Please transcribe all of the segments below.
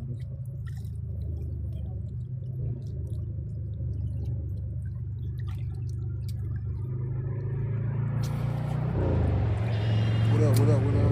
What up, what up, what up?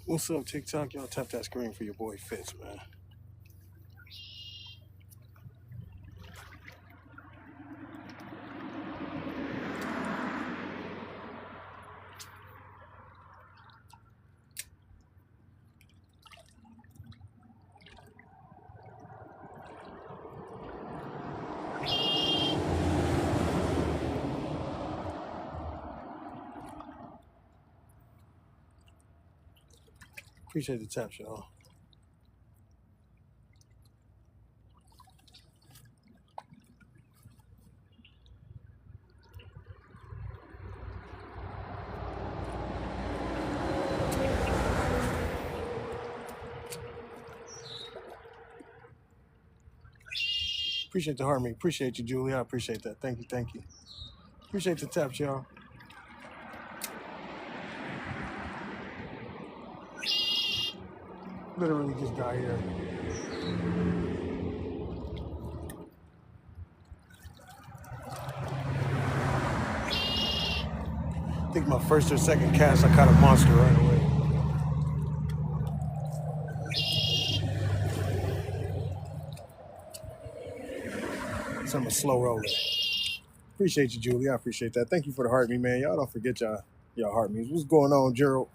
What's up, TikTok? Y'all tap that screen for your boy Fitz, man. Appreciate the taps, y'all. Appreciate the heart, me. Appreciate you, Julie. I appreciate that. Thank you, thank you. Appreciate the taps, y'all. Literally just got here. I think my first or second cast, I caught a monster right away. So I'm a slow roller. Appreciate you, Julie. I appreciate that. Thank you for the heart, me, man. Y'all don't forget y'all heart me's. What's going on, Gerald?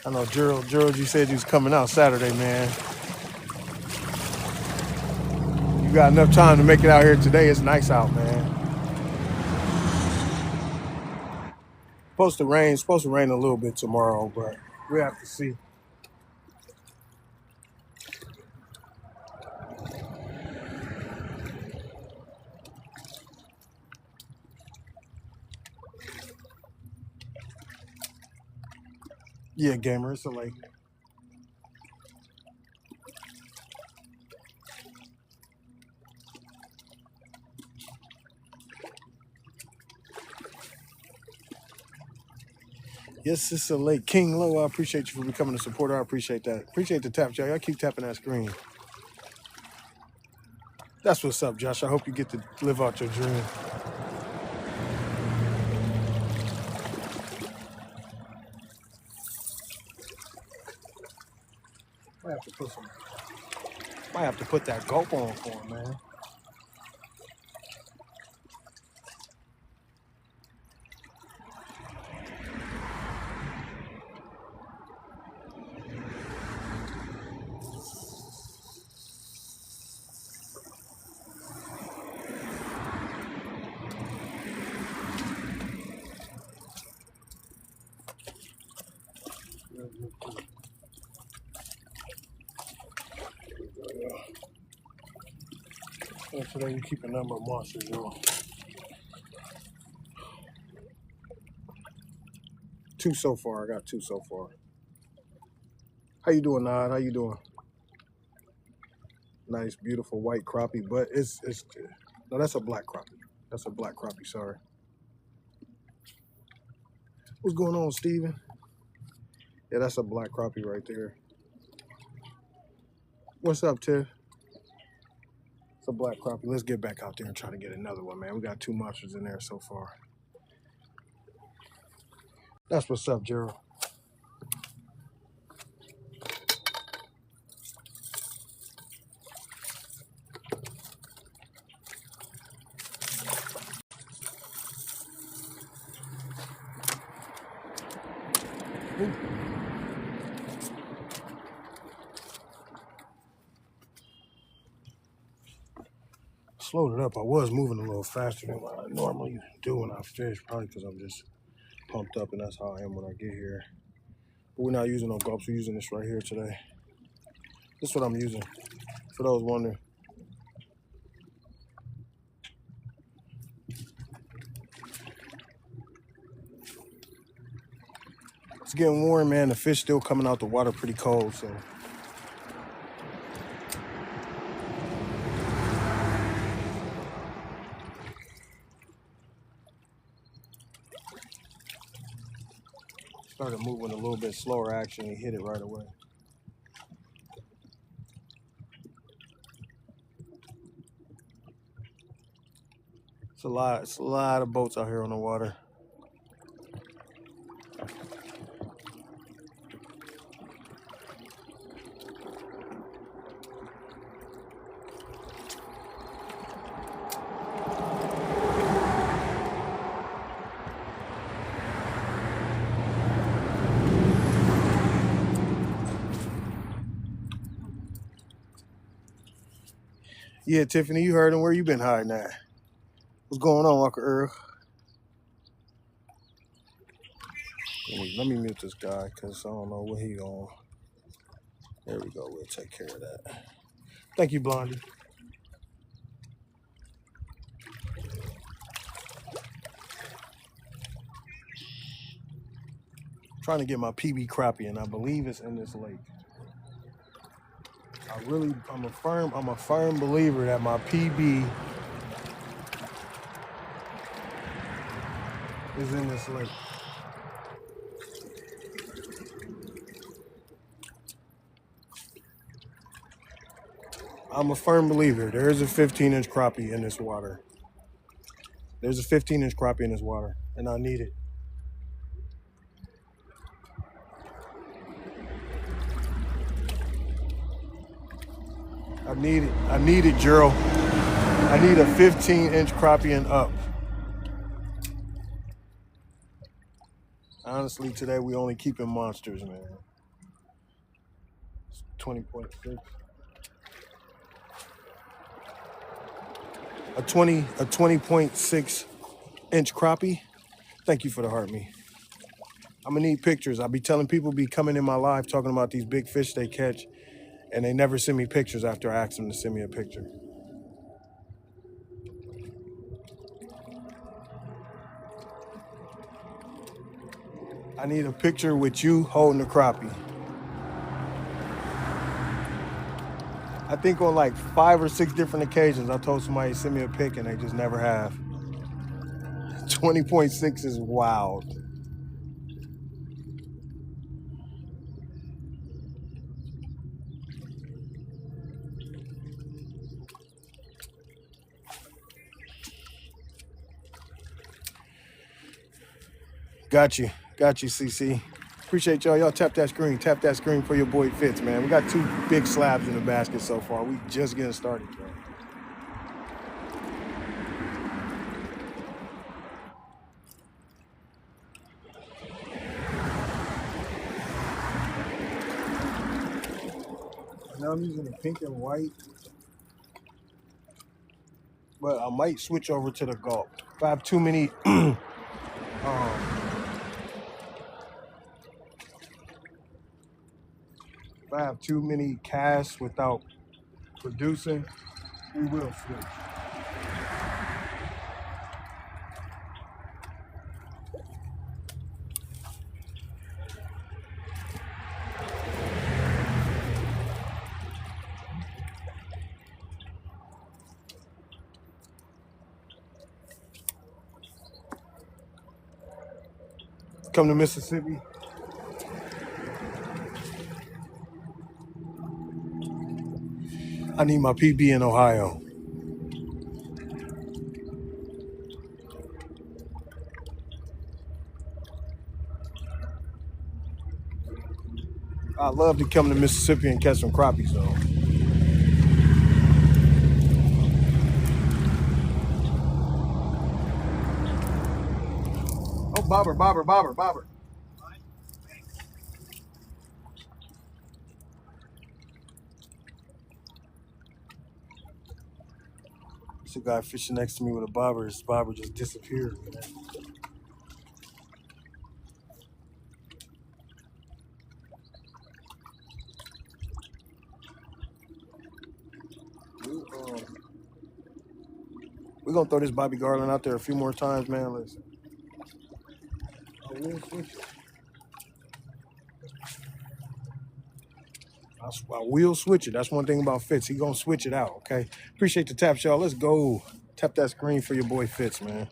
I know, Gerald, you said you was coming out Saturday, man. You got enough time to make it out here today. It's nice out, man. Supposed to rain a little bit tomorrow, but we have to see. Yeah, gamer, it's a lake. Yes, it's a lake. King Low, I appreciate you for becoming a supporter. I appreciate that. Appreciate the tap, y'all. Y'all keep tapping that screen. That's what's up, Josh. I hope you get to live out your dream. Might have to put that gulp on for him, man. And today we keep a number of monsters, y'all. 2 so far. I got 2 so far. How you doing, Nod? How you doing? Nice, beautiful white crappie, but it's no, that's a black crappie. That's a black crappie, sorry. What's going on, Steven? Yeah, that's a black crappie right there. What's up, Tiff? It's a black crappie. Let's get back out there and try to get another one, man. We got 2 monsters in there so far. That's what's up, Gerald. Slowed it up. I was moving a little faster than what I normally do when I fish, probably because I'm just pumped up and that's how I am when I get here. But we're not using no gulps. We're using this right here today. This is what I'm using, for those wondering. It's getting warm, man. The fish still coming out the water pretty cold, so. Started moving a little bit slower, actually, hit it right away. It's a lot of boats out here on the water. Yeah, Tiffany, you heard him. Where you been hiding at? What's going on, Uncle Earl? Let me mute this guy, because I don't know what he on. There we go. We'll take care of that. Thank you, Blondie. Trying to get my PB crappie, and I believe it's in this lake. I'm a firm believer that my PB is in this lake. I'm a firm believer. There is a 15-inch crappie in this water. There's a 15-inch crappie in this water, and I need it. I need it, Gerald. I need a 15-inch crappie and up. Honestly, today we only keeping monsters, man. It's 20.6. A 20.6 inch crappie. Thank you for the heart, me. I'm gonna need pictures. I'll be telling people be coming in my live talking about these big fish they catch, and they never send me pictures after I ask them to send me a picture. I need a picture with you holding the crappie. I think on like 5 or 6 different occasions, I told somebody to send me a pic and they just never have. 20.6 is wild. Got you, CC. Appreciate y'all. Y'all tap that screen for your boy Fitz, man. We got 2 big slabs in the basket so far. We just getting started, bro. Now I'm using the pink and white, but I might switch over to the gulp. If I have too many, if I have too many casts without producing, we will switch. Come to Mississippi. I need my PB in Ohio. I'd love to come to Mississippi and catch some crappies, though. Oh, bobber. There's a guy fishing next to me with a bobber. His bobber just disappeared, man. We're gonna throw this Bobby Garland out there a few more times, man. Listen. I will switch it. I will switch it. That's one thing about Fitz. He gonna switch it out, okay? Appreciate the taps, y'all. Let's go. Tap that screen for your boy Fitz, man.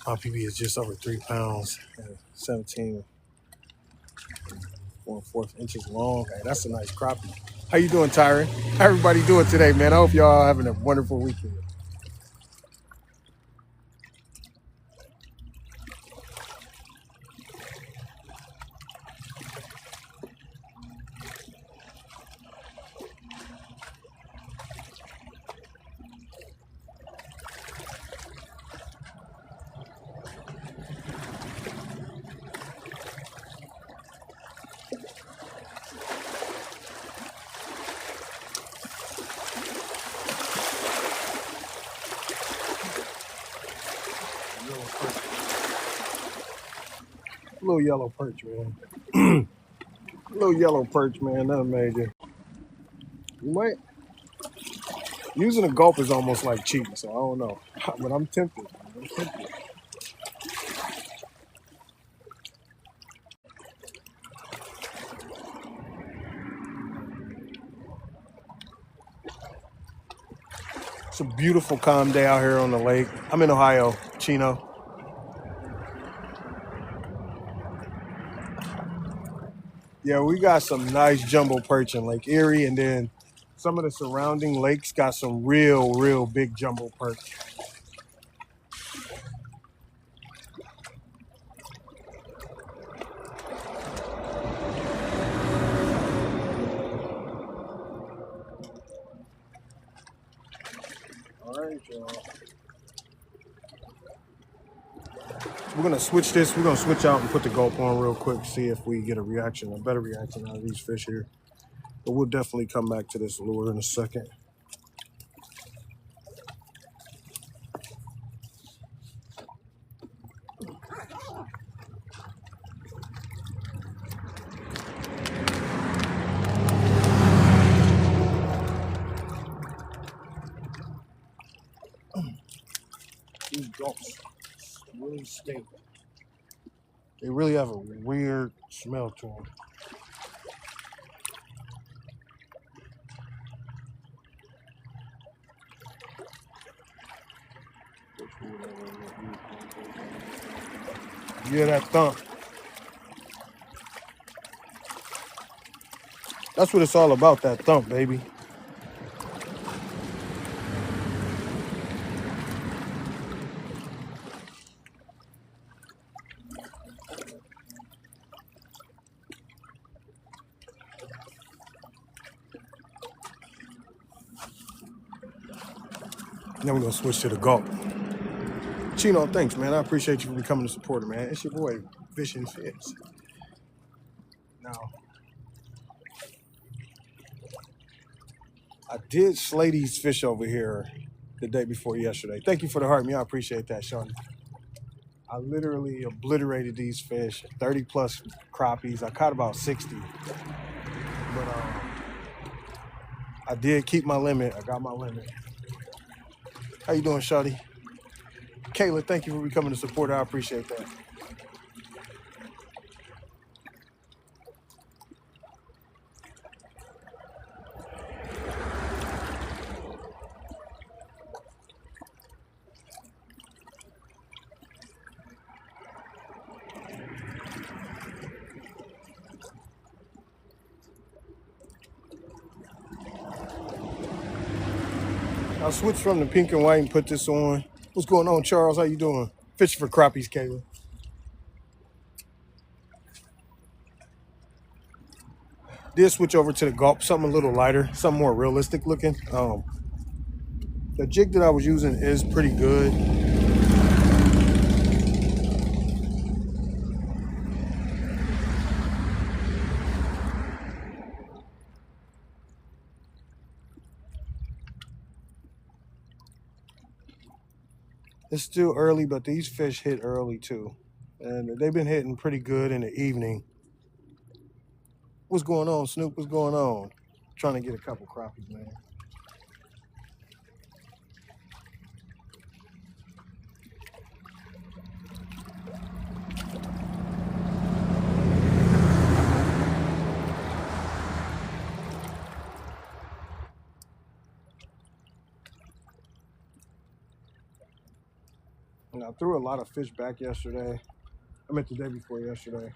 My PB is just over 3 pounds, 17 1/4 inches long. Hey, that's a nice crappie. How you doing, Tyron? How everybody doing today, man? I hope y'all having a wonderful weekend. Little yellow perch, man. Little yellow perch, man. Nothing major. You might. Using a gulp is almost like cheating, so I don't know. But I'm tempted. I'm tempted. It's a beautiful, calm day out here on the lake. I'm in Ohio, Chino. Yeah, we got some nice jumbo perch in Lake Erie, and then some of the surrounding lakes got some real big jumbo perch. All right, y'all. We're gonna switch this. We're gonna switch out and put the gulp on real quick, see if we get a reaction, a better reaction out of these fish here. But we'll definitely come back to this lure in a second. These gulps really stink. They really have a weird smell to them. Yeah, that thump. That's what it's all about, that thump, baby. Now we're gonna switch to the gulp. Chino, thanks, man. I appreciate you for becoming a supporter, man. It's your boy, Fishing Fitz. Now, I did slay these fish over here the day before yesterday. Thank you for the heart, man. I appreciate that, Sean. I literally obliterated these fish, 30 plus crappies. I caught about 60. But I did keep my limit. I got my limit. How you doing, Shawty? Kayla, thank you for becoming a supporter. I appreciate that. I'll switch from the pink and white and put this on. What's going on, Charles? How you doing? Fish for crappies, Kayla. Did switch over to the gulp, something a little lighter, something more realistic looking. The jig that I was using is pretty good. It's still early, but these fish hit early too. And they've been hitting pretty good in the evening. What's going on, Snoop? What's going on? Trying to get a couple crappies, man. And I threw a lot of fish back yesterday. I meant the day before yesterday.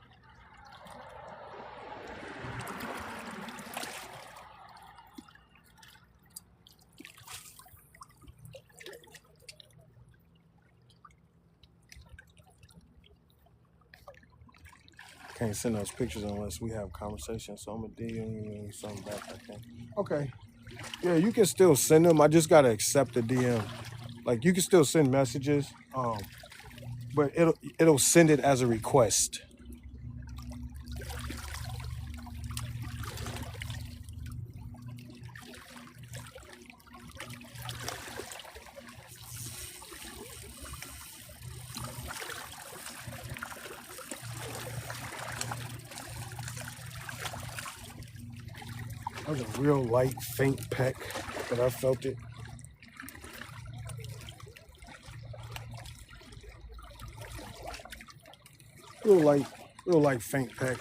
Can't send those pictures unless we have conversation. So I'm gonna DM you something back. I can. Okay. Yeah, you can still send them. I just gotta accept the DM. Like you can still send messages, but it'll send it as a request. That was a real light, faint peck, but I felt it. Real light, faint peck.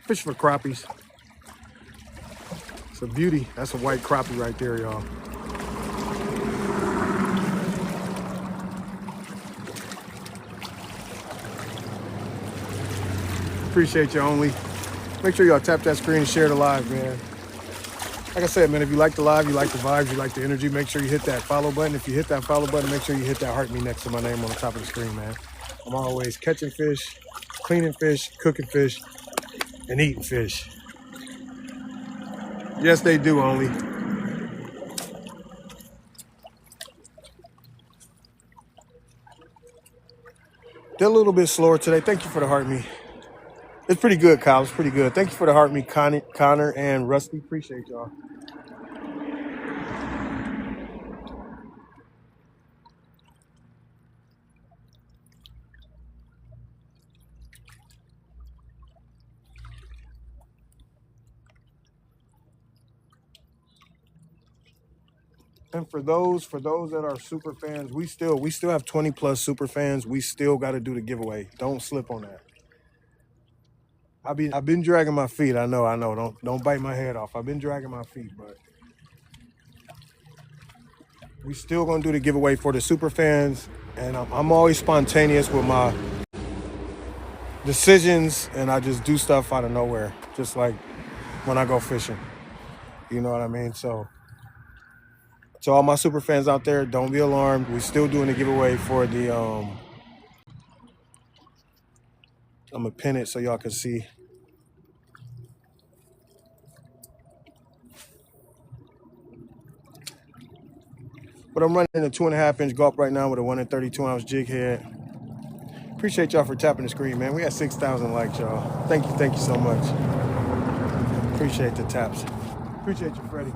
Fish for crappies. It's a beauty. That's a white crappie right there, y'all. Appreciate you, Only. Make sure y'all tap that screen and share the live, man. Like I said, man, if you like the live, you like the vibes, you like the energy, make sure you hit that follow button. If you hit that follow button, make sure you hit that heart me next to my name on the top of the screen, man. I'm always catching fish, cleaning fish, cooking fish, and eating fish. Yes, they do, Only. They're a little bit slower today. Thank you for the heart me. It's pretty good, Kyle. It's pretty good. Thank you for the heart me, Connor and Rusty. Appreciate y'all. And for those that are super fans, we still have 20 plus super fans. We still got to do the giveaway. Don't slip on that. I've been dragging my feet. I know. Don't bite my head off. I've been dragging my feet, but we still gonna do the giveaway for the super fans. And I'm always spontaneous with my decisions, and I just do stuff out of nowhere, just like when I go fishing. You know what I mean? So to all my super fans out there, don't be alarmed. We're still doing the giveaway for the I'm gonna pin it so y'all can see. But I'm running a 2.5 inch gulp right now with a 1 32 ounce jig head. Appreciate y'all for tapping the screen, man. We got 6,000 likes, y'all. Thank you so much. Appreciate the taps. Appreciate you, Freddie.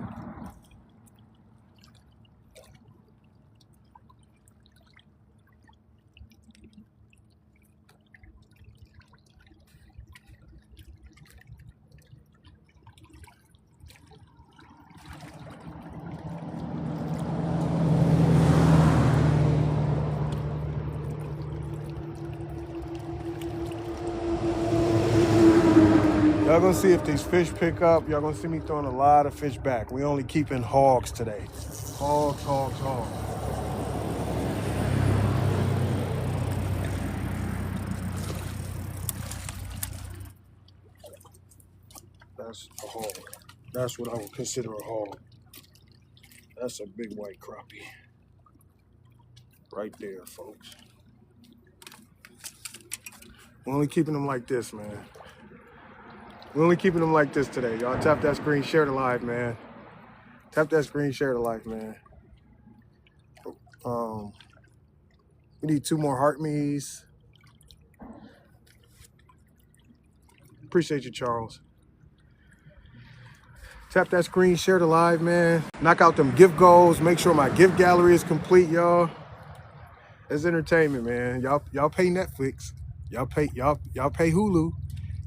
Y'all gonna see if these fish pick up. Y'all gonna see me throwing a lot of fish back. We only keeping hogs today. Hogs. That's a hog. That's what I would consider a hog. That's a big white crappie. Right there, folks. We're only keeping them like this, man. We're only keeping them like this today. Y'all tap that screen, share the live, man. Tap that screen, share the live, man. We need 2 more heart me's. Appreciate you, Charles. Tap that screen, share the live, man. Knock out them gift goals. Make sure my gift gallery is complete, y'all. It's entertainment, man. Y'all pay Netflix. Y'all pay Hulu.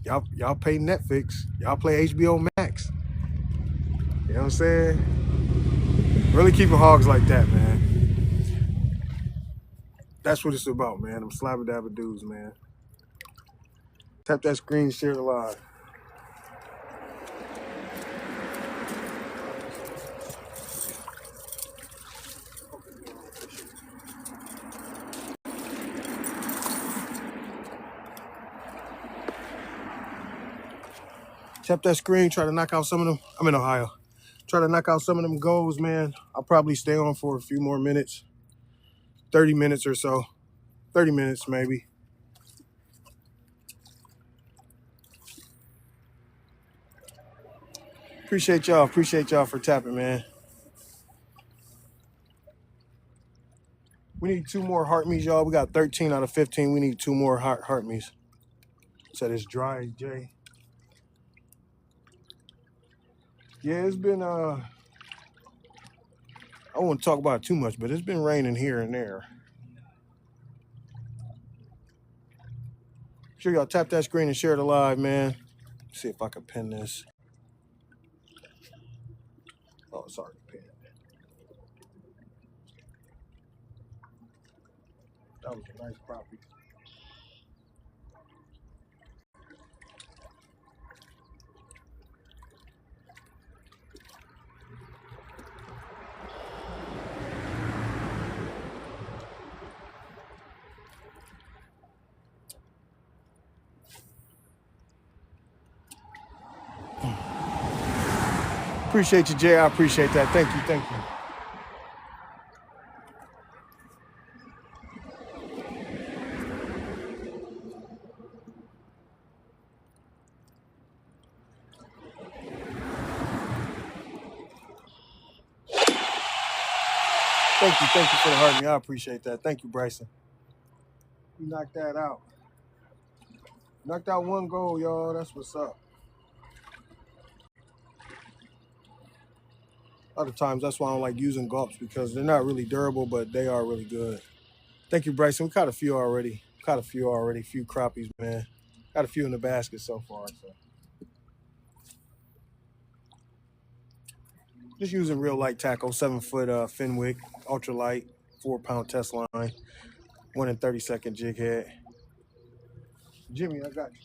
Y'all pay Netflix. Y'all play HBO Max. You know what I'm saying? Really keeping hogs like that, man. That's what it's about, man. I'm slabba-dabba dudes, man. Tap that screen, share the live. Tap that screen, try to knock out some of them. I'm in Ohio. Try to knock out some of them goals, man. I'll probably stay on for a few more minutes. 30 minutes or so. 30 minutes, maybe. Appreciate y'all. Appreciate y'all for tapping, man. We need 2 more heart me's, y'all. We got 13 out of 15. We need 2 more heart me's. Said it's dry, Jay. Yeah, it's been, I won't talk about it too much, but it's been raining here and there. Sure, y'all tap that screen and share the live, man. See if I can pin this. Oh, it's already pinned. That was a nice crappie. Appreciate you, Jay. I appreciate that. Thank you. Thank you. Thank you for the heart me. I appreciate that. Thank you, Bryson. You knocked that out. Knocked out 1 goal, y'all. That's what's up. A lot of times, that's why I don't like using gulps, because they're not really durable, but they are really good. Thank you, Bryson. We caught a few already. Few crappies, man. Got a few in the basket so far. So just using real light tackle, 7-foot Fenwick, ultra light, 4-pound test line, 1 in 30-second jig head. Jimmy, I got you.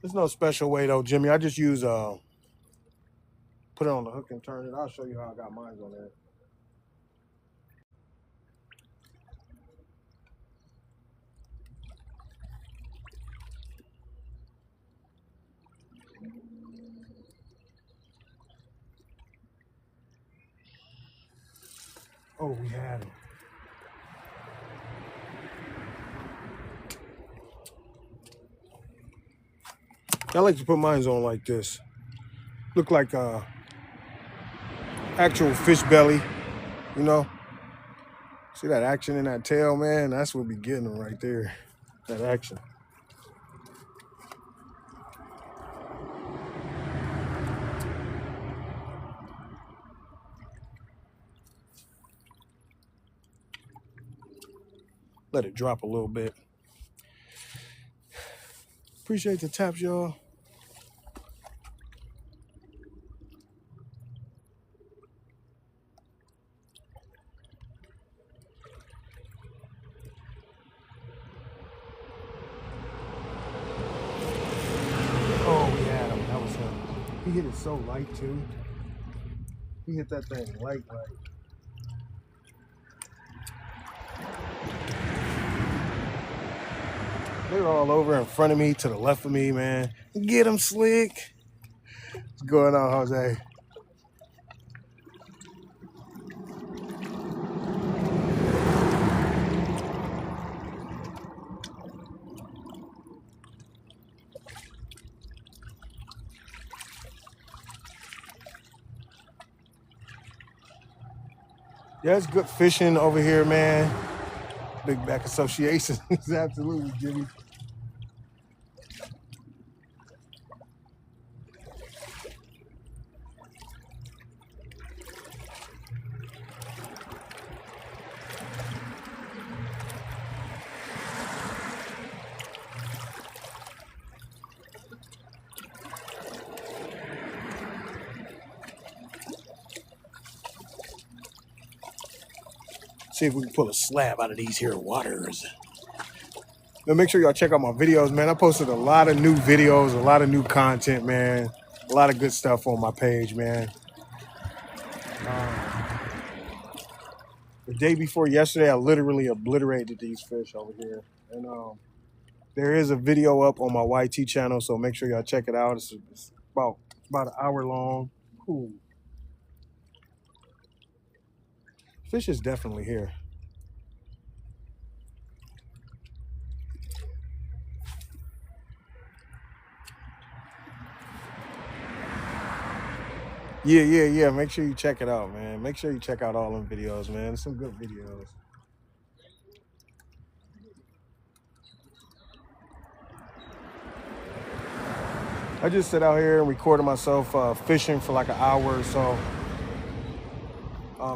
There's no special way though, Jimmy. I just use put it on the hook and turn it. I'll show you how I got mine on there. Oh, we had him. I like to put mine on like this. Look like actual fish belly, you know? See that action in that tail, man? That's what be getting them right there, that action. Let it drop a little bit. Appreciate the taps, y'all. Oh, we had him. That was him. He hit it so light, too. He hit that thing light. They were all over in front of me, to the left of me, man. Get them, Slick. What's going on, Jose? Yeah, it's good fishing over here, man. Big Back Association. Absolutely, Jimmy. See if we can pull a slab out of these here waters. Now make sure y'all check out my videos, man. I posted a lot of new videos, a lot of new content, man. A lot of good stuff on my page, man. The day before yesterday, I literally obliterated these fish over here. And there is a video up on my YT channel, so make sure y'all check it out. It's about an hour long. Cool. Fish is definitely here. Yeah. Make sure you check it out, man. Make sure you check out all them videos, man. Some good videos. I just sit out here and recorded myself fishing for like an hour or so.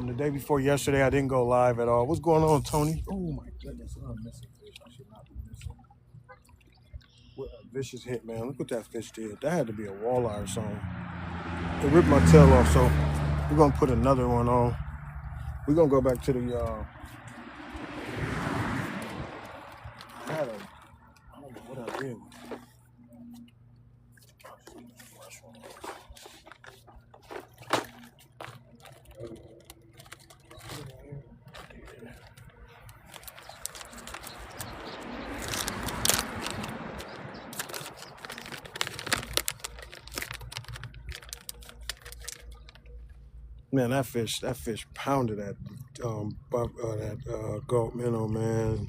The day before yesterday, I didn't go live at all. What's going on, Tony? Oh my goodness, I'm missing fish. I should not be missing. What a vicious hit, man. Look what that fish did. That had to be a walleye or something. It ripped my tail off, so we're gonna put another one on. We're gonna go back to the I don't know what I did. Man, that fish pounded that goat minnow, man.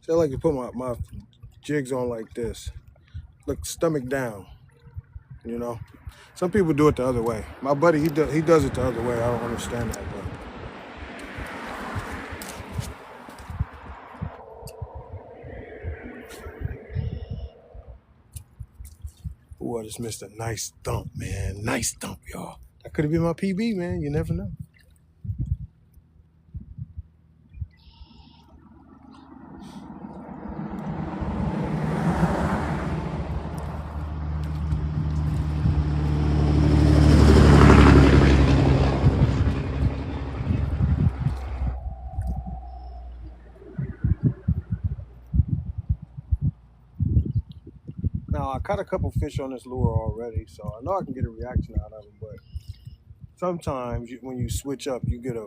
So I like to put my jigs on like this, look, stomach down. You know, some people do it the other way. My buddy, he does it the other way. I don't understand that, but. Ooh, I just missed a nice thump, man. Nice thump, y'all. That could have been my PB, man. You never know. Now, I caught a couple fish on this lure already, so I know I can get a reaction out of them, but sometimes when you switch up, you get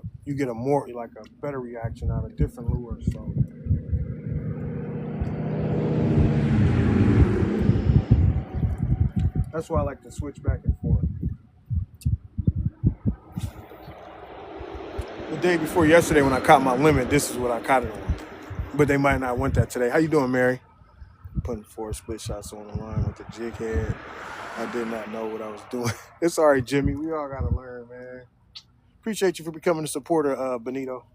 a more, like a better reaction out of different lures. So that's why I like to switch back and forth. The day before yesterday, when I caught my limit, this is what I caught it on. But they might not want that today. How you doing, Mary? Putting 4 split shots on the line with the jig head. I did not know what I was doing. It's all right, Jimmy. We all got to learn, man. Appreciate you for becoming a supporter, Benito.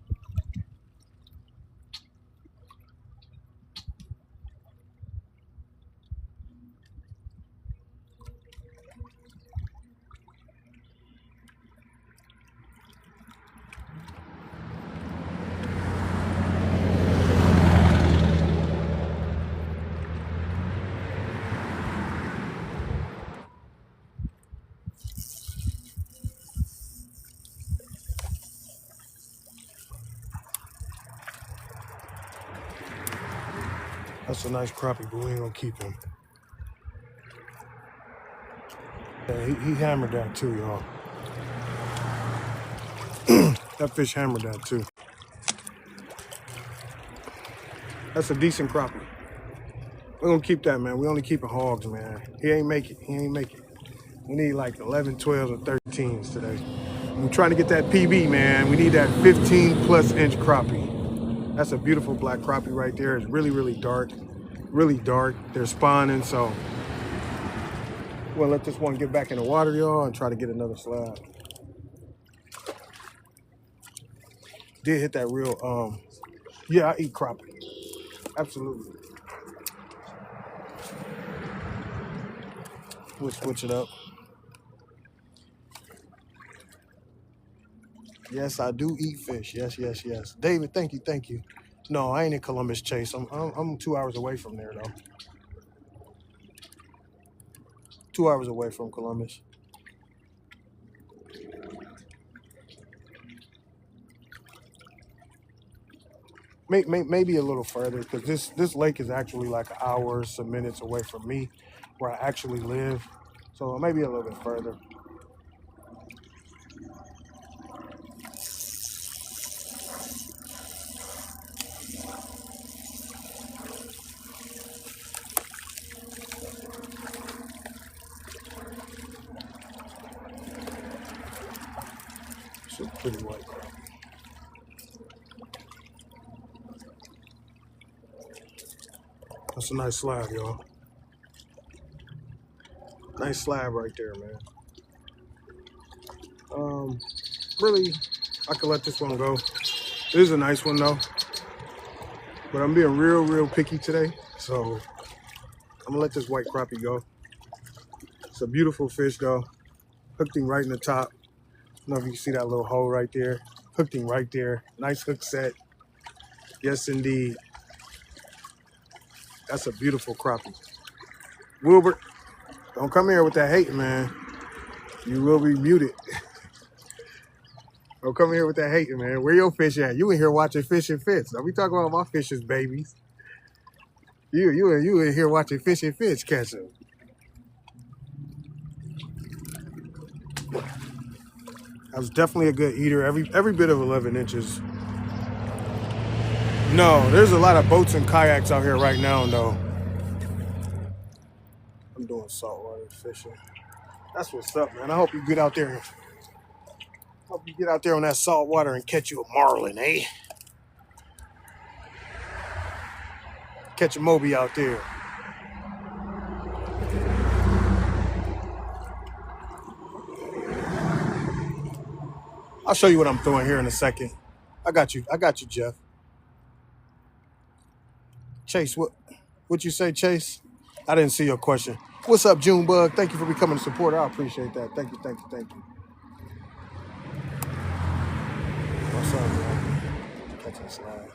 That's a nice crappie, but we ain't gonna keep him. Yeah, he hammered that too, y'all. That fish hammered that too. That's a decent crappie. We're gonna keep that, man. We only keeping hogs, man. He ain't make it. He ain't make it. We need like 11, 12, or 13s today. We're trying to get that PB, man. We need that 15 plus inch crappie. That's a beautiful black crappie right there. It's really, really dark. Really dark. They're spawning, so we'll let this one get back in the water, y'all, and try to get another slab. Did hit that real, yeah, I eat crappie. Absolutely. We'll switch it up. Yes, I do eat fish. Yes, yes, yes. David, thank you, thank you. No, I ain't in Columbus, Chase. I'm 2 hours away from there, though. 2 hours away from Columbus. Maybe a little further, because this lake is actually like hours, some minutes away from me, where I actually live. So maybe a little bit further. It's a pretty white crappie. That's a nice slab, y'all. Nice slab right there, man. Really, I could let this one go. It is a nice one though, but I'm being real picky today, so I'm gonna let this white crappie go. It's a beautiful fish though. Hooked him right in the top. I don't know if you can see that little hole right there. Hooked him right there. Nice hook set. Yes, indeed. That's a beautiful crappie. Wilbert, don't come here with that hate, man. You will be muted. Don't come here with that hate, man. Where your fish at? You in here watching Fish and Fits. Don't be talking about my fish's babies. You in here watching Fish and Fits catch them. That was definitely a good eater. Every bit of 11 inches. No, there's a lot of boats and kayaks out here right now, though. I'm doing saltwater fishing. That's what's up, man. I hope you get out there. Hope you get out there on that salt water and catch you a marlin, eh? Catch a Moby out there. I'll show you what I'm throwing here in a second. I got you, Jeff. Chase, what you say, Chase? I didn't see your question. What's up, Junebug? Thank you for becoming a supporter. I appreciate that. Thank you. What's up, man? Catching slides.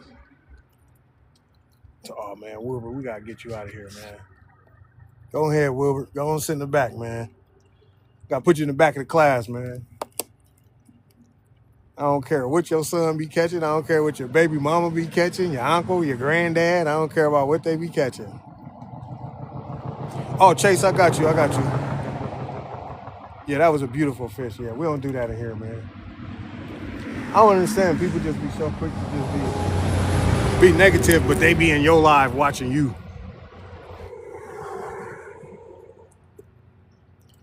Oh, man, Wilbur, we got to get you out of here, man. Go ahead, Wilbur. Go on, sit in the back, man. Got to put you in the back of the class, man. I don't care what your son be catching. I don't care what your baby mama be catching, your uncle, your granddad. I don't care about what they be catching. Oh, Chase, I got you. Yeah, that was a beautiful fish. Yeah, we don't do that in here, man. I don't understand. People just be so quick to just be negative, but they be in your live watching you.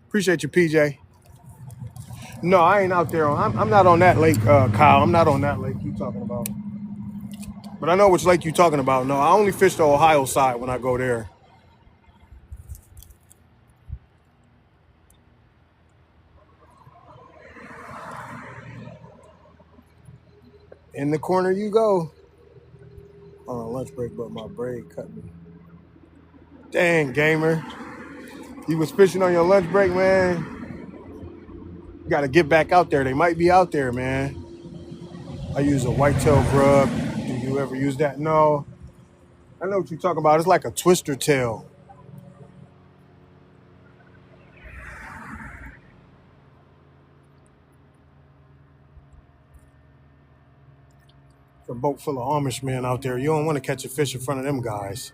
Appreciate you, PJ. No, I ain't out there. I'm not on that lake, Kyle. I'm not on that lake you talking about. But I know which lake you talking about. No, I only fish the Ohio side when I go there. In the corner you go. On lunch break, but my braid cut me. Dang, gamer. You was fishing on your lunch break, man. You got to get back out there. They might be out there, man. I use a whitetail grub. Do you ever use that? No. I know what you're talking about. It's like a twister tail. It's a boat full of Amish men out there. You don't want to catch a fish in front of them guys.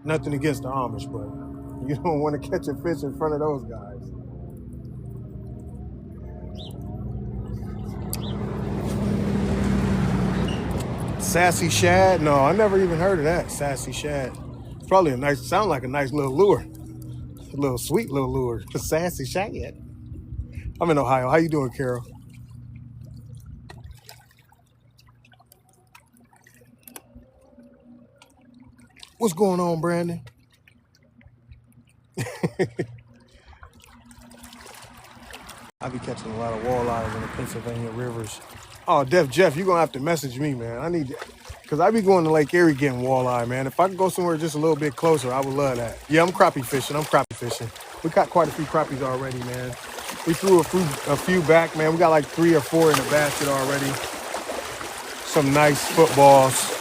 Nothing against the Amish, but you don't want to catch a fish in front of those guys. Sassy shad? No, I never even heard of that. Sassy shad. It's probably a nice, sound like a nice little lure. A little sweet little lure. A sassy shad. I'm in Ohio. How you doing, Carol? What's going on, Brandon? I be catching a lot of walleyes in the Pennsylvania rivers. Oh, Jeff, you're gonna have to message me, man. I need, cause I be going to Lake Erie getting walleye, man. If I could go somewhere just a little bit closer, I would love that. Yeah, I'm crappie fishing. We caught quite a few crappies already, man. We threw a few back, man. We got like 3 or 4 in the basket already. Some nice footballs.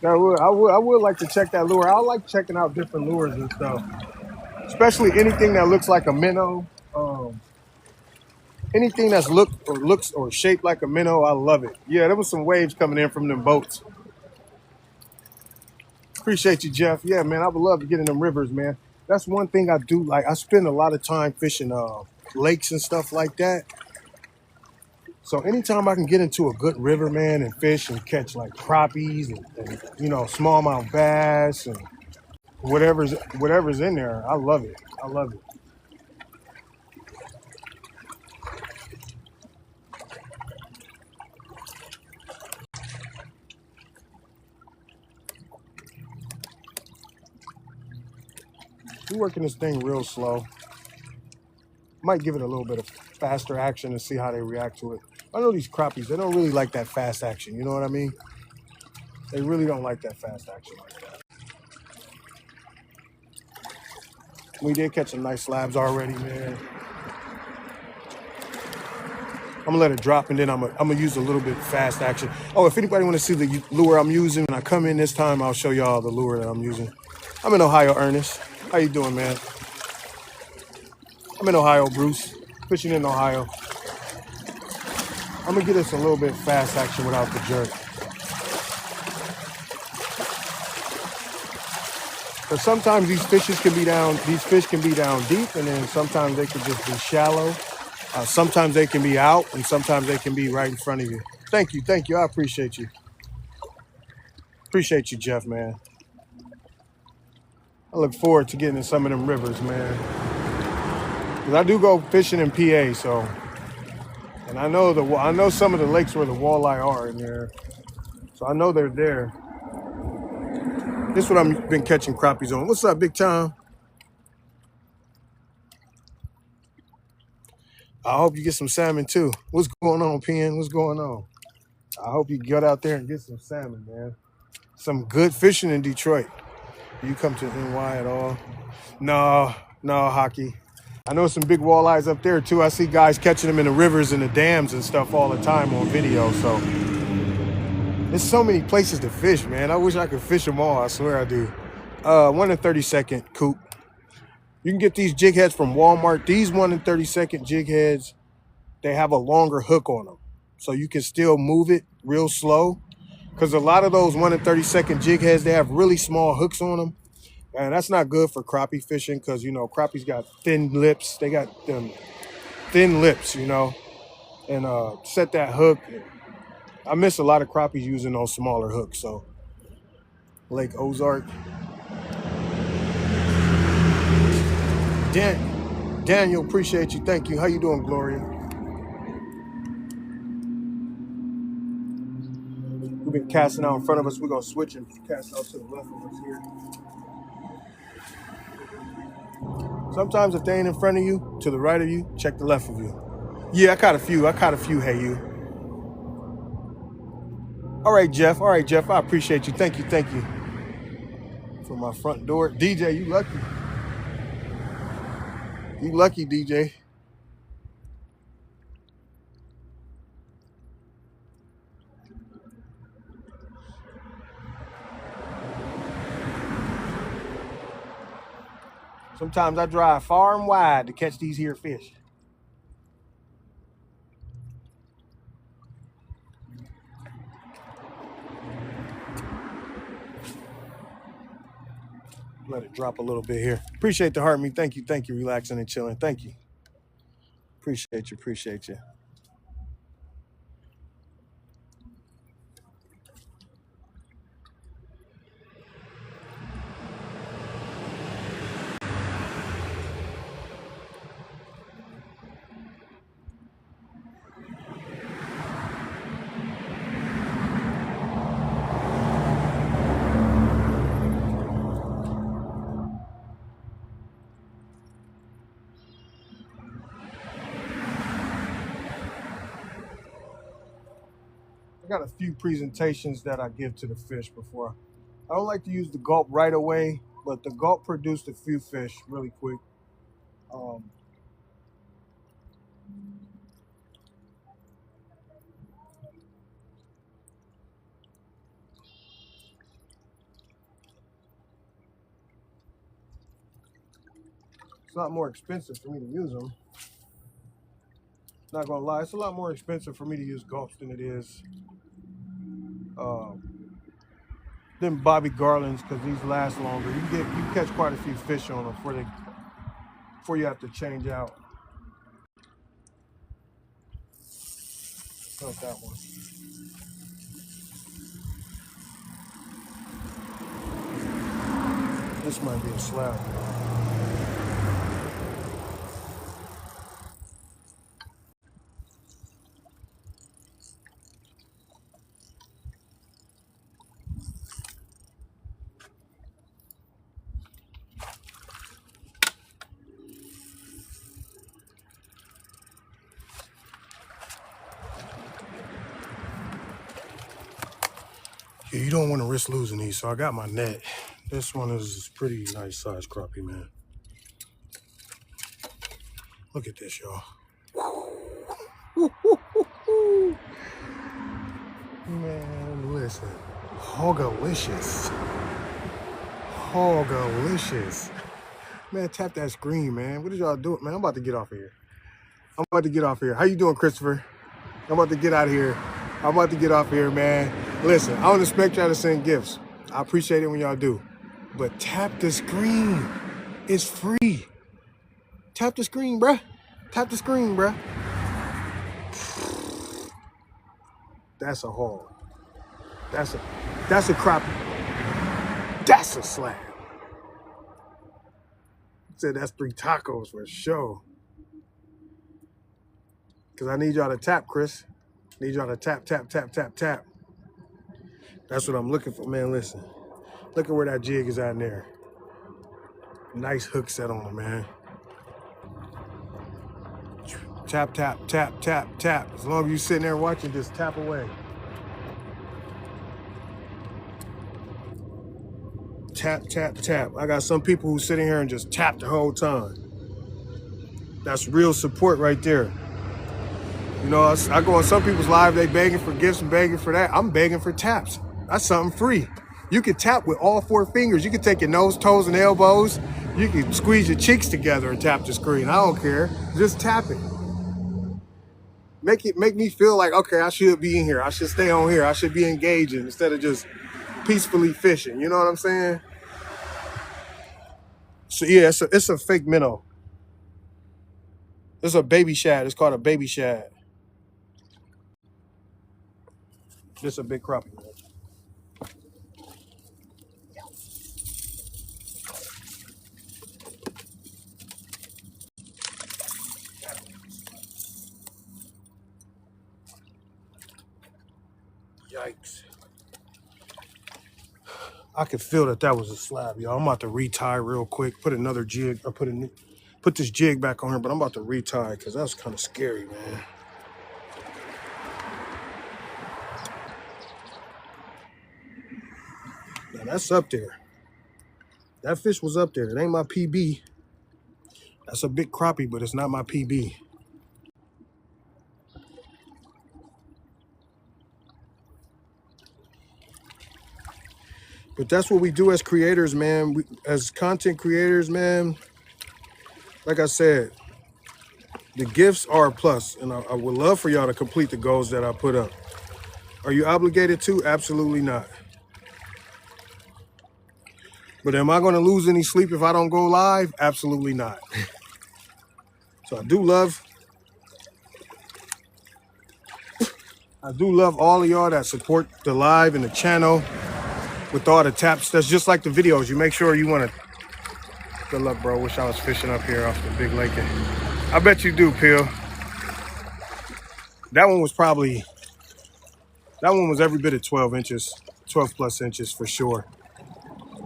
I would like to check that lure. I like checking out different lures and stuff, especially anything that looks like a minnow. Anything that's looks or shaped like a minnow, I love it. Yeah, there was some waves coming in from them boats. Appreciate you, Jeff. Yeah, man, I would love to get in them rivers, man. That's one thing I do like. I spend a lot of time fishing lakes and stuff like that. So anytime I can get into a good river, man, and fish and catch like crappies and smallmouth bass and whatever's in there, I love it. I love it. We're working this thing real slow. Might give it a little bit of faster action and see how they react to it. I know these crappies, they don't really like that fast action. You know what I mean? They really don't like that fast action like that. We did catch some nice slabs already, man. I'm gonna let it drop and then I'm gonna use a little bit fast action. Oh, if anybody wanna see the lure I'm using, when I come in this time, I'll show y'all the lure that I'm using. I'm in Ohio, Ernest. How you doing, man? I'm in Ohio, Bruce. Fishing in Ohio. I'm gonna get us a little bit fast action without the jerk. But sometimes these fish can be down deep, and then sometimes they can just be shallow. Sometimes they can be out, and sometimes they can be right in front of you. Thank you. I appreciate you. Appreciate you, Jeff, man. I look forward to getting in some of them rivers, man. Because I do go fishing in PA, so, and I know some of the lakes where the walleye are in there, so I know they're there. This is what I've been catching crappies on. What's up, Big Tom? I hope you get some salmon too. What's going on, Pen? What's going on? I hope you get out there and get some salmon, man. Some good fishing in Detroit. Do you come to NY at all? No, hockey. I know some big walleyes up there too. I see guys catching them in the rivers and the dams and stuff all the time on video. So there's so many places to fish, man. I wish I could fish them all. I swear I do. 1 in 32nd coupe. You can get these jig heads from Walmart. These 1 in 32nd jig heads, they have a longer hook on them, so you can still move it real slow. Because a lot of those 1 in 32nd jig heads, they have really small hooks on them. And that's not good for crappie fishing because, crappie's got thin lips. They got them thin lips, and set that hook. I miss a lot of crappies using those smaller hooks. So Lake Ozark. Daniel, appreciate you. Thank you. How you doing, Gloria? We've been casting out in front of us. We're going to switch and cast out to the left of us here. Sometimes if they ain't in front of you, to the right of you, check the left of you. Yeah, I caught a few. Hey, you. All right, Jeff. I appreciate you. Thank you. For my front door. DJ, you lucky. You lucky, DJ. Sometimes I drive far and wide to catch these here fish. Let it drop a little bit here. Appreciate the heart, me. Thank you, relaxing and chilling. Thank you. Appreciate you, appreciate you. I got a few presentations that I give to the fish before. I don't like to use the gulp right away, but the gulp produced a few fish really quick. Um, it's a lot more expensive for me to use them. Not gonna lie, it's a lot more expensive for me to use gulps than it is than Bobby Garlands, because these last longer. You catch quite a few fish on them before you have to change out. Not that one. This might be a slab. Yeah, you don't want to risk losing these, so I got my net. This one is pretty nice size crappie, man. Look at this, y'all. Man, listen. Hogalicious. Hogalicious. Man, tap that screen, man. What did y'all do? Man, I'm about to get off of here. How you doing, Christopher? I'm about to get out of here. I'm about to get off here, man. Listen, I don't expect y'all to send gifts. I appreciate it when y'all do. But tap the screen. It's free. Tap the screen, bruh. Tap the screen, bruh. That's a haul. That's a crappie. That's a slab. Said that's 3 tacos for sure. Because I need y'all to tap, Chris. Need y'all to tap, tap, tap, tap, tap. That's what I'm looking for, man. Listen. Look at where that jig is at in there. Nice hook set on it, man. Tap, tap, tap, tap, tap. As long as you're sitting there watching, just tap away. Tap, tap, tap. I got some people who sit in here and just tap the whole time. That's real support right there. You know, I go on some people's live, they begging for gifts and begging for that. I'm begging for taps. That's something free. You can tap with all 4 fingers. You can take your nose, toes, and elbows. You can squeeze your cheeks together and tap the screen. I don't care. Just tap it. Make me feel like, okay, I should be in here. I should stay on here. I should be engaging instead of just peacefully fishing. You know what I'm saying? So yeah, it's a fake minnow. It's a baby shad. It's called a baby shad. Just a big crappie, man. Yikes. I could feel that was a slab, y'all. I'm about to retie real quick. Put another jig, or put this jig back on here, but I'm about to retie because that's kind of scary, man. Now that's up there. That fish was up there. It ain't my PB. That's a big crappie, but it's not my PB. But that's what we do as creators, man. As content creators, man, like I said, the gifts are a plus, and I would love for y'all to complete the goals that I put up. Are you obligated to? Absolutely not. But am I going to lose any sleep if I don't go live? Absolutely not. So I do love all of y'all that support the live and the channel with all the taps. That's just like the videos. You make sure you want to. Good luck, bro. Wish I was fishing up here off the big lake. I bet you do, Pill. That one was every bit of 12 inches, 12 plus inches for sure.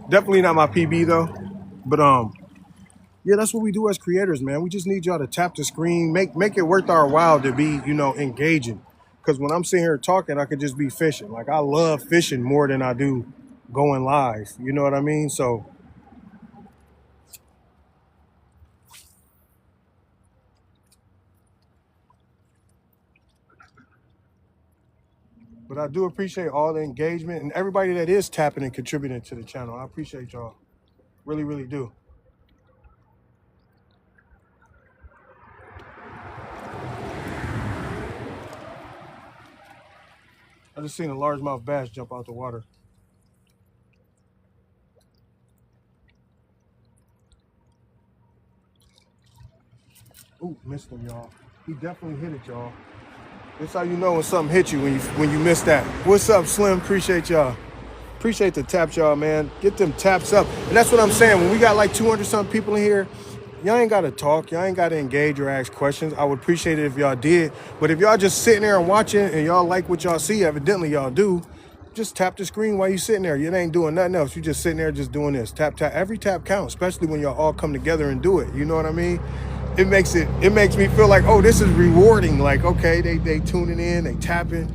Definitely not my PB though. But yeah, that's what we do as creators, man. We just need y'all to tap the screen, make it worth our while to be, engaging. Because when I'm sitting here talking, I could just be fishing. Like I love fishing more than I do going live. You know what I mean? So but I do appreciate all the engagement and everybody that is tapping and contributing to the channel. I appreciate y'all. Really, really do. I just seen a largemouth bass jump out the water. Ooh, missed him, y'all. He definitely hit it, y'all. That's how you know when something hit you when you miss that. What's up, Slim? Appreciate y'all. Appreciate the taps, y'all, man. Get them taps up. And that's what I'm saying. When we got like 200-something people in here, y'all ain't got to talk. Y'all ain't got to engage or ask questions. I would appreciate it if y'all did. But if y'all just sitting there and watching and y'all like what y'all see, evidently y'all do, just tap the screen while you sitting there. You ain't doing nothing else. You just sitting there just doing this. Tap, tap. Every tap counts, especially when y'all all come together and do it. You know what I mean? It makes me feel like, oh, this is rewarding. Like, okay, they tuning in, they tapping.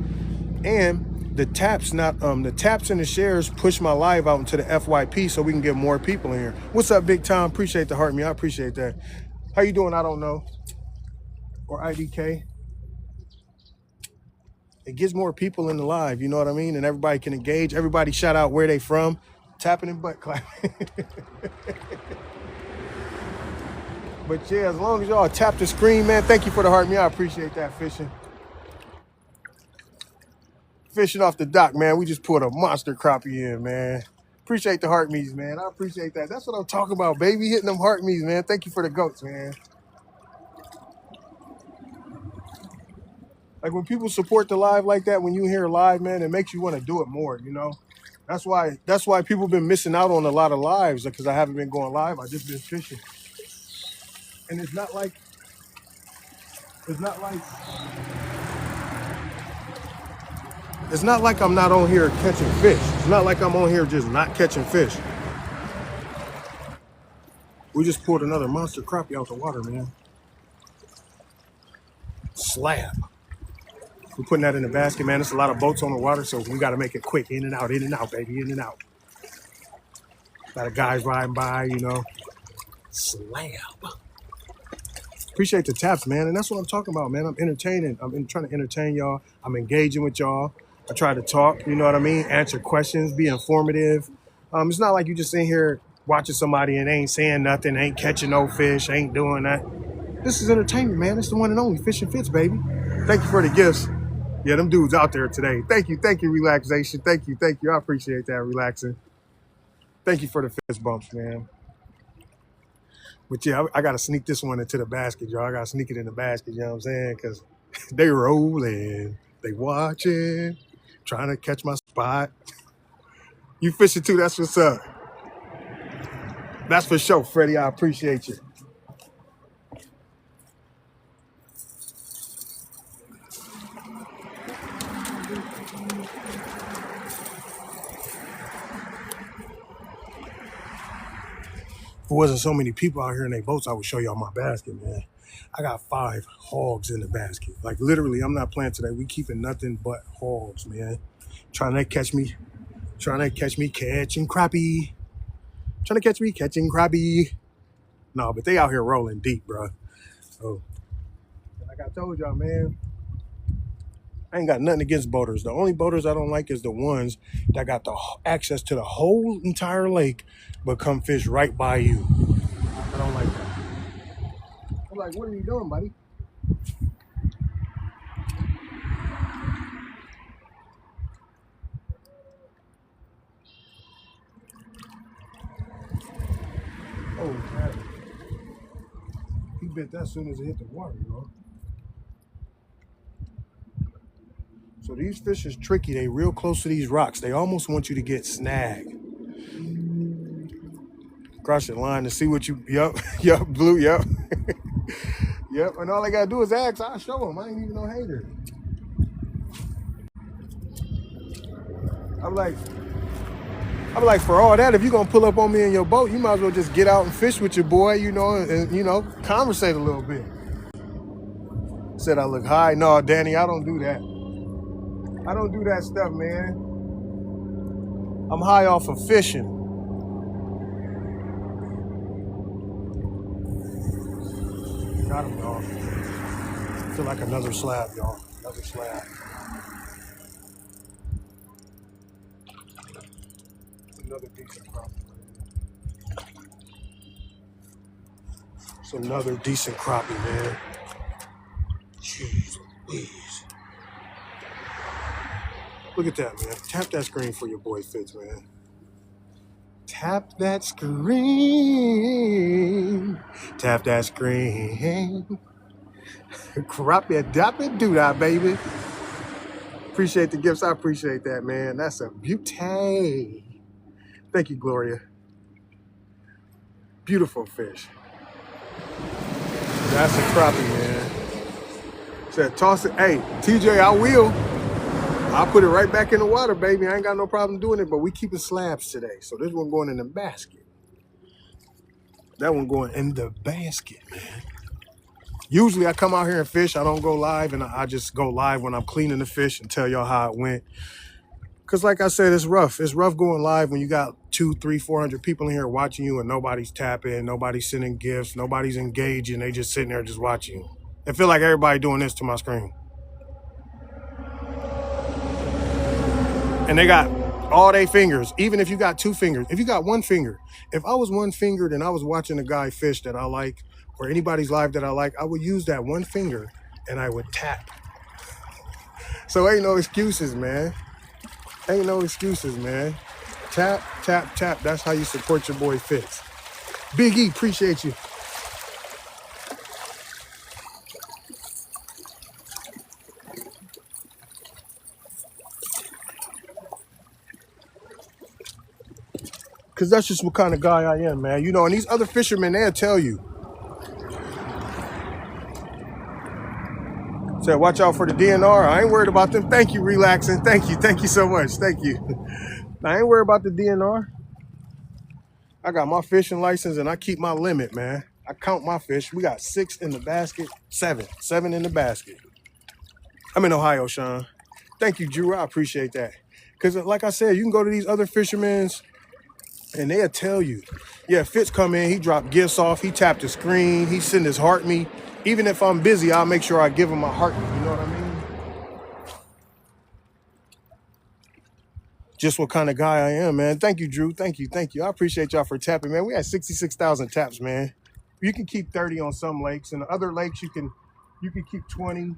And the taps the taps and the shares push my live out into the FYP so we can get more people in here. What's up, Big Tom? Appreciate the heart, me. I appreciate that. How you doing? I don't know. Or IDK. It gives more people in the live, you know what I mean? And everybody can engage. Everybody shout out where they from. Tapping and butt clapping. But yeah, as long as y'all tap the screen, man, thank you for the heart, me. I appreciate that fishing. Fishing off the dock, man. We just put a monster crappie in, man. Appreciate the heart me's, man. I appreciate that. That's what I'm talking about, baby. Hitting them heart me's, man. Thank you for the goats, man. Like when people support the live like that, when you hear live, man, it makes you want to do it more, you know? That's why people been missing out on a lot of lives, because I haven't been going live. I just been fishing. And it's not like I'm not on here catching fish. It's not like I'm on here just not catching fish. We just pulled another monster crappie out the water, man. Slab. We're putting that in the basket, man. There's a lot of boats on the water, so we got to make it quick. In and out, baby, in and out. A lot of guys riding by, you know. Slab. Appreciate the taps, man. And that's what I'm talking about, man. I'm entertaining. I'm trying to entertain y'all. I'm engaging with y'all. I try to talk, you know what I mean? Answer questions, be informative. It's not like you just in here watching somebody and ain't saying nothing, ain't catching no fish, ain't doing that. This is entertainment, man. It's the one and only Fishing Fits, baby. Thank you for the gifts. Yeah, them dudes out there today. Thank you, relaxation. Thank you. I appreciate that, relaxing. Thank you for the fist bumps, man. But yeah, I got to sneak this one into the basket, y'all. I got to sneak it in the basket, you know what I'm saying? Because they rolling, they watching, trying to catch my spot. You fishing too, that's what's up. That's for sure, Freddie. I appreciate you. If there wasn't so many people out here in their boats, I would show y'all my basket, man. I got 5 hogs in the basket. Like literally, I'm not playing today. We keeping nothing but hogs, man. Trying to catch me catching crappie. Trying to catch me catching crappie. No, but they out here rolling deep, bro. So, like I told y'all, man, I ain't got nothing against boaters. The only boaters I don't like is the ones that got the access to the whole entire lake, but come fish right by you. I don't like that. I'm like, what are you doing, buddy? He bit that as soon as it hit the water, you know. So these fish is tricky. They real close to these rocks. They almost want you to get snagged. Cross your line to see what you, yup, yup, blue, yup. Yep, and all I gotta do is ask, I'll show them. I ain't even no hater. I'm like, for all that, if you're gonna pull up on me in your boat, you might as well just get out and fish with your boy, you know, and you know, conversate a little bit. Said I look high. No, Danny, I don't do that. I don't do that stuff, man. I'm high off of fishing. Got him, y'all. Feel like another slab, y'all. Another slab. Another decent crappie. It's another decent crappie, man. Jeez Louise. Look at that, man. Tap that screen for your boy Fitz, man. Tap that screen. Tap that screen. Crappie, dap it, do that, baby. Appreciate the gifts. I appreciate that, man. That's a beauty. Thank you, Gloria. Beautiful fish. That's a crappie, man. Said, toss it. Hey, TJ, I will. I'll put it right back in the water, baby. I ain't got no problem doing it, but we keeping slabs today. So this one going in the basket. That one going in the basket, man. Usually I come out here and fish. I don't go live, and I just go live when I'm cleaning the fish and tell y'all how it went. Because like I said, it's rough. It's rough going live when you got 200, 300, 400 people in here watching you and nobody's tapping, nobody's sending gifts, nobody's engaging. They just sitting there just watching you. I feel like everybody doing this to my screen. And they got all their fingers, even if you got 2 fingers. If you got 1 finger, if I was 1-fingered and I was watching a guy fish that I like, or anybody's live that I like, I would use that 1 finger and I would tap. So ain't no excuses, man. Ain't no excuses, man. Tap, tap, tap. That's how you support your boy Fitz. Big E, appreciate you. Because that's just what kind of guy I am, man. You know, and these other fishermen, they'll tell you. Said, watch out for the DNR. I ain't worried about them. Thank you, relaxing. Thank you. Thank you so much. Thank you. I ain't worried about the DNR. I got my fishing license and I keep my limit, man. I count my fish. We got 6 in the basket, 7 in the basket. I'm in Ohio, Sean. Thank you, Drew. I appreciate that. Because like I said, you can go to these other fishermen's and they'll tell you, yeah, Fitz come in, he dropped gifts off, he tapped the screen, he sent his heart me. Even if I'm busy, I'll make sure I give him my heart me. You know what I mean? Just what kind of guy I am, man. Thank you, Drew. Thank you. Thank you. I appreciate y'all for tapping, man. We had 66,000 taps, man. You can keep 30 on some lakes, and the other lakes you can keep 20.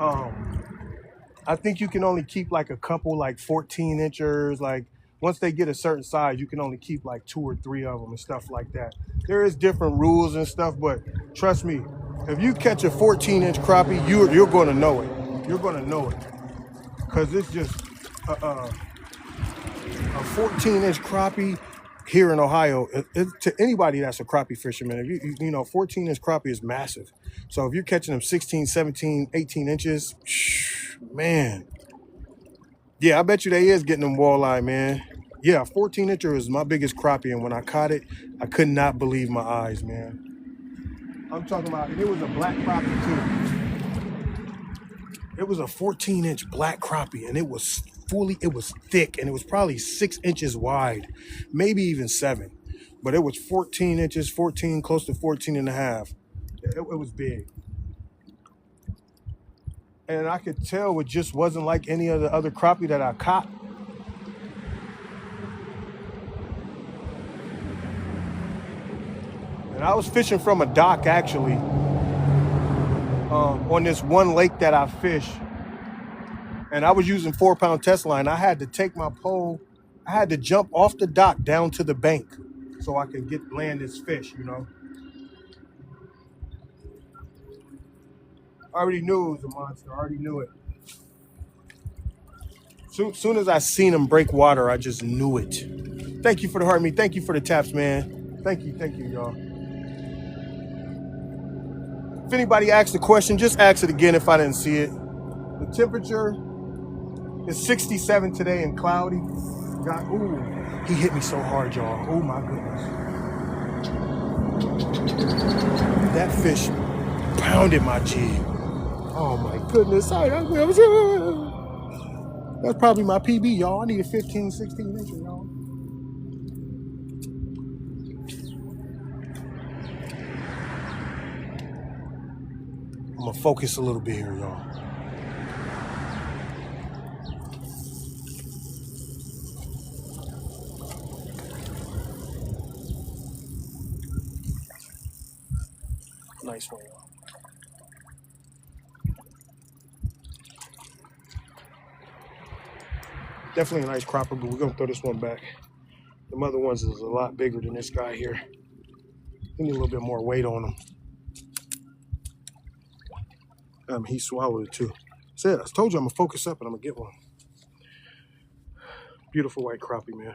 I think you can only keep like a couple, like 14 inchers. Like once they get a certain size, you can only keep like 2 or 3 of them and stuff like that. There is different rules and stuff, but trust me, if you catch a 14-inch crappie, you're going to know it. You're going to know it, because it's just a 14-inch crappie here in Ohio. To anybody that's a crappie fisherman, if you know, 14-inch crappie is massive. So if you're catching them 16, 17, 18 inches, man, yeah, I bet you they is getting them walleye, man. Yeah, 14-incher is my biggest crappie, and when I caught it, I could not believe my eyes, man. I'm talking about, and it was a black crappie too. It was a 14-inch black crappie, and it was thick, and it was probably 6 inches wide, maybe even 7. But it was 14 inches, 14, close to 14 and a half. It was big. And I could tell it just wasn't like any of the other crappie that I caught. And I was fishing from a dock, actually, on this one lake that I fish. And I was using 4-pound test line. I had to take my pole. I had to jump off the dock down to the bank so I could land this fish, you know. I already knew it was a monster. I already knew it. Soon as I seen him break water, I just knew it. Thank you for the heart me. Thank you for the taps, man. Thank you, y'all. If anybody asks a question, just ask it again if I didn't see it. The temperature is 67 today and cloudy. God, ooh, he hit me so hard, y'all. Oh my goodness. That fish pounded my jig. Oh my goodness. That's probably my PB, y'all. I needed 15, 16 inches, y'all. I'm gonna focus a little bit here, y'all. Nice one, y'all. Definitely a nice cropper, but we're gonna throw this one back. The other ones is a lot bigger than this guy here. We need a little bit more weight on him. He swallowed it too. I told you I'm gonna focus up and I'm gonna get one. Beautiful white crappie, man.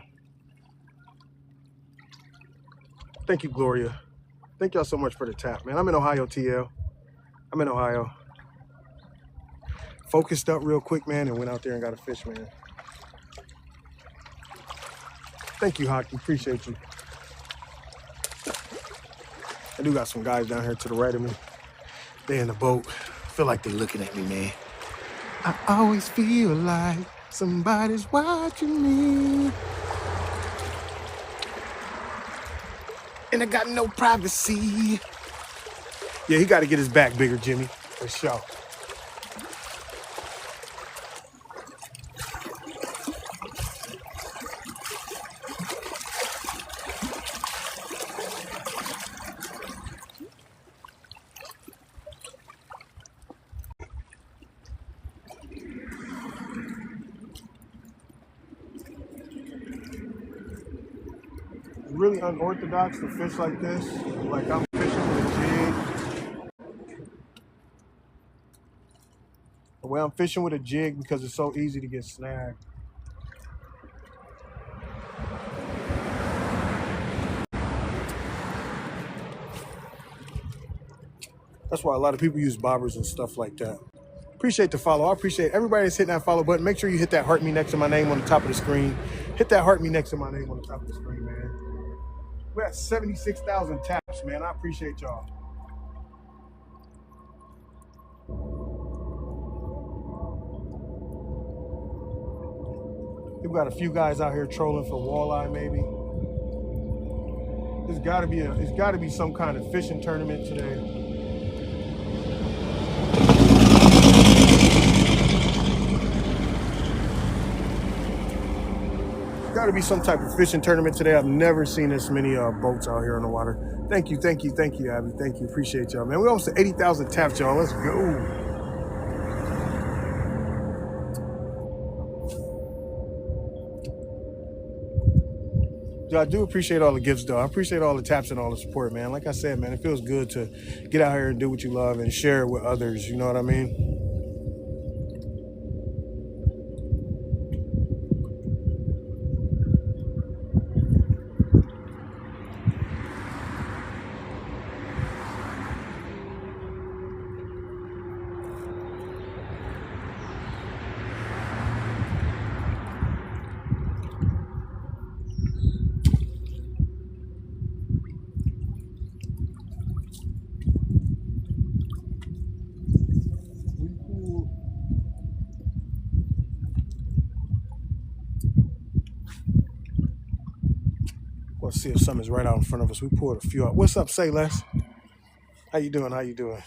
Thank you, Gloria. Thank y'all so much for the tap, man. I'm in Ohio, TL. I'm in Ohio. Focused up real quick, man, and went out there and got a fish, man. Thank you, Hockey. Appreciate you. I do got some guys down here to the right of me. They in the boat. Feel like they looking at me, man. I always feel like somebody's watching me. And I got no privacy. Yeah, he got to get his back bigger, Jimmy, for sure. Really unorthodox to fish like this. Like I'm fishing with a jig. The way I'm fishing with a jig because it's so easy to get snagged. That's why a lot of people use bobbers and stuff like that. Appreciate the follow. I appreciate everybody that's hitting that follow button. Make sure you hit that heart me next to my name on the top of the screen. Hit that heart me next to my name on the top of the screen, man. We're at 76,000 taps, man. I appreciate y'all. We've got a few guys out here trolling for walleye, maybe. It's got to be some kind of fishing tournament today. Got to be some type of fishing tournament today. I've never seen this many boats out here in the water. Thank you, Abby. Thank you, appreciate y'all, man. We're almost at 80,000 taps, y'all. Let's go. I do appreciate all the gifts, though. I appreciate all the taps and all the support, man. Like I said, man, it feels good to get out here and do what you love and share it with others. You know what I mean? Let's see if something's right out in front of us. We pulled a few out. What's up, Say Less? How you doing?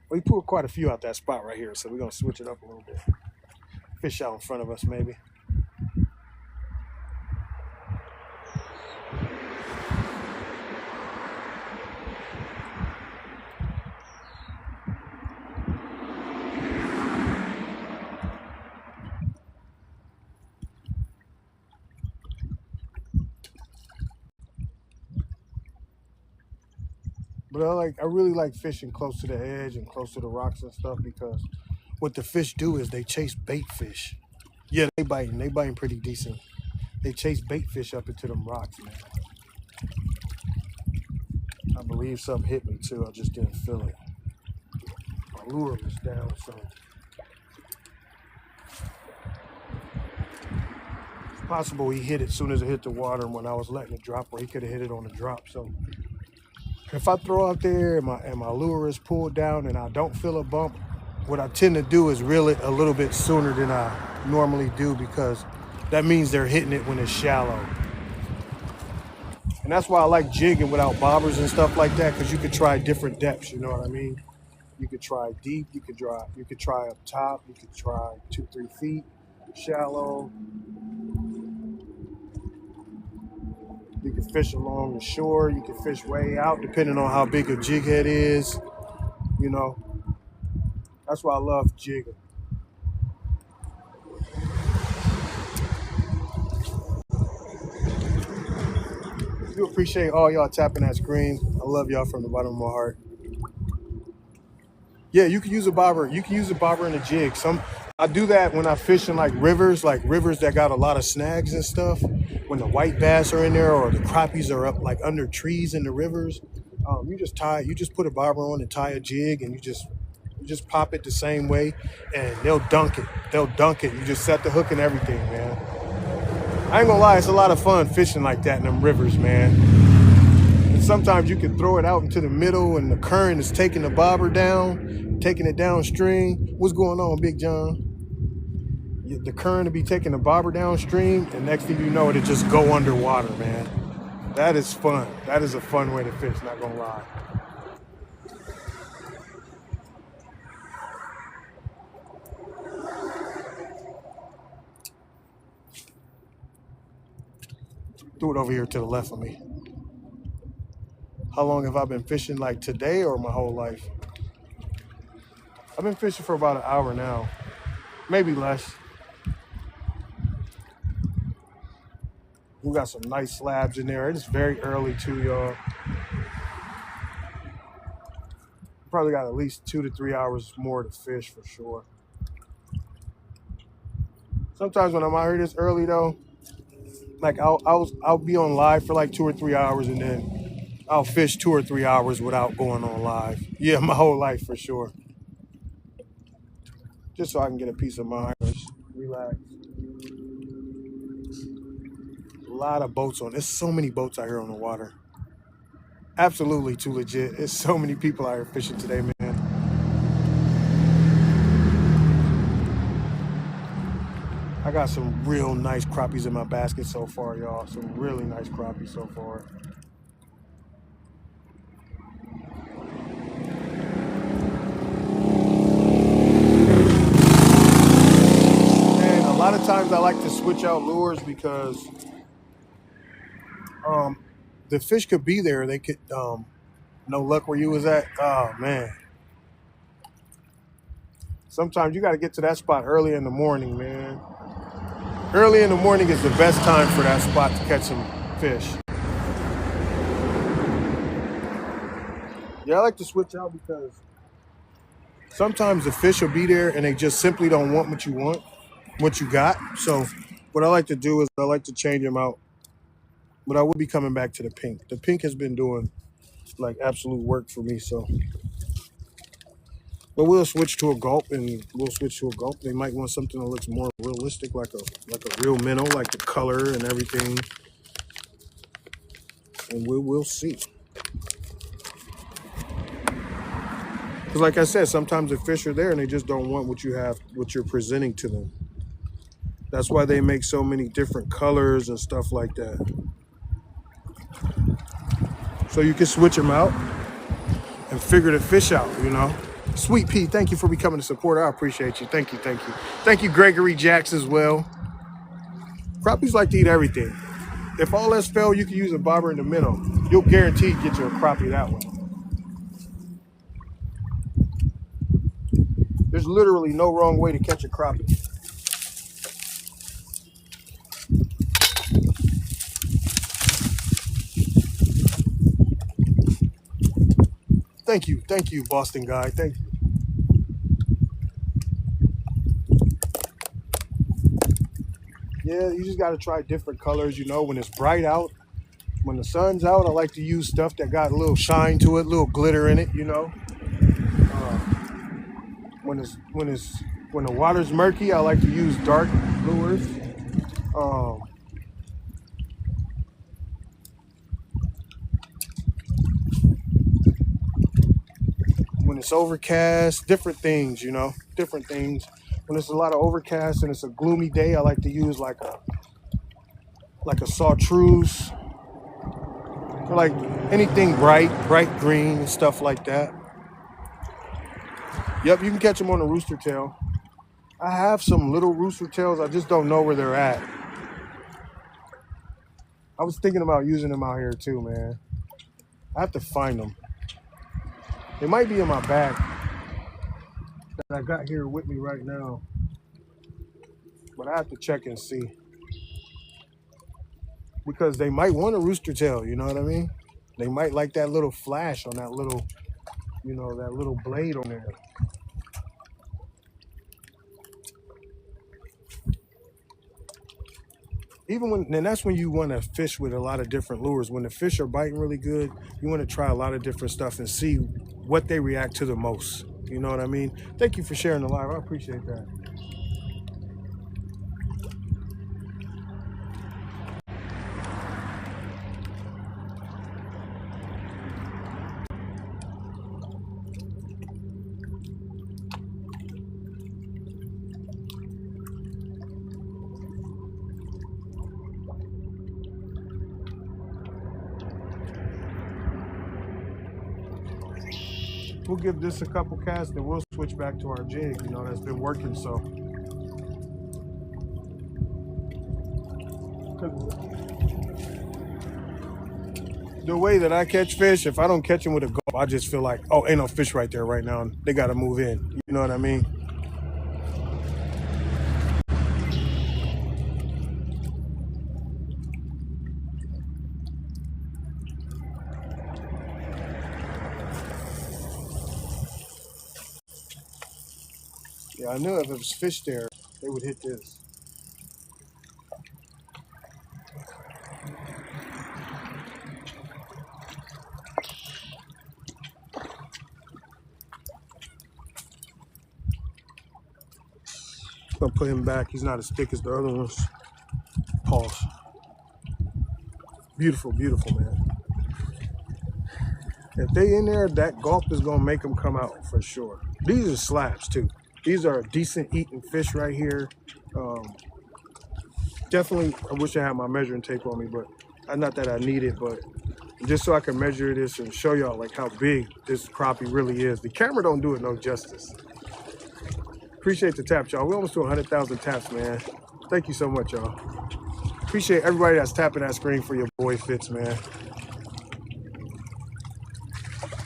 We pulled quite a few out that spot right here, so we're going to switch it up a little bit. Fish out in front of us, maybe. But I really like fishing close to the edge and close to the rocks and stuff because what the fish do is they chase bait fish. Yeah, they biting. They biting pretty decent. They chase bait fish up into them rocks, man. I believe something hit me too. I just didn't feel it. My lure was down, so it's possible he hit it as soon as it hit the water. And when I was letting it drop, or he could have hit it on the drop. So if I throw out there and my lure is pulled down and I don't feel a bump, what I tend to do is reel it a little bit sooner than I normally do because that means they're hitting it when it's shallow. And that's why I like jigging without bobbers and stuff like that, because you could try different depths, you know what I mean? You could try deep, you could try up top, you could try 2-3 feet, shallow. You can fish along the shore, you can fish way out depending on how big a jig head is, you know. That's why I love jigging. I do appreciate all y'all tapping that screen. I love y'all from the bottom of my heart. Yeah, you can use a bobber. You can use a bobber and a jig. I do that when I fish in like rivers that got a lot of snags and stuff. When the white bass are in there or the crappies are up like under trees in the rivers, you just put a bobber on and tie a jig, and you just pop it the same way, and they'll dunk it. They'll dunk it. You just set the hook and everything, man. I ain't gonna lie, it's a lot of fun fishing like that in them rivers, man. And sometimes you can throw it out into the middle and the current is taking the bobber down, taking it downstream. What's going on, Big John? The current will be taking the bobber downstream, and next thing you know, it'll just go underwater, man. That is fun. That is a fun way to fish, not gonna lie. Threw it over here to the left of me. How long have I been fishing? Like today or my whole life? I've been fishing for about an hour now, maybe less. We got some nice slabs in there. It's very early too, y'all. Probably got at least 2 to 3 hours more to fish for sure. Sometimes when I'm out here this early though, like I'll be on live for like 2 or 3 hours, and then I'll fish 2 or 3 hours without going on live. Yeah, my whole life for sure. Just so I can get a peace of mind. Relax. A lot of boats on. There's so many boats out here on the water. Absolutely too legit. There's so many people out here fishing today, man. I got some real nice crappies in my basket so far, y'all. Some really nice crappies so far. And a lot of times I like to switch out lures because the fish could be there. They could, no luck where you was at. Oh, man. Sometimes you got to get to that spot early in the morning, man. Early in the morning is the best time for that spot to catch some fish. Yeah, I like to switch out because sometimes the fish will be there and they just simply don't want what you got. So what I like to do is I like to change them out. But I will be coming back to the pink. The pink has been doing like absolute work for me, so. But we'll switch to a gulp, and we'll switch to a gulp. They might want something that looks more realistic, like a real minnow, like the color and everything. And we'll see. Because like I said, sometimes the fish are there and they just don't want what you're presenting to them. That's why they make so many different colors and stuff like that. So you can switch them out and figure the fish out, you know. Sweet Pea, thank you for becoming a supporter. I appreciate you. Thank you, thank you. Thank you, Gregory Jacks, as well. Crappies like to eat everything. If all else fail, you can use a bobber in the middle. You'll guarantee get you a crappie that way. There's literally no wrong way to catch a crappie. Thank you, Boston guy. Thank you. Yeah, you just got to try different colors. You know, when it's bright out, when the sun's out, I like to use stuff that got a little shine to it, a little glitter in it. You know, uh, when the water's murky, I like to use dark lures. Um, when it's overcast, different things. You know, different things. When it's a lot of overcast and it's a gloomy day, I like to use like a chartreuse, or like anything bright green and stuff like that. Yep, you can catch them on a rooster tail. I have some little rooster tails. I just don't know where they're at. I was thinking about using them out here too, man. I have to find them. They might be in my bag that I got here with me right now, but I have to check and see because they might want a rooster tail. You know what I mean? They might like that little flash on that little, that little blade on there. And that's when you want to fish with a lot of different lures. When the fish are biting really good, you want to try a lot of different stuff and see what they react to the most. You know what I mean? Thank you for sharing the live. I appreciate that. We'll give this a couple casts and we'll switch back to our jig. You know, that's been working. So, 'cause the way that I catch fish, if I don't catch them with a gulp, I just feel like, oh, ain't no fish right there right now. They got to move in. You know what I mean? Yeah, I knew if it was fish there, they would hit this. I'm gonna put him back. He's not as thick as the other ones. Pause. Beautiful, beautiful, man. If they in there, that gulp is gonna make them come out for sure. These are slabs too. These are decent eating fish right here. Um, Definitely, I wish I had my measuring tape on me, but not that I need it, but just so I can measure this and show y'all like how big this crappie really is. The camera don't do it no justice. Appreciate the taps, y'all. We almost to 100,000 taps, man. Thank you so much, y'all. Appreciate everybody that's tapping that screen for your boy Fitz, man.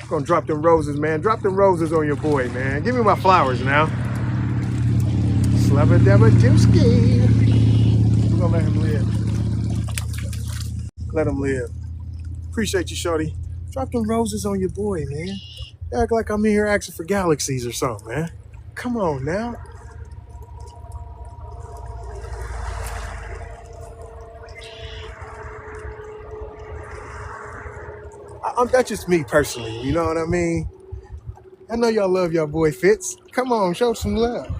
Gonna drop them roses, man. Drop them roses on your boy, man. Give me my flowers now. Slabba dabba Jimski. We're gonna let him live. Let him live. Appreciate you, shorty. Drop them roses on your boy, man. You act like I'm in here asking for galaxies or something, man. Come on now. That's just me personally, you know what I mean? I know y'all love your boy Fitz. Come on, show some love.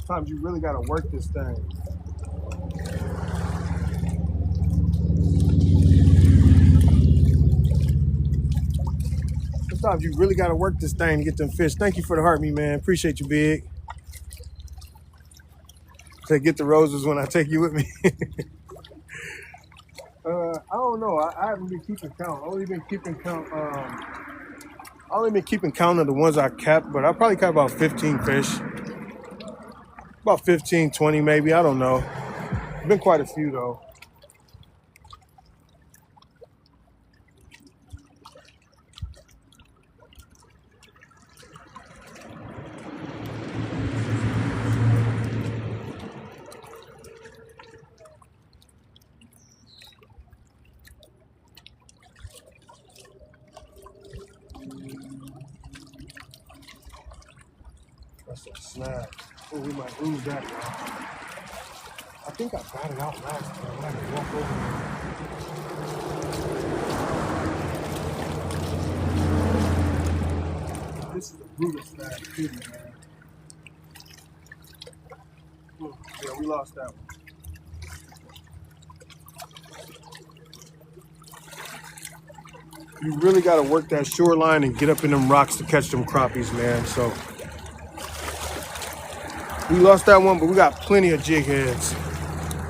Sometimes you really gotta work this thing. Sometimes you really gotta work this thing to get them fish. Thank you for the heart, me man. Appreciate you, big. To get the roses when I take you with me. I don't know. I haven't been keeping count. I've only been keeping count of the ones I kept, but I probably caught about 15 fish. About 15, 20 maybe. I don't know. Been quite a few though. That's a snap. Oh, we might lose that now. I think I got it out last time. I had to walk over. This is a brutal snap too, man. Yeah, we lost that one. You really got to work that shoreline and get up in them rocks to catch them crappies, man. So we lost that one, but we got plenty of jig heads.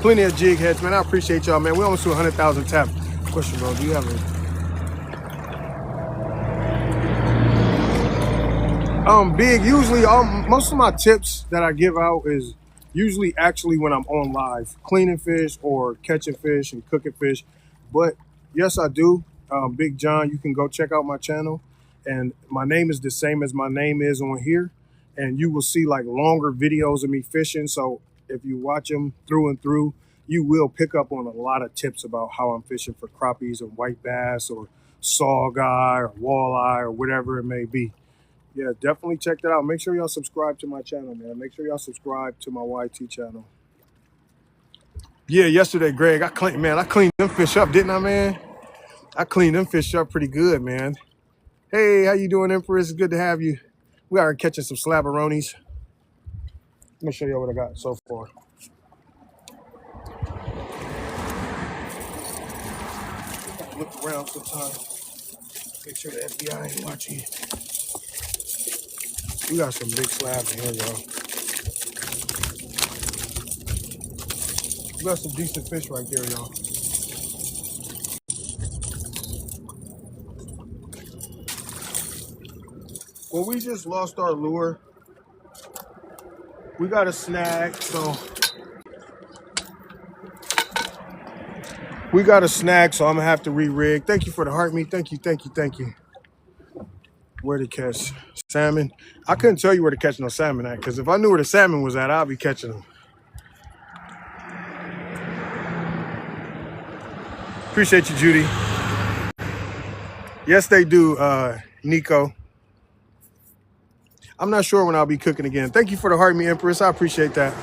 Plenty of jig heads, man. I appreciate y'all, man. We almost to 100,000 taps. Question, bro. Do you have a big? Usually, most of my tips that I give out is usually actually when I'm on live, cleaning fish or catching fish and cooking fish. But yes, I do. Big John, you can go check out my channel, and my name is the same as my name is on here, and you will see like longer videos of me fishing. So if you watch them through and through, you will pick up on a lot of tips about how I'm fishing for crappies or white bass or saugeye or walleye or whatever it may be. Yeah, definitely check that out. Make sure y'all subscribe to my channel, man. Make sure y'all subscribe to my YT channel. Yeah, yesterday, Greg, I cleaned them fish up, didn't I, man? I cleaned them fish up pretty good, man. Hey, how you doing, Empress? It's good to have you. We are catching some slabberonis. Let me show you what I got so far. Look around sometimes. Make sure the FBI ain't watching you. We got some big slabs in here, y'all. We got some decent fish right there, y'all. Well, we just lost our lure. We got a snag, so I'm gonna have to re-rig. Thank you for the heart meat. Thank you. Where to catch salmon? I couldn't tell you where to catch no salmon at, because if I knew where the salmon was at, I'd be catching them. Appreciate you, Judy. Yes, they do, Nico. I'm not sure when I'll be cooking again. Thank you for the heart meat, Empress. I appreciate that.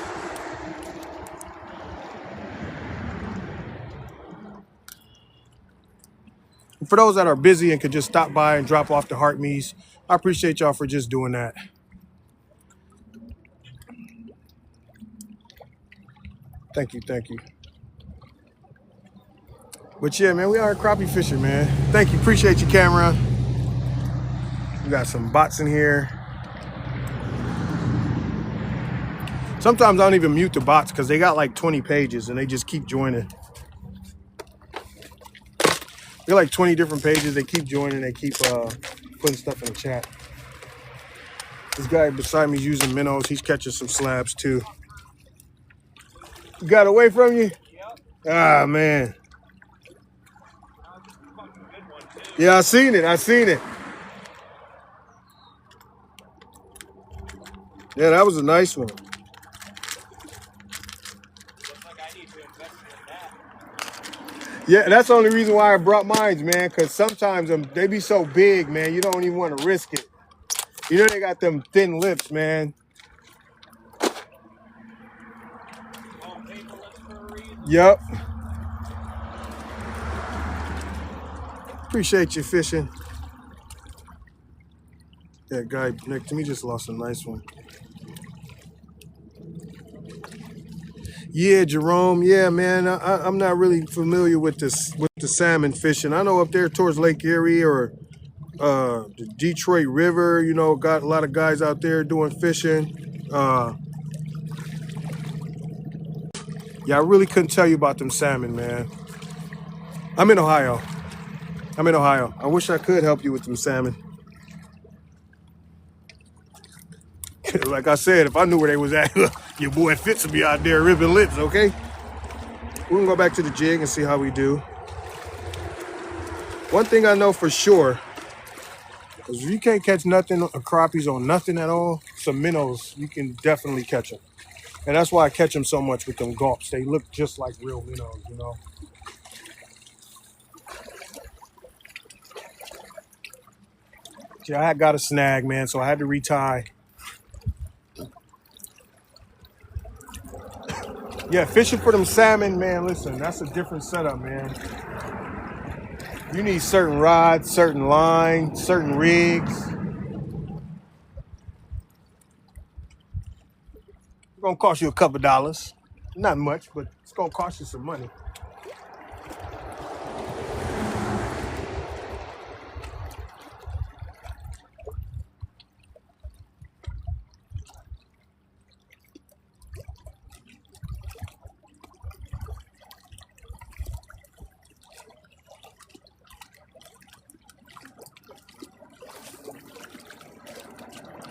For those that are busy and could just stop by and drop off the heart meats, I appreciate y'all for just doing that. Thank you. But yeah, man, we are crappie fishing, man. Thank you. Appreciate you, camera. We got some bots in here. Sometimes I don't even mute the bots because they got like 20 pages and they just keep joining. They're like 20 different pages. They keep joining. They keep putting stuff in the chat. This guy beside me is using minnows. He's catching some slabs too. Got away from you? Yep. Ah, man. Yeah, I seen it. Yeah, that was a nice one. Yeah, that's the only reason why I brought mines, man, because sometimes they be so big, man, you don't even want to risk it. You know they got them thin lips, man. Yep. Appreciate you fishing. That guy next to me just lost a nice one. Yeah, Jerome. Yeah, man. I'm not really familiar with the salmon fishing. I know up there towards Lake Erie or the Detroit River, you know, got a lot of guys out there doing fishing. Yeah, I really couldn't tell you about them salmon, man. I'm in Ohio. I wish I could help you with them salmon. Like I said, if I knew where they was at, Your boy Fitz will be out there ripping lips, okay? We're gonna go back to the jig and see how we do. One thing I know for sure is if you can't catch nothing, crappies on nothing at all, some minnows, you can definitely catch them. And that's why I catch them so much with them gulps. They look just like real minnows, you know? Yeah, I had got a snag, man, so I had to retie. Yeah, fishing for them salmon, man, listen, that's a different setup, man. You need certain rods, certain lines, certain rigs. It's gonna cost you a couple dollars. Not much, but it's gonna cost you some money.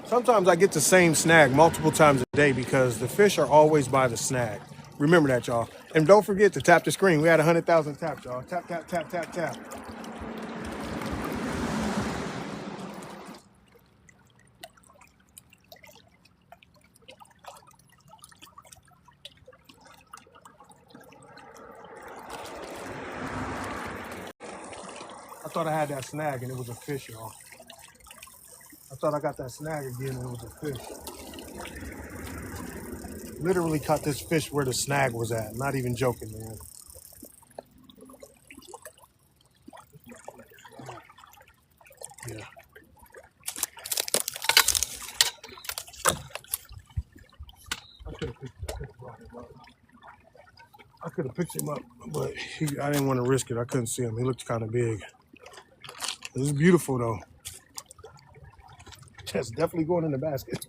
Sometimes I get the same snag multiple times a day because the fish are always by the snag. Remember that, y'all. And don't forget to tap the screen. We had 100,000 taps, y'all. Tap, tap, tap, tap, tap. I thought I had that snag and it was a fish, y'all. I thought I got that snag again and it was a fish. Literally caught this fish where the snag was at. Not even joking, man. Yeah. I could have picked him up, but I didn't want to risk it. I couldn't see him. He looked kind of big. It was beautiful, though. That's definitely going in the basket.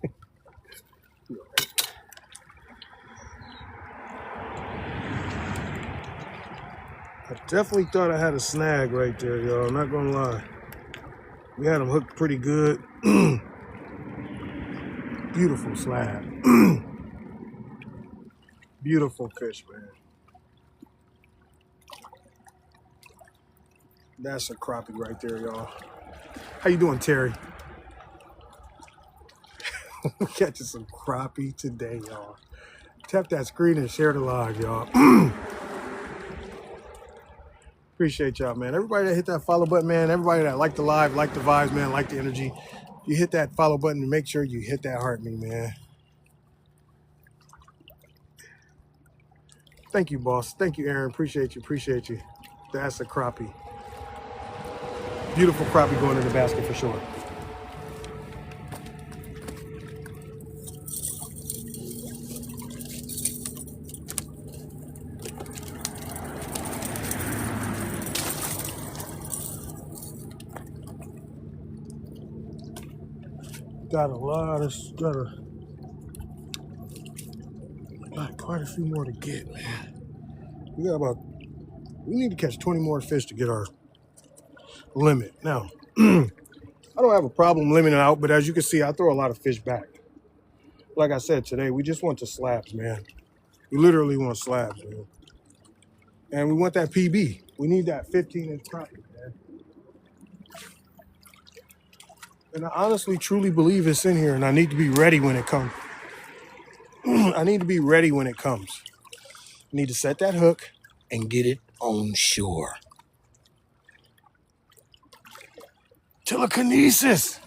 I definitely thought I had a snag right there, y'all. I'm not gonna lie. We had him hooked pretty good. Beautiful slab. Beautiful fish, man. That's a crappie right there, y'all. How you doing, Terry? We're catching some crappie today, y'all. Tap that screen and share the live, y'all. Appreciate y'all, man. Everybody that hit that follow button, man. Everybody that liked the live, liked the vibes, man, liked the energy. You hit that follow button and make sure you hit that heart me, man. Thank you, boss. Thank you, Aaron. Appreciate you. Appreciate you. That's a crappie. Beautiful crappie going in the basket for sure. Got quite a few more to get, man. We need to catch 20 more fish to get our limit. Now, I don't have a problem limiting out, but as you can see, I throw a lot of fish back. Like I said today, we just want the slabs, man. We literally want slabs, man. And we want that PB. We need that 15-inch crappie, man. And I honestly, truly believe it's in here, and I need to be ready when it comes. I need to be ready when it comes. I need to set that hook and get it on shore. Telekinesis.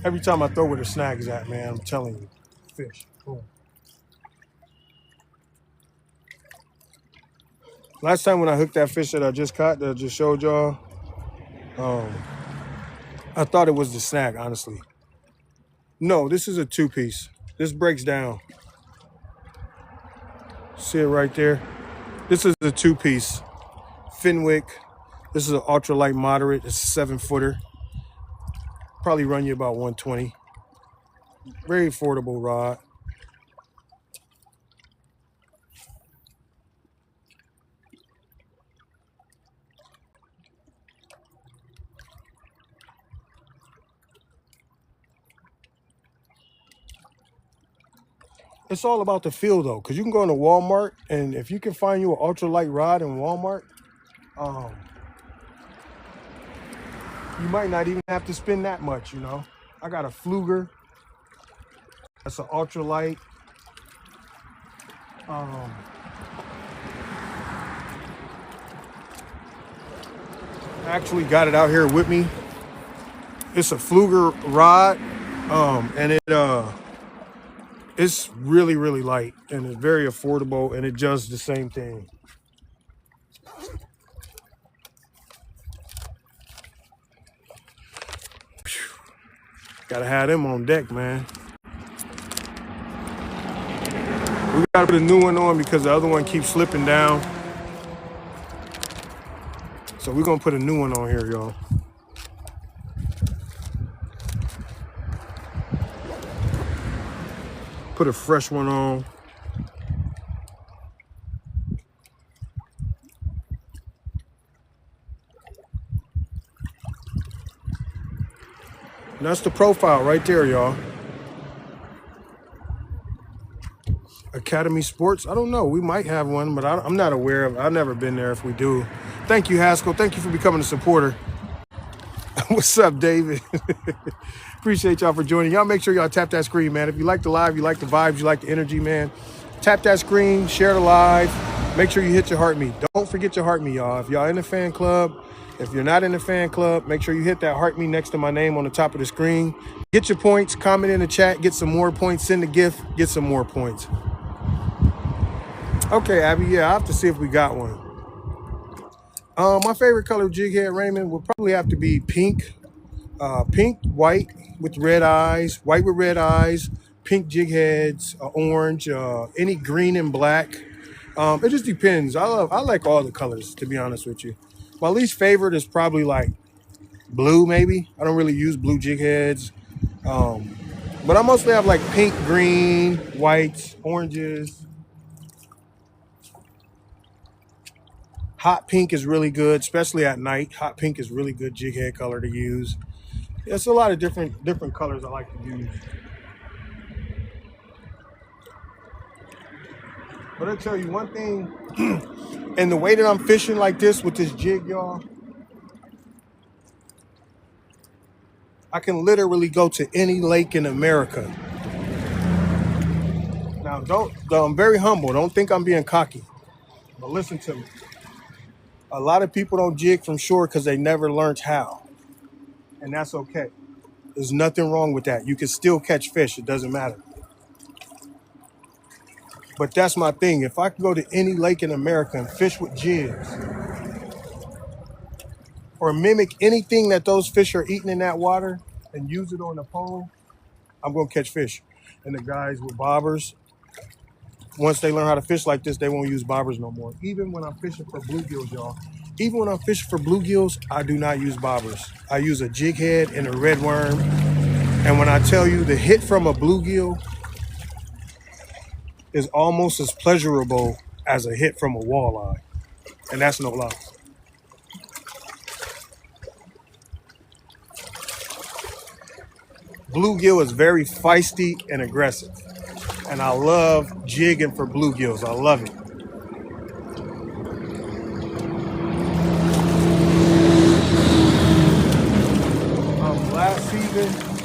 Every time I throw where the snag is at, man, I'm telling you, fish. Boom. Last time when I hooked that fish that I just caught, that I just showed y'all, I thought it was the snag, honestly. No, this is a two-piece. This breaks down. See it right there? This is a two-piece. Finwick. This is an ultralight moderate. It's a 7-footer. Probably run you about 120. Very affordable rod. It's all about the feel though, because you can go into Walmart, and if you can find you an ultralight rod in Walmart, um, you might not even have to spend that much, you know. I got a Fluger. That's an ultralight. Um, I actually got it out here with me. It's a Fluger rod, and it's really, really light, and it's very affordable, and it does the same thing. Gotta have them on deck, man. We gotta put a new one on because the other one keeps slipping down. So we're gonna put a new one on here, y'all. Put a fresh one on. And that's the profile right there, y'all. Academy Sports, I don't know. We might have one, but I'm not aware of it. I've never been there if we do. Thank you, Haskell. Thank you for becoming a supporter. What's up, David? Appreciate y'all for joining. Y'all make sure y'all tap that screen, man. If you like the live, you like the vibes, you like the energy, man, tap that screen, share the live. Make sure you hit your heart me. Don't forget your heart me, y'all. If y'all in the fan club, if you're not in the fan club, make sure you hit that heart me next to my name on the top of the screen. Get your points, comment in the chat, get some more points, send a gift, get some more points. Okay, Abby, yeah, I have to see if we got one. My favorite color jig head, Raymond, would probably have to be pink. Pink, white with red eyes, white with red eyes, pink jig heads, orange, any green and black. It just depends. I like all the colors, to be honest with you. My least favorite is probably like blue, maybe. I don't really use blue jig heads. But I mostly have like pink, green, whites, oranges. Hot pink is really good, especially at night. Hot pink is really good jig head color to use. There's a lot of different colors I like to use. But I'll tell you one thing, and the way that I'm fishing like this with this jig, y'all, I can literally go to any lake in America. Now, I'm very humble. Don't think I'm being cocky. But listen to me. A lot of people don't jig from shore because they never learned how. And that's okay. There's nothing wrong with that. You can still catch fish. It doesn't matter. But that's my thing. If I can go to any lake in America and fish with jigs or mimic anything that those fish are eating in that water and use it on the pole, I'm going to catch fish. And the guys with bobbers, once they learn how to fish like this, they won't use bobbers no more. Even when I'm fishing for bluegills, y'all. Even when I'm fishing for bluegills, I do not use bobbers. I use a jig head and a red worm. And when I tell you the hit from a bluegill is almost as pleasurable as a hit from a walleye. And that's no lie. Bluegill is very feisty and aggressive. And I love jigging for bluegills. I love it.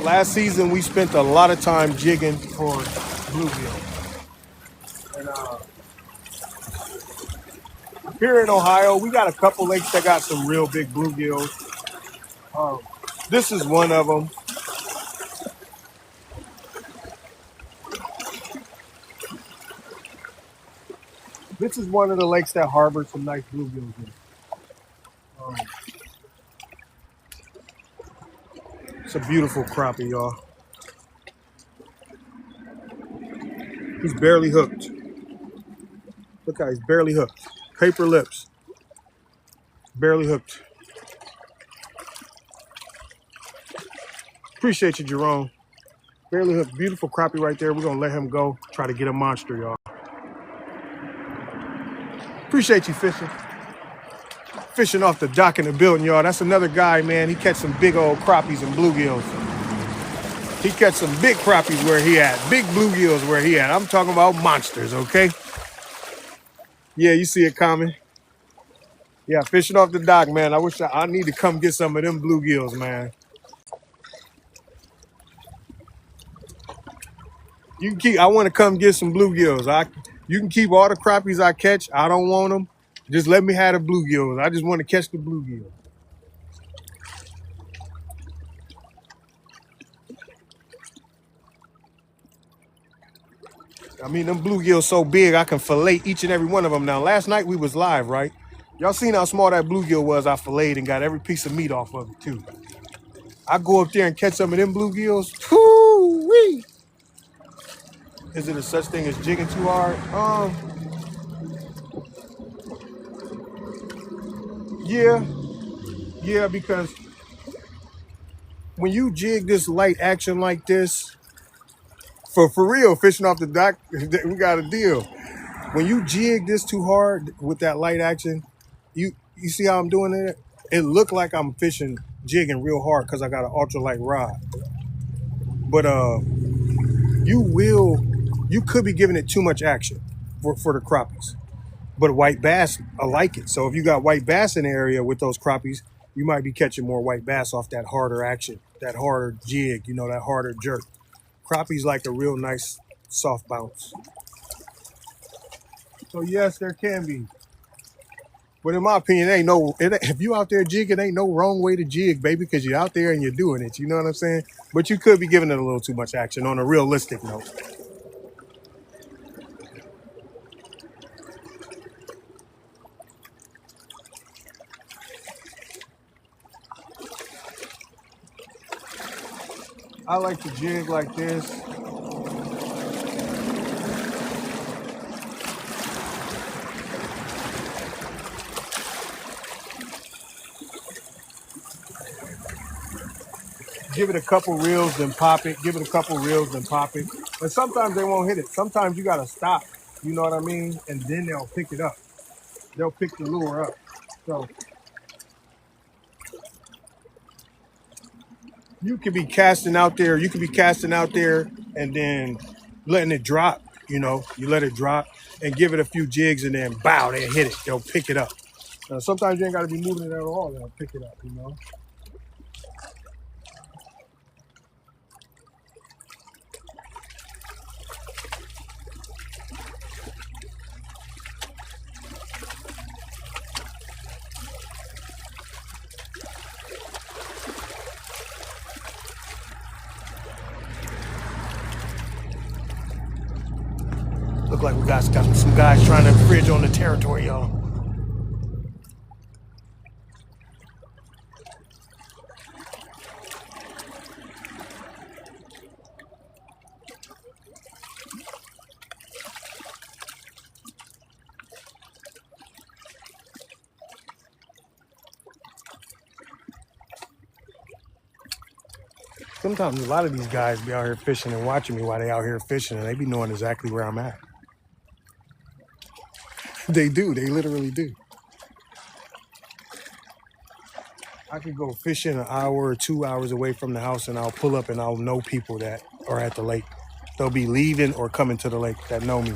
Last season we spent a lot of time jigging for bluegill. And here in Ohio, we got a couple lakes that got some real big bluegills. This is one of them. This is one of the lakes that harbor some nice bluegills in. It's a beautiful crappie, y'all. He's barely hooked. Look how he's barely hooked. Paper lips. Barely hooked. Appreciate you, Jerome. Barely hooked. Beautiful crappie right there. We're going to let him go. Try to get a monster, y'all. Appreciate you fishing. Fishing off the dock in the building, y'all. That's another guy, man. He catch some big old crappies and bluegills. He catch some big crappies where he at. Big bluegills where he at. I'm talking about monsters, okay? Yeah, you see it coming. Yeah, fishing off the dock, man. I need to come get some of them bluegills, man. You can keep. I want to come get some bluegills. You can keep all the crappies I catch. I don't want them. Just let me have the bluegills. I just want to catch the bluegills. I mean, them bluegills so big I can fillet each and every one of them. Now, last night we was live, right? Y'all seen how small that bluegill was? I filleted and got every piece of meat off of it too. I go up there and catch some of them bluegills. Whoo-wee! Is it a such thing as jigging too hard? Yeah, because when you jig this light action like this, for real, fishing off the dock, we got a deal. When you jig this too hard with that light action, you see how I'm doing it? It looked like I'm jigging real hard because I got an ultralight rod. But you could be giving it too much action for the crappies. But white bass, I like it. So if you got white bass in the area with those crappies, you might be catching more white bass off that harder action, that harder jig, that harder jerk. Crappies like a real nice soft bounce. So yes, there can be. But in my opinion, if you out there jigging, ain't no wrong way to jig, baby, because you're out there and you're doing it. You know what I'm saying? But you could be giving it a little too much action on a realistic note. I like to jig like this. Give it a couple reels, then pop it. Give it a couple reels, then pop it. And sometimes they won't hit it. Sometimes you got to stop. You know what I mean? And then they'll pick it up. They'll pick the lure up. So you could be casting out there. You could be casting out there and then letting it drop. You let it drop and give it a few jigs and then bow, they hit it. They'll pick it up. Sometimes you ain't got to be moving it at all. They'll pick it up, Look like we got some guys trying to infringe on the territory, y'all. Sometimes a lot of these guys be out here fishing and watching me while they out here fishing, and they be knowing exactly where I'm at. They do. They literally do. I could go fishing an hour or 2 hours away from the house, and I'll pull up and I'll know people that are at the lake. They'll be leaving or coming to the lake that know me.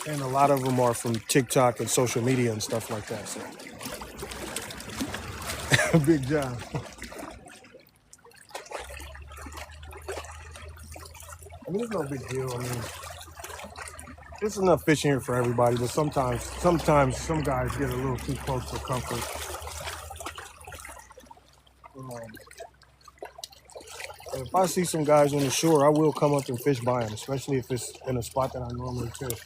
And a lot of them are from TikTok and social media and stuff like that. So, big job. I mean, it's no big deal. I mean, it's enough fishing here for everybody, but sometimes some guys get a little too close to comfort. If I see some guys on the shore, I will come up and fish by them, especially if it's in a spot that I normally fish.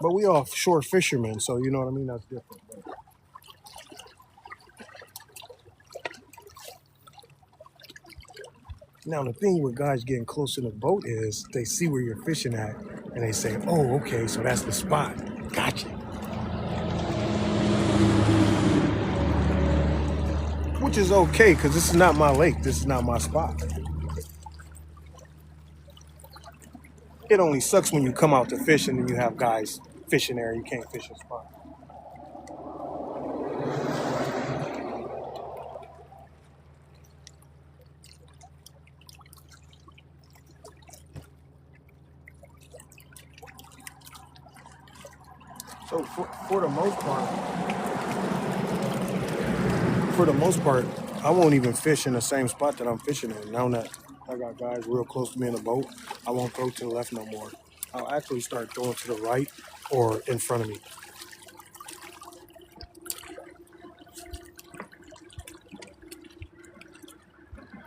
But we offshore fishermen, so you know what I mean? That's different. Now, the thing with guys getting close to the boat is they see where you're fishing at, and they say, oh, okay, so that's the spot. Gotcha. which is okay because this is not my lake. This is not my spot. It only sucks when you come out to fish and then you have guys fishing there. You can't fish your spot. So for the most part, I won't even fish in the same spot that I'm fishing in. Now that I got guys real close to me in the boat, I won't throw to the left no more. I'll actually start throwing to the right or in front of me.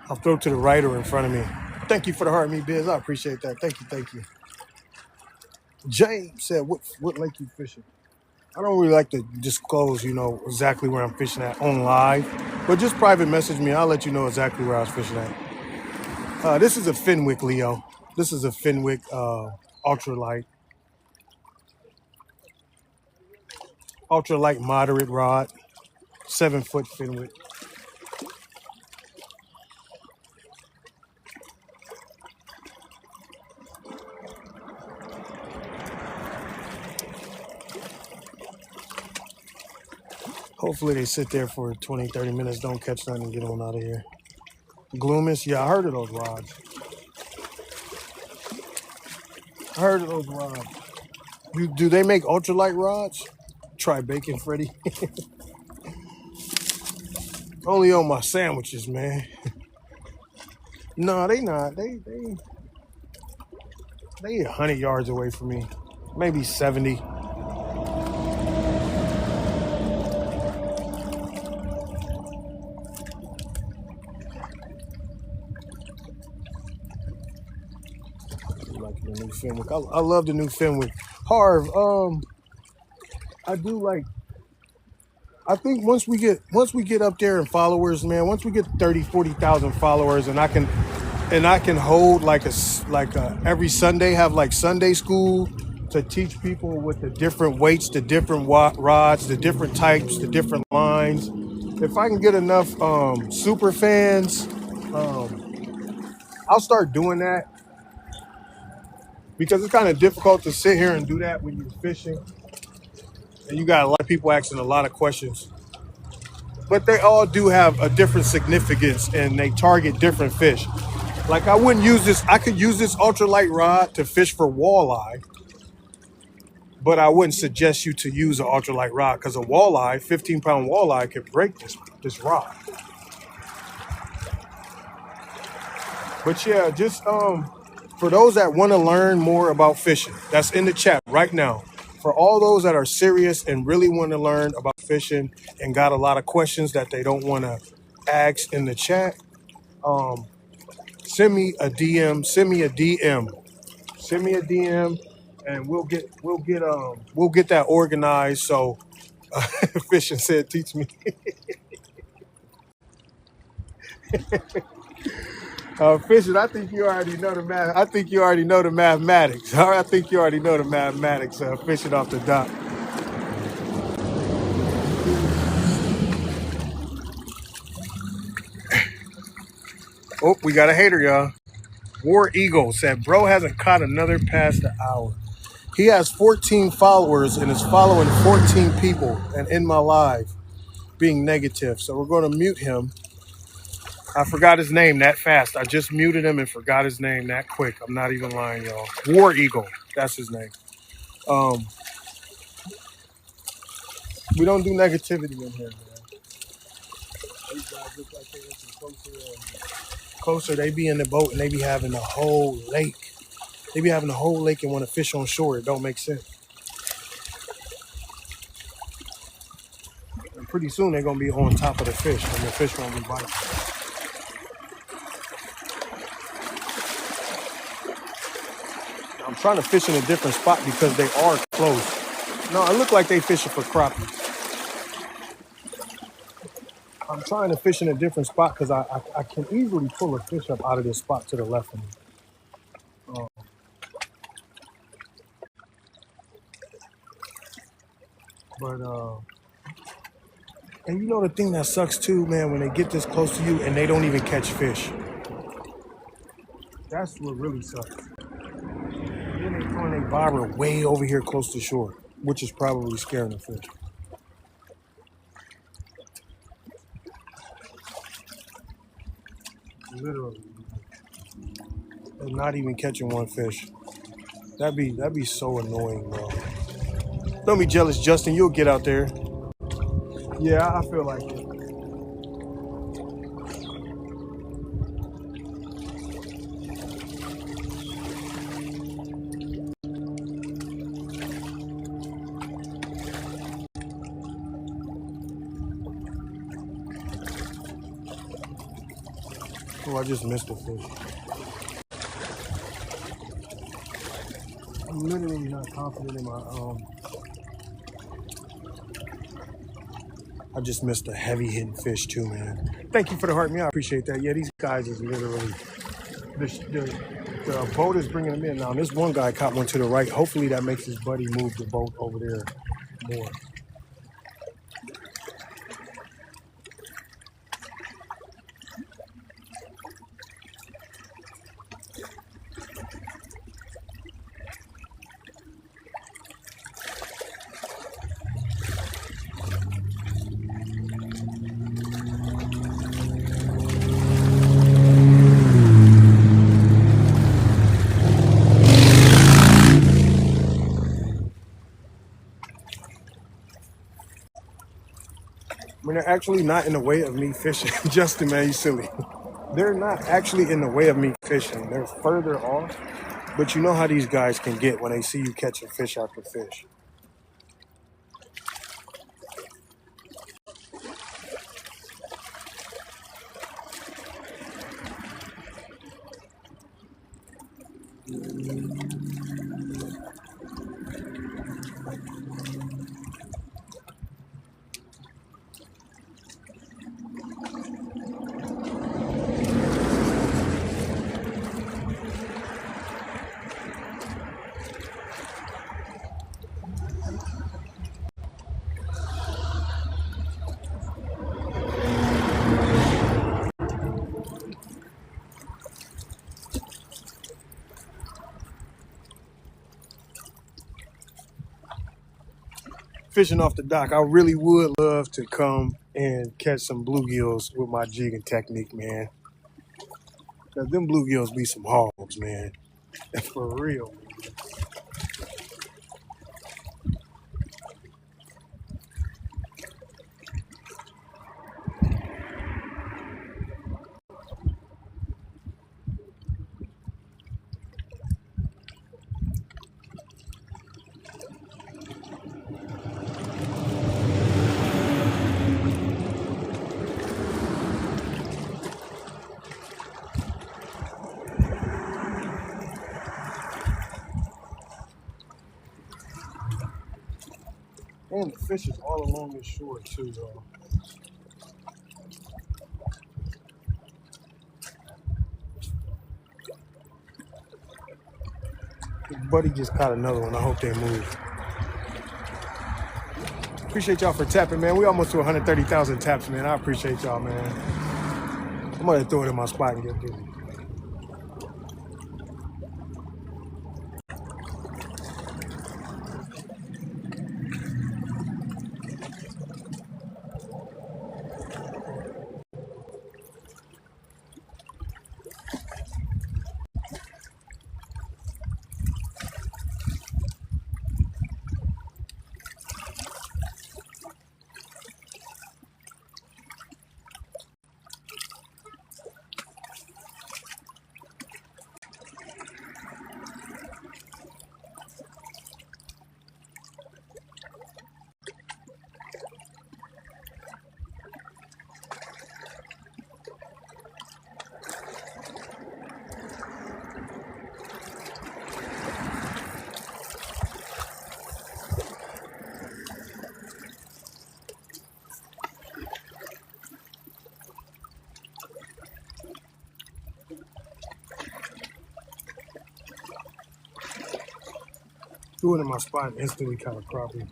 I'll throw to the right or in front of me. Thank you for the heart, me biz. I appreciate that. Thank you. James said, "What lake you fishing?" I don't really like to disclose, exactly where I'm fishing at on live, but just private message me. I'll let you know exactly where I was fishing at. This is a Fenwick, Leo. This is a Fenwick ultralight moderate rod, 7-foot Fenwick. Hopefully they sit there for 20, 30 minutes, don't catch nothing and get on out of here. Gloomis, yeah, I heard of those rods. Do they make ultralight rods? Try bacon, Freddy. Only on my sandwiches, man. No, they not. They 100 yards away from me. Maybe 70. Like the new Fenwick. I love the new Fenwick. Harv, I do like. I think once we get up there in followers, man, once we get 30, 40,000 followers, and I can hold like every Sunday have like Sunday school to teach people with the different weights, the different rods, the different types, the different lines. If I can get enough super fans, I'll start doing that. Because it's kind of difficult to sit here and do that when you're fishing. And you got a lot of people asking a lot of questions. But they all do have a different significance and they target different fish. Like I could use this ultralight rod to fish for walleye. But I wouldn't suggest you to use an ultralight rod because a walleye, 15-pound walleye, could break this rod. But yeah, just for those that want to learn more about fishing, that's in the chat right now. For all those that are serious and really want to learn about fishing and got a lot of questions that they don't want to ask in the chat, send me a DM, and we'll get that organized. So, fishing said, "Teach me." Fishing, I think you already know the math. I think you already know the mathematics. All right, I think you already know the mathematics. Fishing off the dock. Oh, we got a hater, y'all. War Eagle said, "Bro hasn't caught another past the hour. He has 14 followers and is following 14 people and in my live being negative. So we're going to mute him." I forgot his name that fast. I just muted him and forgot his name that quick. I'm not even lying, y'all. War Eagle. That's his name. We don't do negativity in here, man. These guys look like they're closer. They be in the boat and they be having a whole lake. They be having a whole lake and want to fish on shore. It don't make sense. And pretty soon they're going to be on top of the fish and the fish won't be biting. I'm trying to fish in a different spot because they are close. No, it look like they fishing for crappie. I'm trying to fish in a different spot because I can easily pull a fish up out of this spot to the left of me. But And you know the thing that sucks too, man, when they get this close to you and they don't even catch fish. That's what really sucks. And then they throwing their bobber way over here close to shore, which is probably scaring the fish. Literally. And not even catching one fish. That'd be so annoying, bro. Don't be jealous, Justin. You'll get out there. Yeah, I feel like it. Oh, I just missed a fish. I'm literally not confident in my I just missed a heavy hitting fish too, man. Thank you for the heart, man. I appreciate that. Yeah, these guys is literally the boat is bringing them in now. This one guy caught one to the right. Hopefully that makes his buddy move the boat over there more. I mean, they're actually not in the way of me fishing. Justin, man, you silly. They're not actually in the way of me fishing. They're further off. But you know how these guys can get when they see you catching fish after fish. Fishing off the dock, I really would love to come and catch some bluegills with my jigging technique, man. Cause them bluegills be some hogs, man. For real. And the fish is all along this shore too, though. His buddy just caught another one. I hope they move. Appreciate y'all for tapping, man. We almost to 130,000 taps, man. I appreciate y'all, man. I'm gonna throw it in my spot and get busy. Threw it in my spot and instantly caught a crappie.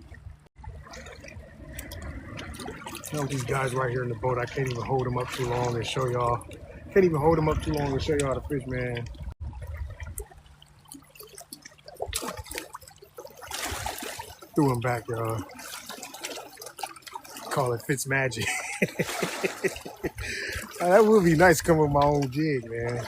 You know, these guys right here in the boat, I can't even hold them up too long and show y'all. Can't even hold them up too long and show y'all the fish, man. Threw him back, y'all. Call it Fitz magic. That would be nice coming with my own jig, man.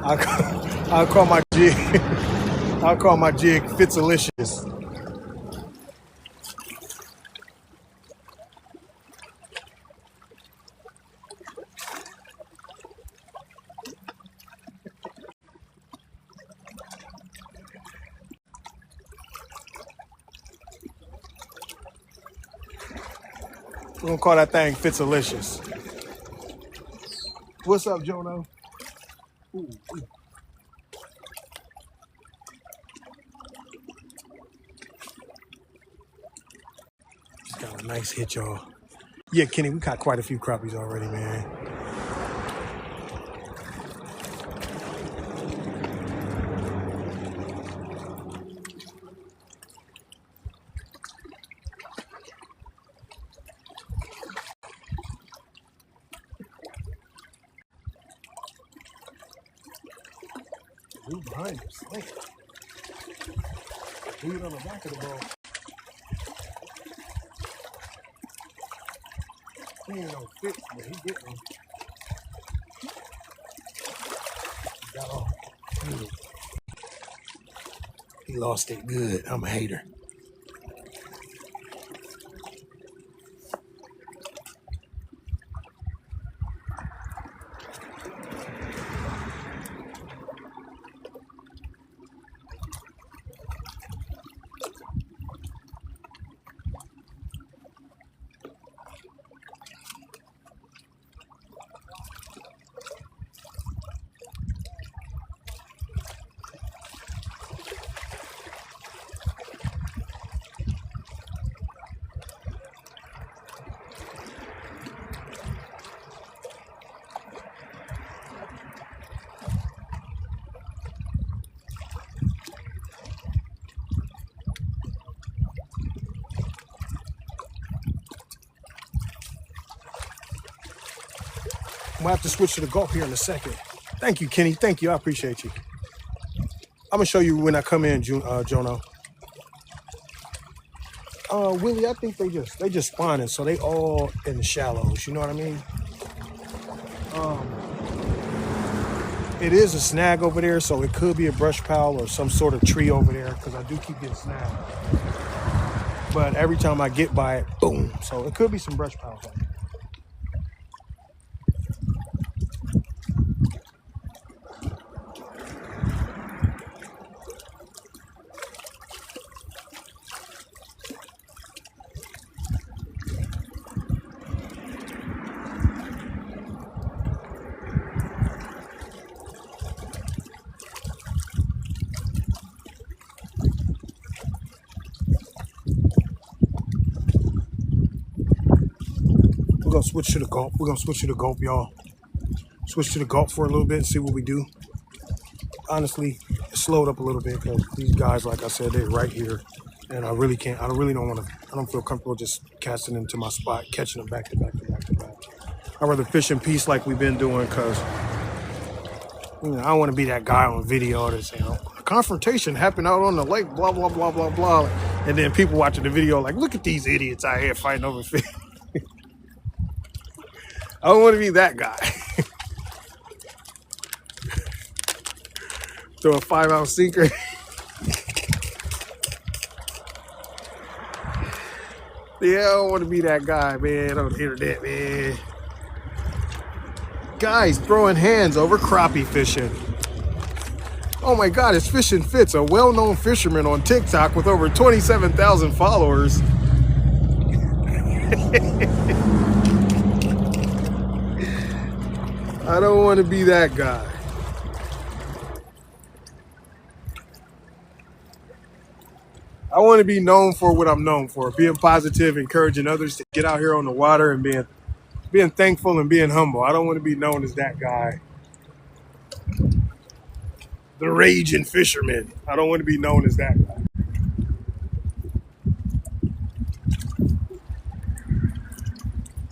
I'll call my jig. I'll call my jig Fitzalicious. We're gonna call that thing Fitzalicious. What's up, Jono? Ooh. Just got a nice hit, y'all. Yeah, Kenny, we caught quite a few crappies already, man. Move behind him, slam. Leave it on the back of the ball. He ain't no fit, but he getting him. He got off. He lost it good. I'm a hater. I'm gonna have to switch to the Gulf here in a second. Thank you, Kenny. Thank you. I appreciate you. I'm gonna show you when I come in, Jono. Willie, I think they just spawning, so they all in the shallows. You know what I mean? It is a snag over there, so it could be a brush pile or some sort of tree over there, because I do keep getting snagged. But every time I get by it, boom. So it could be some brush piles over there. We're gonna switch to the Gulf. We're gonna switch to the Gulf, y'all. Switch to the Gulf for a little bit and see what we do. Honestly, it slowed up a little bit because these guys, like I said, they're right here. And I really don't want to, I don't feel comfortable just casting into my spot, catching them back to back to back to back. I'd rather fish in peace like we've been doing, because I don't want to be that guy on video that's, a confrontation happened out on the lake, blah, blah, blah, blah, blah. And then people watching the video like, look at these idiots out here fighting over fish. I don't want to be that guy. Throw a 5-ounce sinker. Yeah, I don't want to be that guy, man, on the internet, man. Guys throwing hands over crappie fishing. Oh my God, it's Fishing Fitz, a well-known fisherman on TikTok with over 27,000 followers. I don't want to be that guy. I want to be known for what I'm known for, being positive, encouraging others to get out here on the water and being thankful and being humble. I don't want to be known as that guy. The raging fisherman. I don't want to be known as that guy.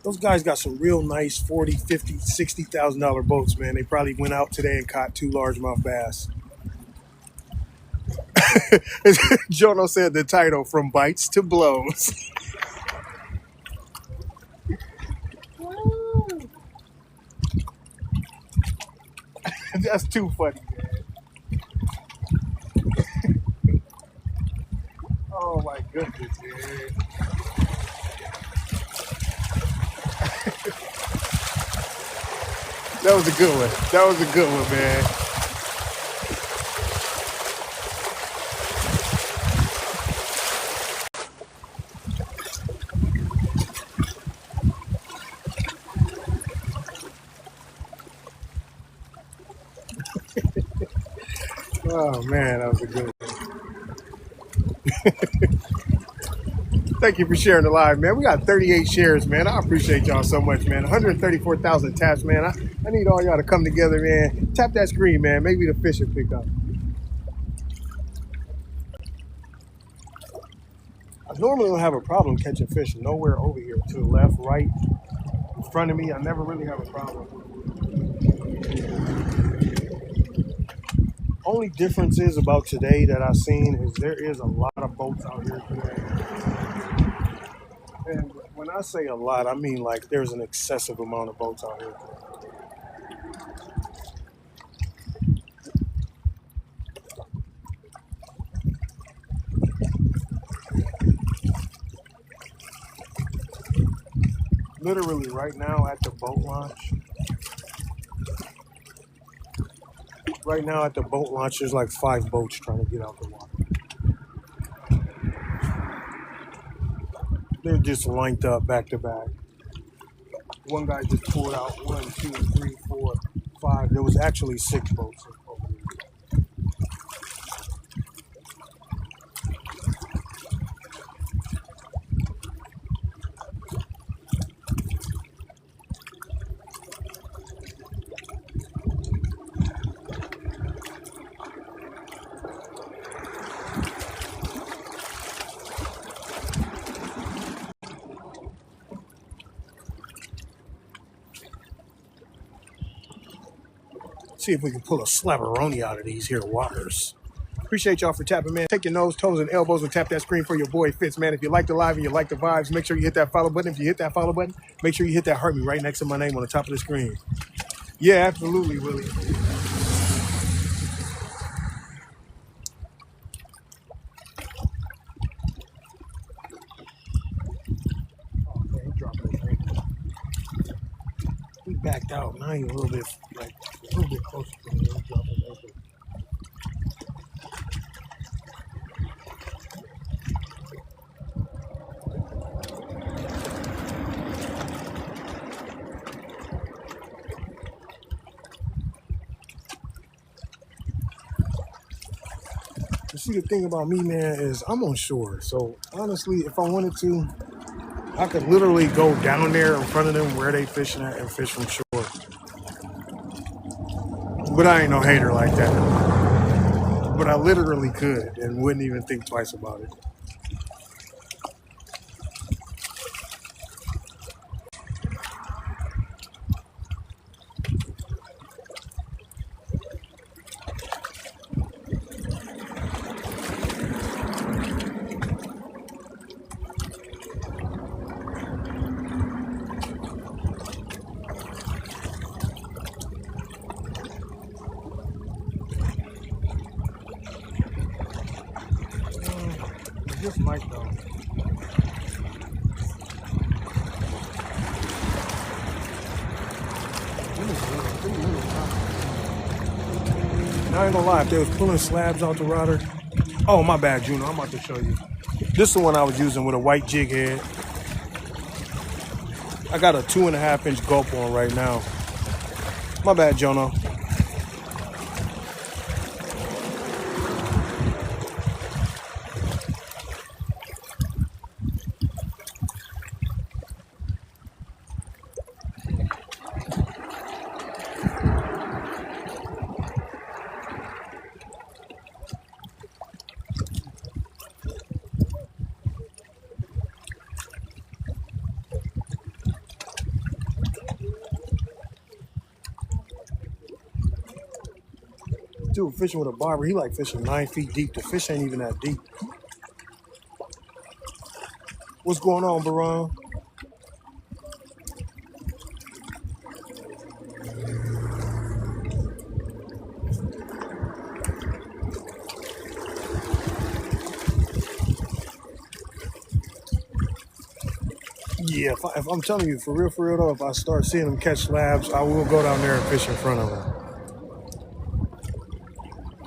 Those guys got some real nice 40, 50, $60,000 boats, man. They probably went out today and caught 2 largemouth bass. Jono said the title, From Bites to Blows. That's too funny, man. Oh my goodness, man. That was a good one. That was a good one, man. Oh man, that was a good one. Thank you for sharing the live, man. We got 38 shares, man. I appreciate y'all so much, man. 134,000 taps, man. I need all y'all to come together, man. Tap that screen, man. Maybe the fish will pick up. I normally don't have a problem catching fish nowhere over here. To the left, right, in front of me. I never really have a problem. Only difference is about today that I've seen is there is a lot of boats out here today. And when I say a lot, I mean like there's an excessive amount of boats out here. Literally right now at the boat launch. Right now at the boat launch, there's like 5 boats trying to get out the water. They're just lined up back to back. One guy just pulled out 1, 2, 3, 4, 5. There was actually 6 boats. See if we can pull a slabberoni out of these here waters. Appreciate y'all for tapping, man. Take your nose, toes, and elbows and tap that screen for your boy Fitz, man. If you like the live and you like the vibes, make sure you hit that follow button. If you hit that follow button, make sure you hit that heart me right next to my name on the top of the screen. Yeah, absolutely, Willie. Oh, man, he dropped it. Right? He backed out. Now he's a little bit closer to me. He dropped it. You see, the thing about me, man, is I'm on shore. So honestly, if I wanted to, I could literally go down there in front of them where they fishing at and fish from shore. But I ain't no hater like that. But I literally could and wouldn't even think twice about it. Just might though. Now I ain't gonna lie, if they was pulling slabs out the router. Oh, my bad, Juno. I'm about to show you. This is the one I was using with a white jig head. I got a 2.5-inch gulp on right now. My bad, Jono. too, fishing with a barber. He like fishing 9 feet deep. The fish ain't even that deep. What's going on, Baron? Yeah, if I'm telling you, for real though, if I start seeing them catch slabs, I will go down there and fish in front of them.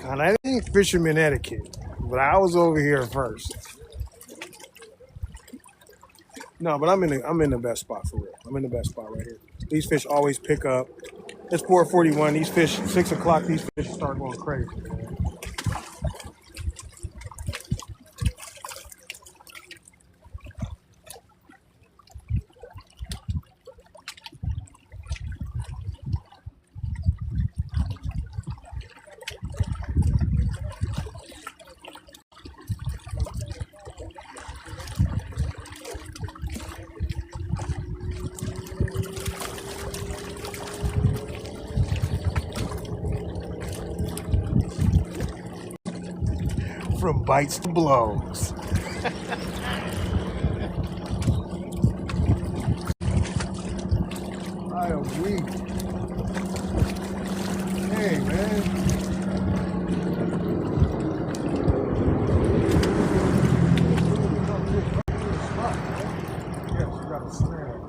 And I ain't fisherman etiquette, but I was over here first. No, but I'm in the best spot for real. I'm in the best spot right here. These fish always pick up. It's 4:41. These fish, 6 o'clock. These fish start going crazy, man. From bites to blows. I am weak. Hey, man. Yes, you got a snare.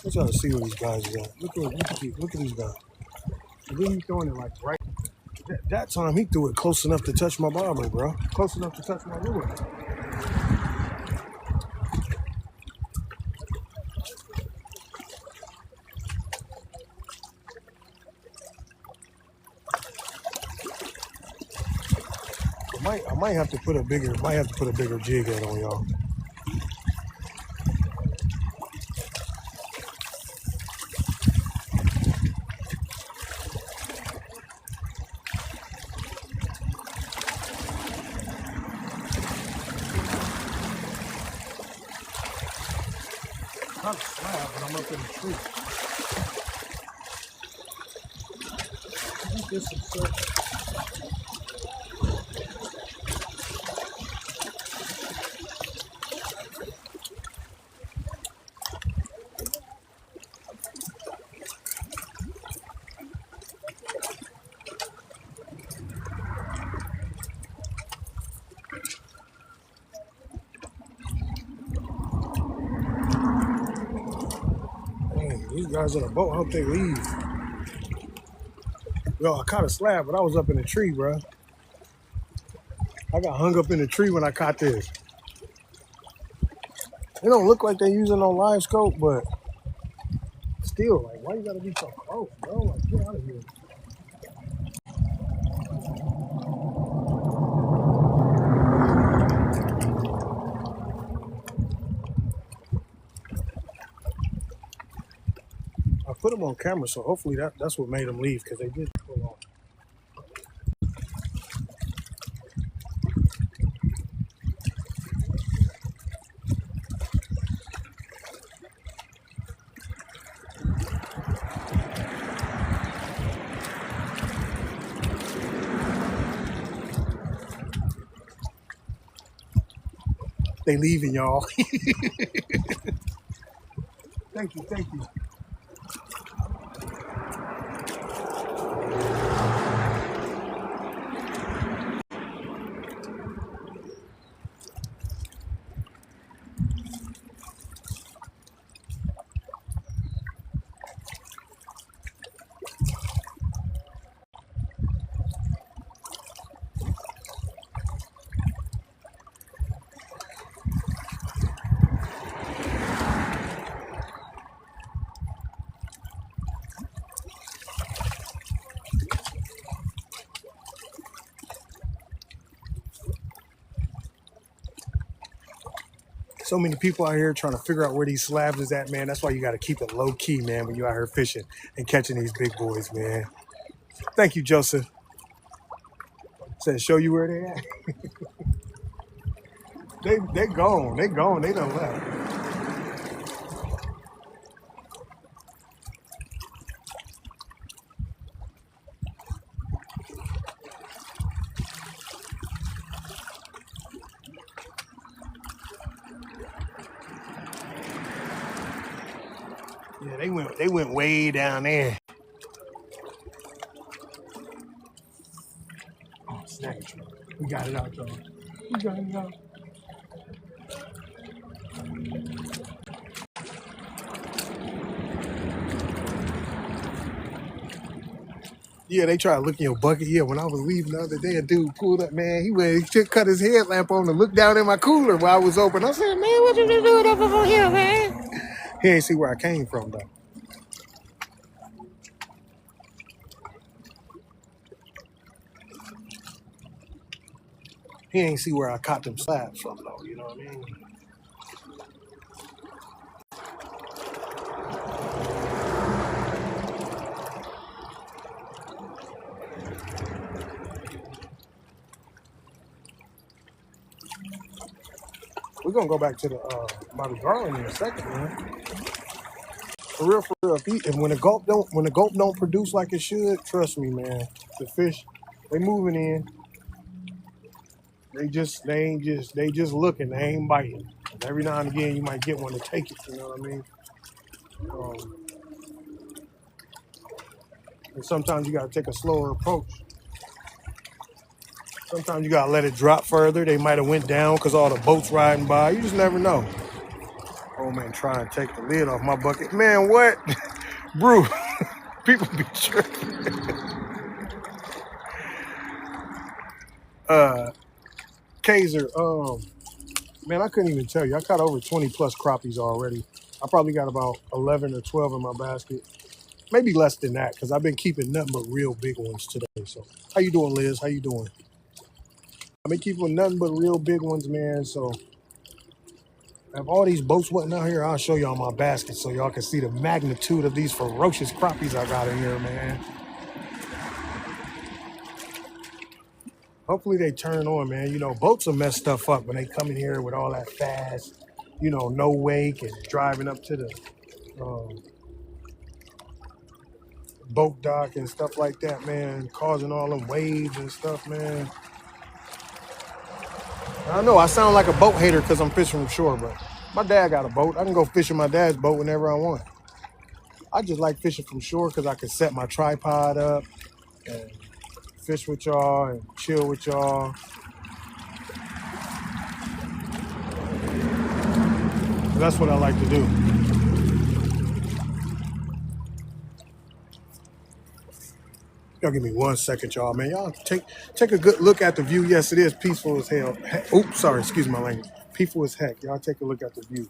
I'm trying to see where these guys are at. Look at these guys. And then he's throwing it like right. That time he threw it close enough to touch my bobber, bro. Close enough to touch my lure. I might have to put a bigger jig head on y'all. I'm slab, but I'm up in the tree. I get some stuff. These guys in a boat, I hope they leave. Yo, I caught a slab, but I was up in a tree, bro. I got hung up in a tree when I caught this. They don't look like they're using no live scope, but still, like, why you gotta be so close, bro? Like, get out of here. I put them on camera, so hopefully that's what made them leave, because they did pull off. They leaving, y'all. Thank you. So many people out here trying to figure out where these slabs is at, man. That's why you got to keep it low key, man, when you out here fishing and catching these big boys, man. Thank you, Joseph. Said show you where they at. They gone. They gone. They done left. Yeah, they went way down there. Oh, snag it. We got it out, though. We got it out. Yeah, they tried to look in your bucket. Yeah, when I was leaving the other day, a dude pulled up, man. He cut his headlamp on and looked down in my cooler while I was open. I said, man, what you doing up over here, man? He ain't see where I came from, though. He ain't see where I caught them slabs from, though. You know what I mean? We're gonna go back to the Bobby Garland in a second, man. For real, for real. And when the gulp don't produce like it should, trust me, man. The fish, they moving in. They just looking. They ain't biting. And every now and again, you might get one to take it. You know what I mean? Um, and sometimes you gotta take a slower approach. Sometimes you gotta let it drop further. They might have went down because all the boats riding by. You just never know. Oh man, try and take the lid off my bucket. Man, what? Brew, people be tripping. Kaiser, man, I couldn't even tell you. I caught over 20 plus crappies already. I probably got about 11 or 12 in my basket. Maybe less than that, because I've been keeping nothing but real big ones today. So how you doing, Liz? How you doing? I've been keeping nothing but real big ones, man. So I have all these boats whatting out here. I'll show y'all my basket so y'all can see the magnitude of these ferocious crappies I got in here, man. Hopefully they turn on, man. You know, boats will mess stuff up when they come in here with all that fast, no wake and driving up to the um, boat dock and stuff like that, man, causing all them waves and stuff, man. I know I sound like a boat hater because I'm fishing from shore, but my dad got a boat. I can go fish in my dad's boat whenever I want. I just like fishing from shore because I can set my tripod up and fish with y'all and chill with y'all. That's what I like to do. Y'all give me 1 second, y'all, man. Y'all take a good look at the view. Yes, it is peaceful as hell. Oops, sorry, excuse my language. Peaceful as heck. Y'all take a look at the view.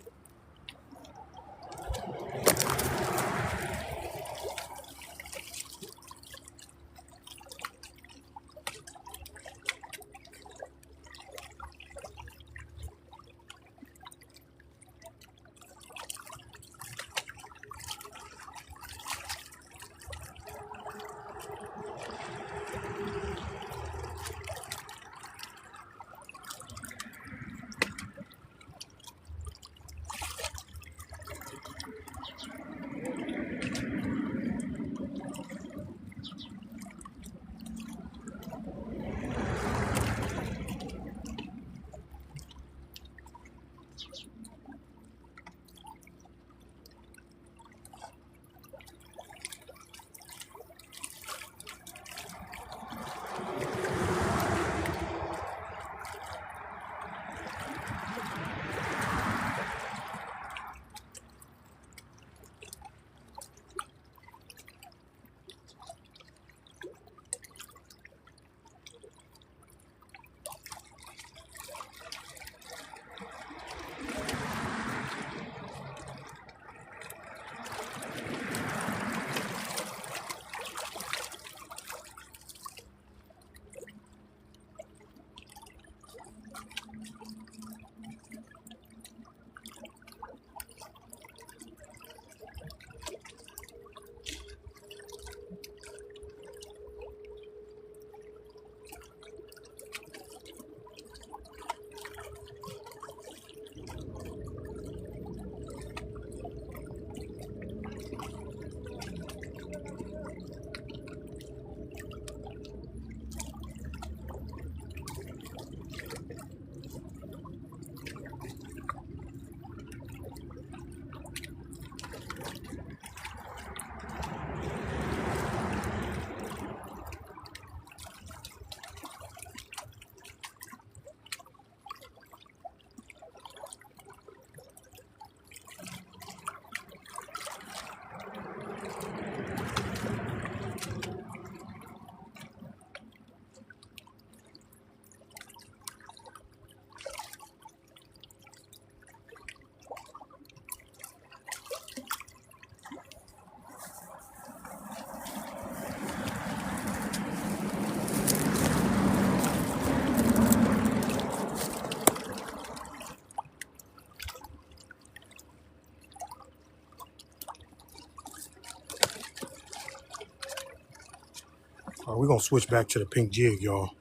We're going to switch back to the pink jig, y'all.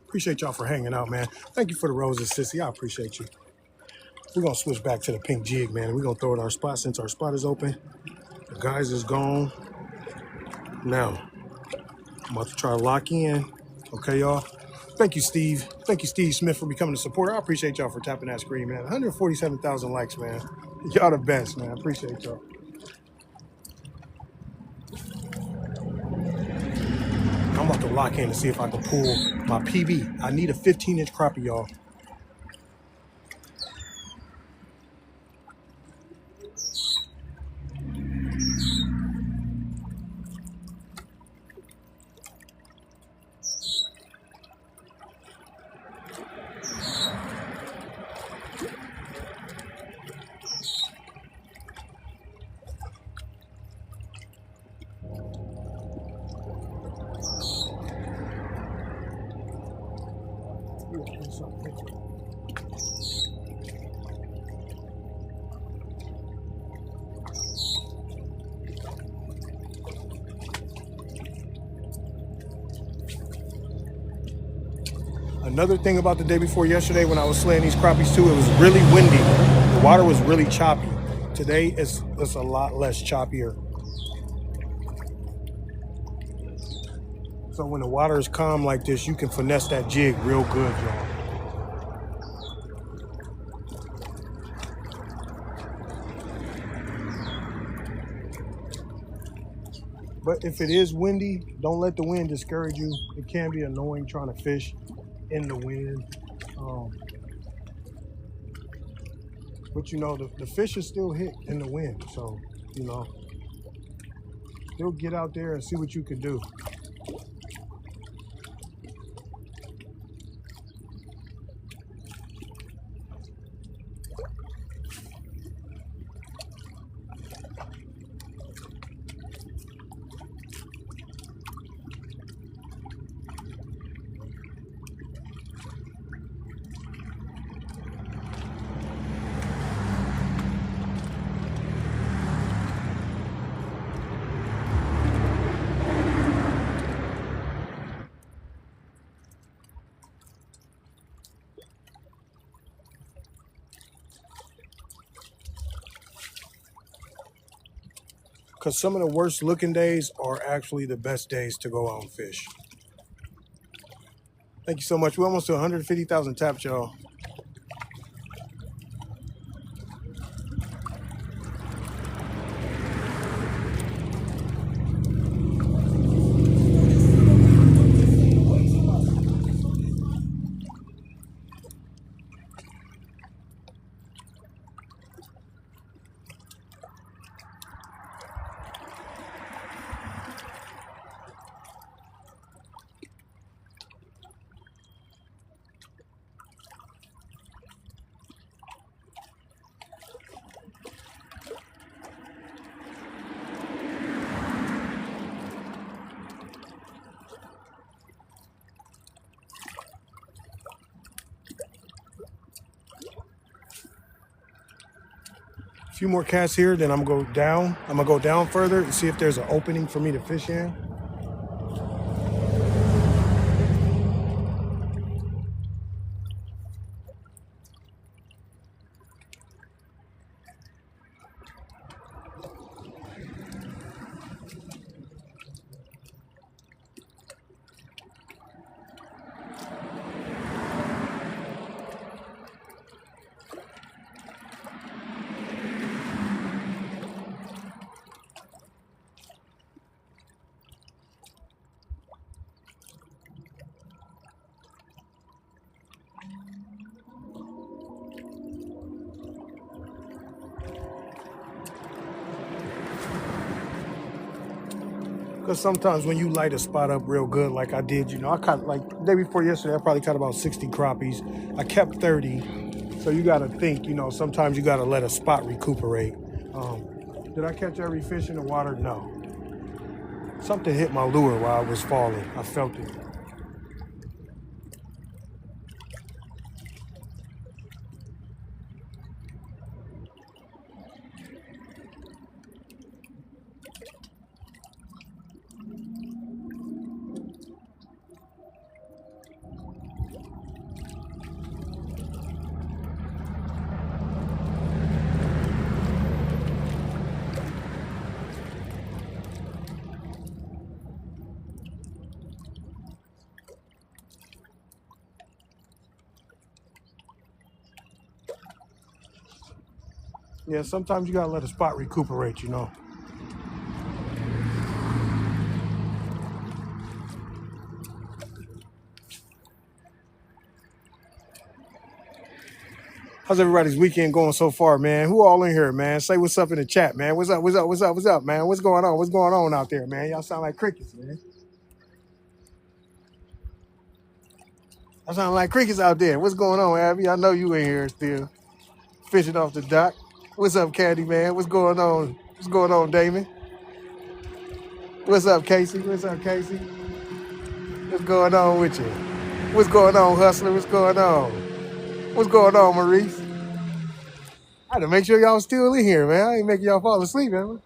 Appreciate y'all for hanging out, man. Thank you for the roses, sissy. I appreciate you. We're going to switch back to the pink jig, man. We're going to throw it our spot since our spot is open. The guys is gone. Now, I'm about to try to lock in. Okay, y'all. Thank you, Steve. Thank you, Steve Smith, for becoming a supporter. I appreciate y'all for tapping that screen, man. 147,000 likes, man. Y'all the best, man. I appreciate y'all. I'm about to lock in to see if I can pull my PB. I need a 15-inch crappie, y'all. Another thing about the day before yesterday when I was slaying these crappies too, it was really windy. The water was really choppy. Today it's a lot less choppier. So when the water is calm like this, you can finesse that jig real good, y'all. But if it is windy, don't let the wind discourage you. It can be annoying trying to fish in the wind. But you know, the fish is still hit in the wind. So, you know, still get out there and see what you can do. Because some of the worst looking days are actually the best days to go out and fish. Thank you so much. We're almost to 150,000 taps, y'all. A few more casts here, then I'm gonna go down. I'm gonna go down further and see if there's an opening for me to fish in. Because sometimes when you light a spot up real good, like I did, you know, I caught, like the day before yesterday, I probably caught about 60 crappies. I kept 30. So you got to think, you know, sometimes you got to let a spot recuperate. Did I catch every fish in the water? No. Something hit my lure while I was falling. I felt it. Yeah, sometimes you gotta let a spot recuperate, you know. How's everybody's weekend going so far, man? Who all in here, man? Say what's up in the chat, man. What's up, what's up, what's up, what's up, man? What's going on? What's going on out there, man? Y'all sound like crickets, man. Y'all sound like crickets out there. What's going on, Abby? I know you in here still. Fishing off the dock. What's up, Candy, man? What's going on? What's going on, Damon? What's up, Casey? What's up, Casey? What's going on with you? What's going on, Hustler? What's going on? What's going on, Maurice? I had to make sure y'all still in here, man. I ain't making y'all fall asleep, man.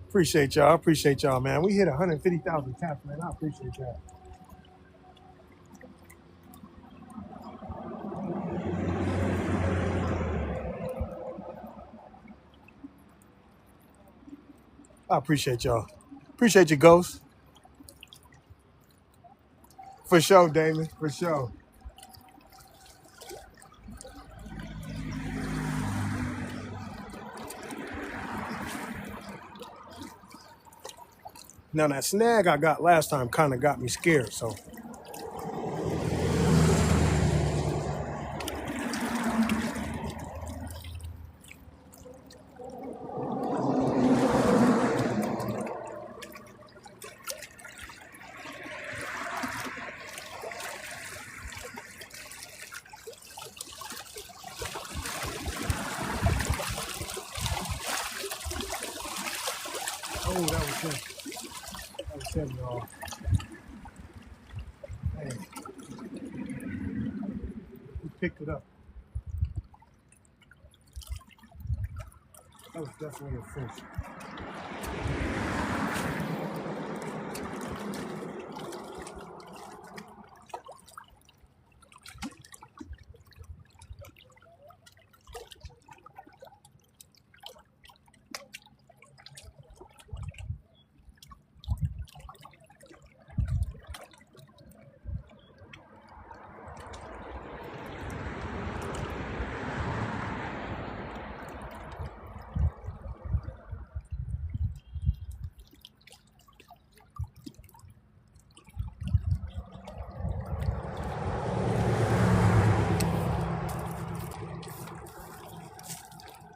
Appreciate y'all. Appreciate y'all, man. We hit 150,000 taps, man. I appreciate that. I appreciate y'all. Appreciate you, Ghost. For sure, Damon. For sure. Now, that snag I got last time kind of got me scared, so. Oh, that was him. That was him, y'all. Hey, he picked it up. That was definitely a fish.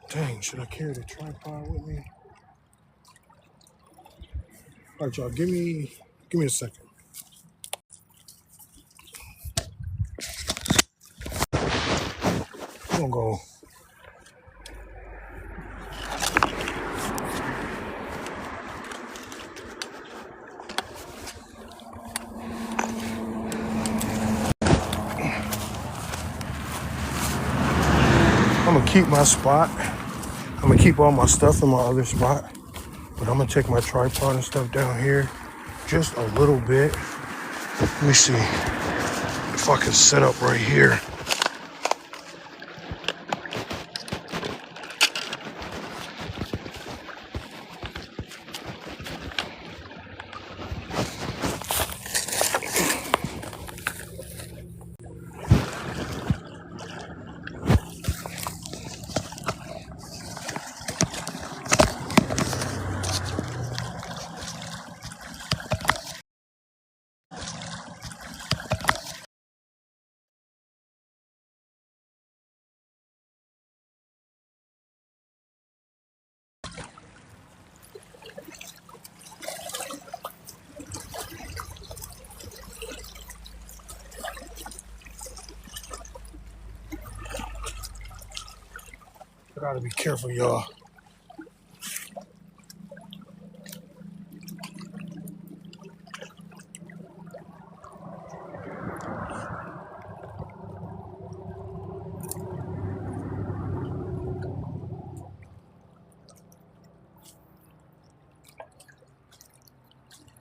Dang, should I carry the tripod with me? All right, y'all, give me a second. I'm gonna go. I'm gonna keep my spot. I'm gonna keep all my stuff in my other spot, but I'm gonna take my tripod and stuff down here just a little bit. Let me see if I can set up right here. I gotta be careful, y'all.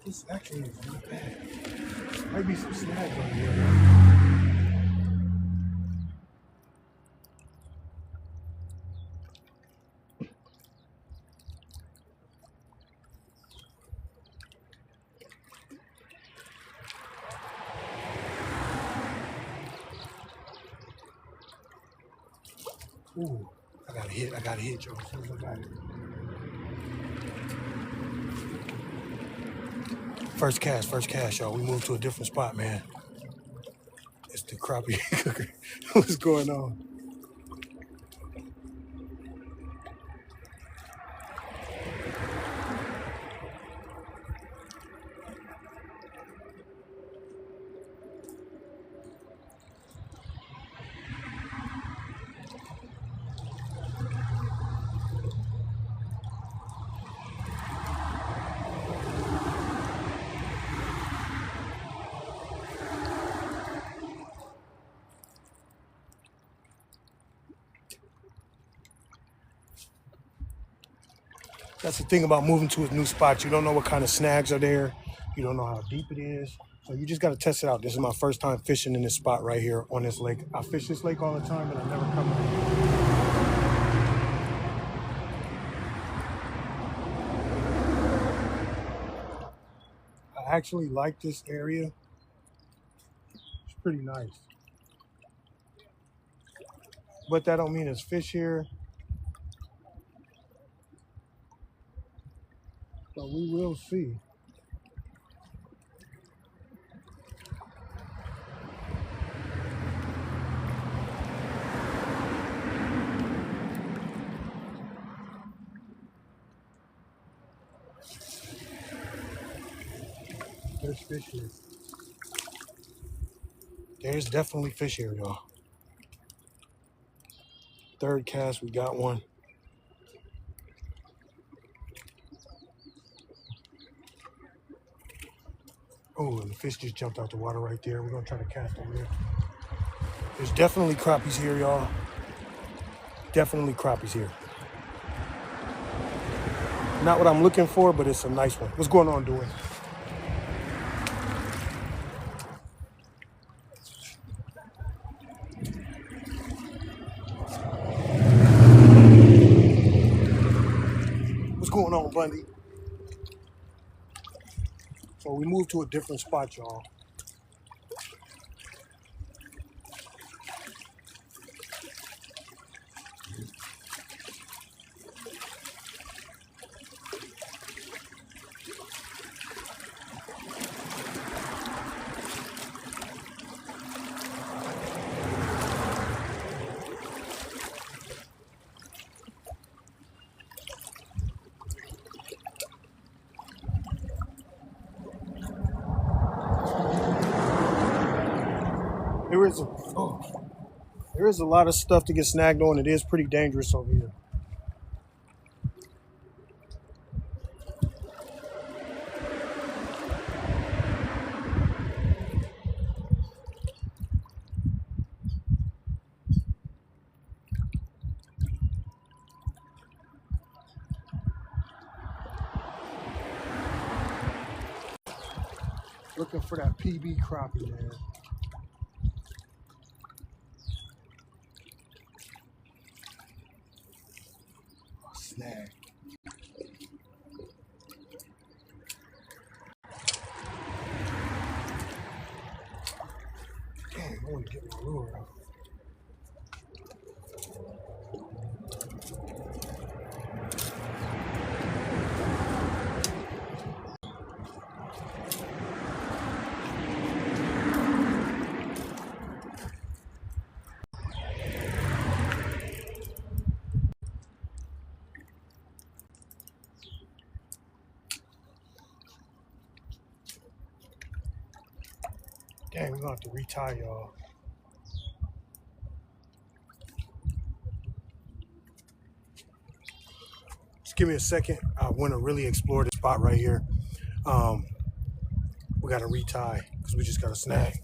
This actually is not bad. Might be some snags on here. Ooh, I got a hit, y'all. As soon as I got it. First cast, y'all. We moved to a different spot, man. It's the crappie cooker. What's going on? That's the thing about moving to a new spot. You don't know what kind of snags are there. You don't know how deep it is. So you just got to test it out. This is my first time fishing in this spot right here on this lake. I fish this lake all the time, but I never come here. I actually like this area. It's pretty nice. But that don't mean there's fish here. But we will see. There's fish here. There's definitely fish here, y'all. Third cast, we got one. Oh, and the fish just jumped out the water right there. We're gonna try to cast over there. There's definitely crappies here, y'all. Definitely crappies here. Not what I'm looking for, but it's a nice one. What's going on, Dwayne? What's going on, Bundy? So we moved to a different spot, y'all. There is a lot of stuff to get snagged on. It is pretty dangerous over here. Looking for that PB crappie, man. Oh, snag. Dang, I want to get my lure out. Dang, we're gonna have to retie, y'all. Just give me a second. I want to really explore this spot right here. We gotta retie because we just got a snag.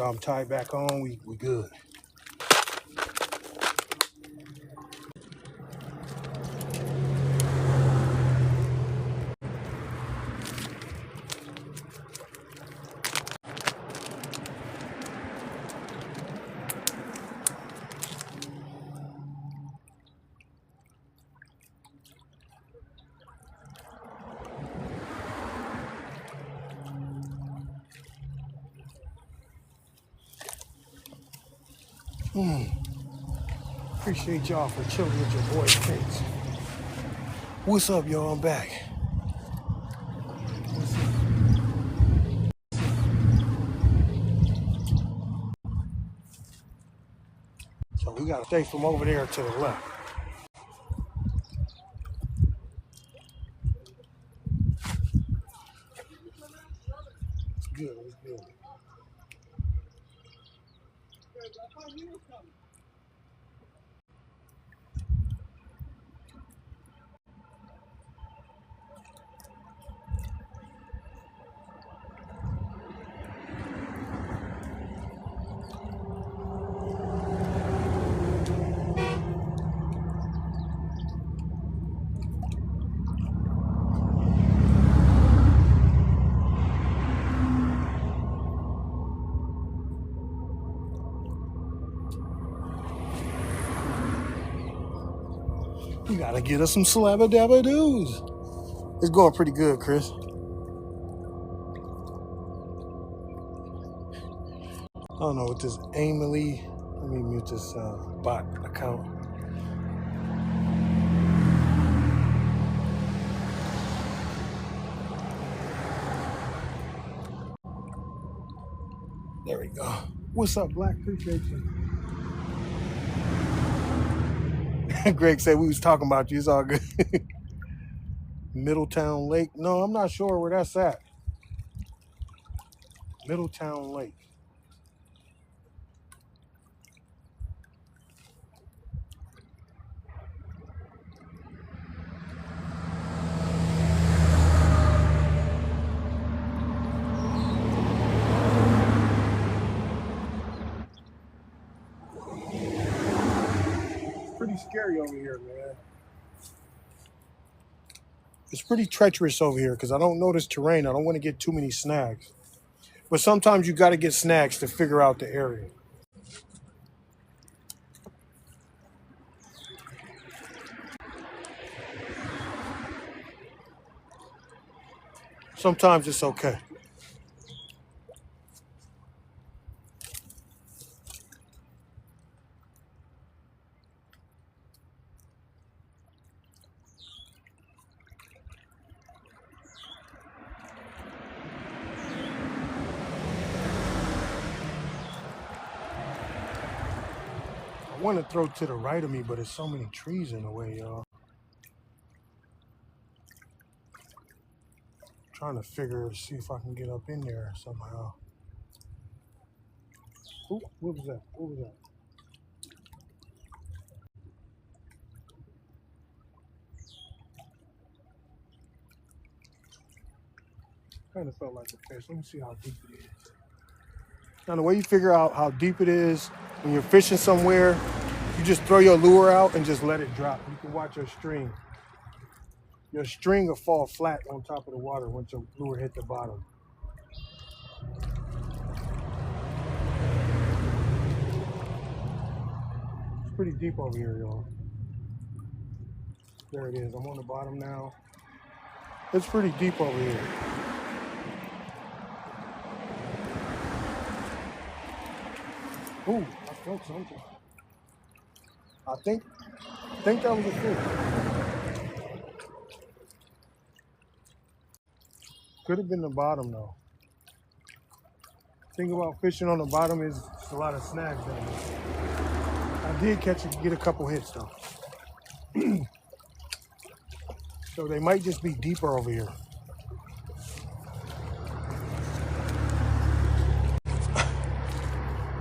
sure I'm tied back on. We good. Appreciate y'all for chilling with your boy Prince. What's up, y'all? I'm back. So we gotta stay from over there to the left. It's good. It's good. We gotta get us some slabba dabba doos. It's going pretty good, Chris. I don't know what this Emily. Let me mute this bot account. There we go. What's up, Black? Appreciate you. Greg said we was talking about you. It's all good. Middletown Lake. No, I'm not sure where that's at. Middletown Lake. It's pretty scary over here, man. It's pretty treacherous over here because I don't know this terrain. I don't want to get too many snags. But sometimes you got to get snags to figure out the area. Sometimes it's okay. I want to throw to the right of me, but there's so many trees in the way, y'all. Trying to see if I can get up in there somehow. Ooh, what was that? What was that? Kind of felt like a fish. Let me see how deep it is. Now, the way you figure out how deep it is when you're fishing somewhere, you just throw your lure out and just let it drop. You can watch your string. Your string will fall flat on top of the water once your lure hit the bottom. It's pretty deep over here, y'all. There it is. I'm on the bottom now. It's pretty deep over here. Ooh, I felt something. I think that was a fish. Could have been the bottom though. Thing about fishing on the bottom is a lot of snags down there. I did get a couple hits though. So they might just be deeper over here.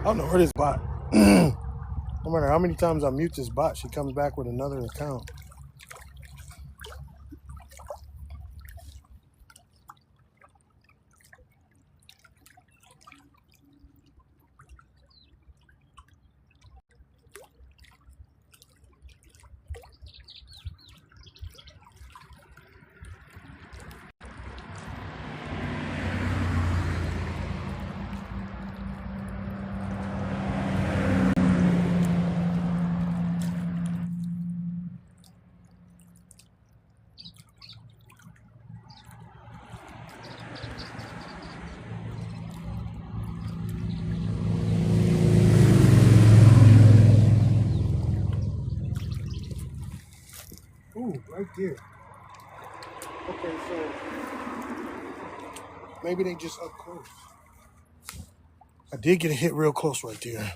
I don't know where this bot. No matter how many times I mute this bot, she comes back with another account. here. Okay, so maybe they just up close. I did get a hit real close right there.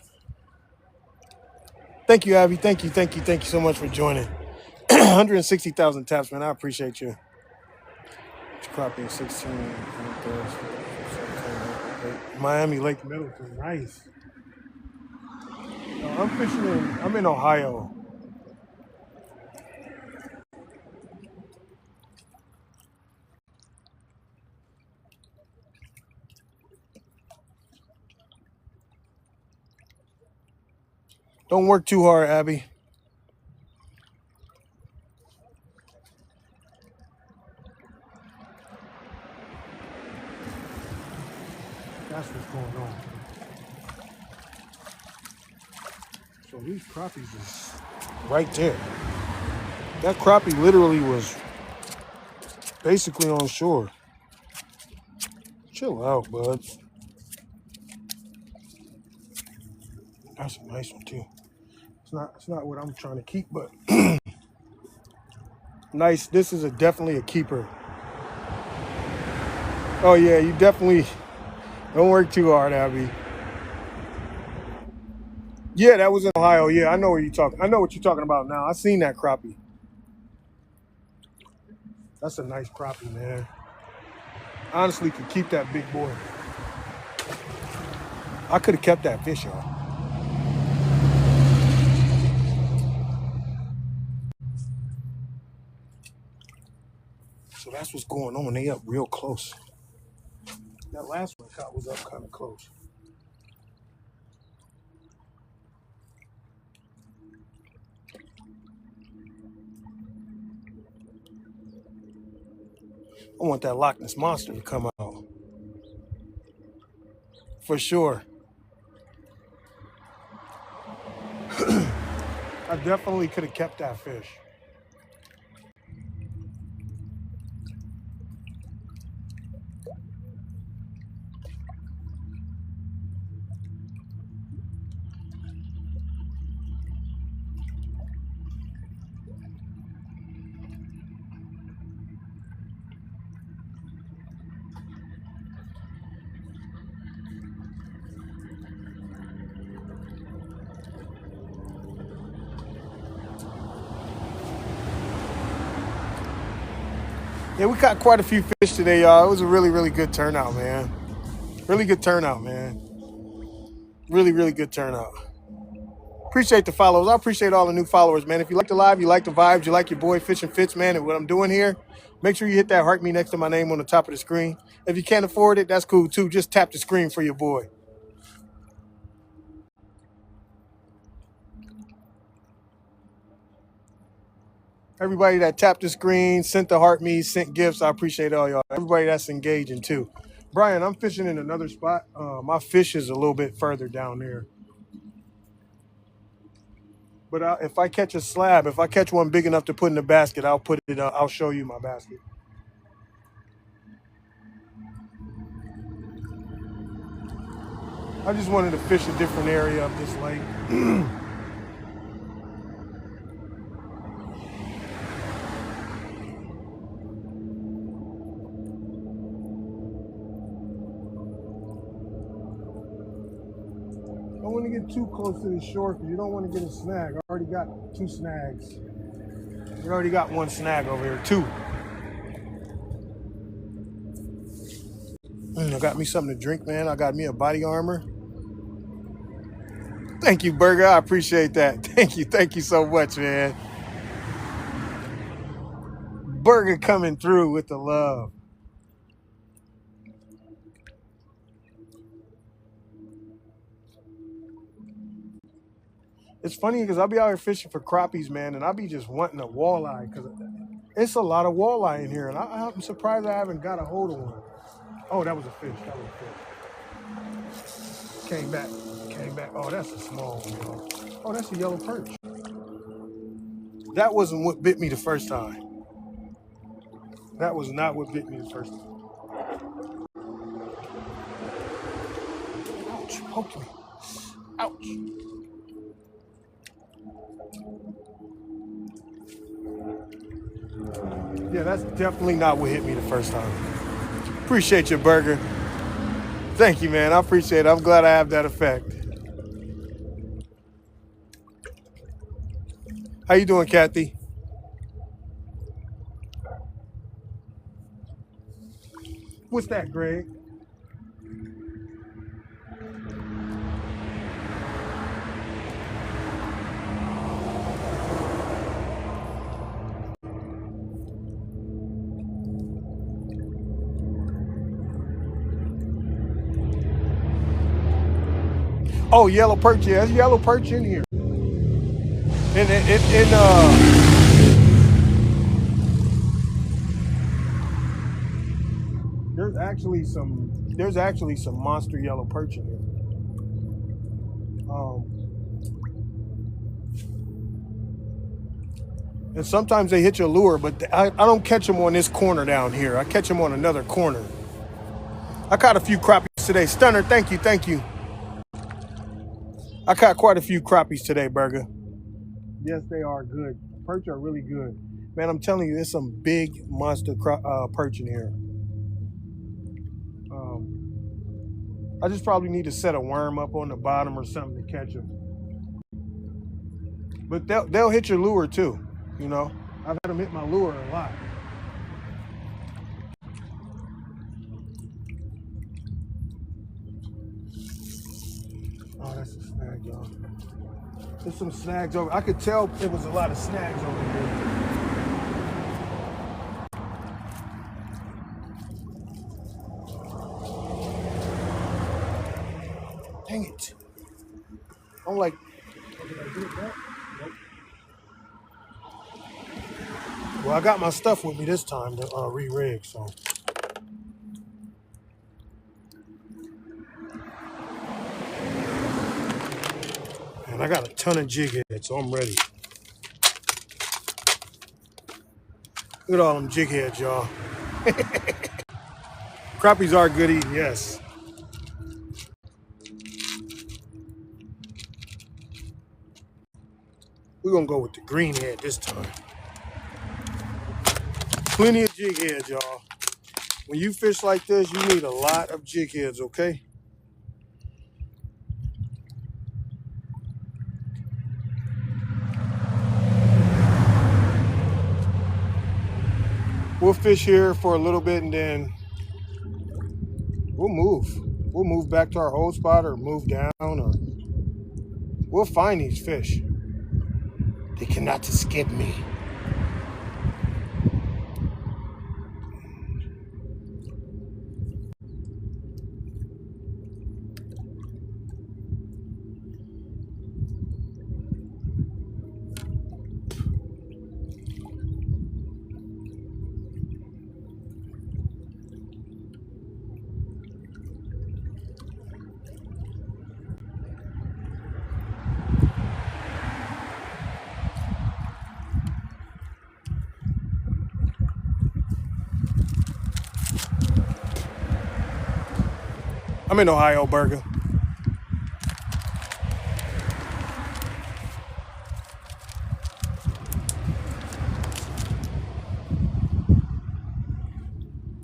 Thank you, Abby. Thank you so much for joining. 160,000 taps, man. I appreciate you. It's crappie 16. Miami Lake Middleton. Nice. I'm in Ohio. Don't work too hard, Abby. That's what's going on. So these crappies is right there. That crappie literally was basically on shore. Chill out, buds. That's a nice one too. It's not what I'm trying to keep, but nice. This is definitely a keeper. Oh yeah, you definitely don't work too hard, Abby. Yeah, that was in Ohio. Yeah, I know where you talking. I know what you're talking about now. I seen that crappie. That's a nice crappie, man. Honestly, could keep that big boy. I could have kept that fish, y'all. So that's what's going on. They up real close. That last one caught was up kind of close. I want that Loch Ness Monster to come out. For sure. I definitely could have kept that fish. Yeah, we caught quite a few fish today, y'all. It was a really, really good turnout, man. Really good turnout, man. Really, really good turnout. Appreciate the follows. I appreciate all the new followers, man. If you like the live, you like the vibes, you like your boy Fish and Fits, man, and what I'm doing here, make sure you hit that heart me next to my name on the top of the screen. If you can't afford it, that's cool too. Just tap the screen for your boy. Everybody that tapped the screen, sent the heart me, sent gifts, I appreciate all y'all. Everybody that's engaging too. Brian, I'm fishing in another spot. My fish is a little bit further down there. But if I catch a slab, if I catch one big enough to put in the basket, I'll put it. I'll show you my basket. I just wanted to fish a different area of this lake. Don't want to get too close to the shore because you don't want to get a snag. I already got 2 snags. We already got 1 snag over here, 2. I got me something to drink, man. I got me a body armor. Thank you, Burger. I appreciate that. Thank you so much, man. Burger coming through with the love. It's funny because I'll be out here fishing for crappies, man, and I'll be just wanting a walleye because it's a lot of walleye in here, and I'm surprised I haven't got a hold of one. Oh, that was a fish. That was a fish. Came back. Oh, that's a small one, y'all. Oh, that's a yellow perch. That wasn't what bit me the first time. That was not what bit me the first time. Ouch, poked me. Ouch. Yeah, that's definitely not what hit me the first time. Appreciate your burger. Thank you, man. I appreciate it. I'm glad I have that effect. How you doing, Kathy? What's that, Greg? Oh, yellow perch. Yeah, there's yellow perch in here. There's actually some monster yellow perch in here. Um, and sometimes they hit your lure, but I don't catch them on this corner down here. I catch them on another corner. I caught a few crappies today. Stunner, thank you, thank you. I caught quite a few crappies today, Burger. Yes, they are good. Perch are really good. Man, I'm telling you, there's some big monster perch in here. I just probably need to set a worm up on the bottom or something to catch them. But they'll hit your lure too, you know. I've had them hit my lure a lot. Oh, that's a snag, y'all. There's some snags over. I could tell there was a lot of snags over here. Dang it. I'm like, oh, did I get it back? Nope. Well, I got my stuff with me this time to re-rig, so. And I got a ton of jig heads, so I'm ready. Look at all them jig heads, y'all. Crappies are good eating, yes. We're gonna go with the green head this time. Plenty of jig heads, y'all. When you fish like this, you need a lot of jig heads, okay? We'll fish here for a little bit and then we'll move. We'll move back to our hold spot or move down or we'll find these fish. They cannot escape me. I'm in Ohio, Burger.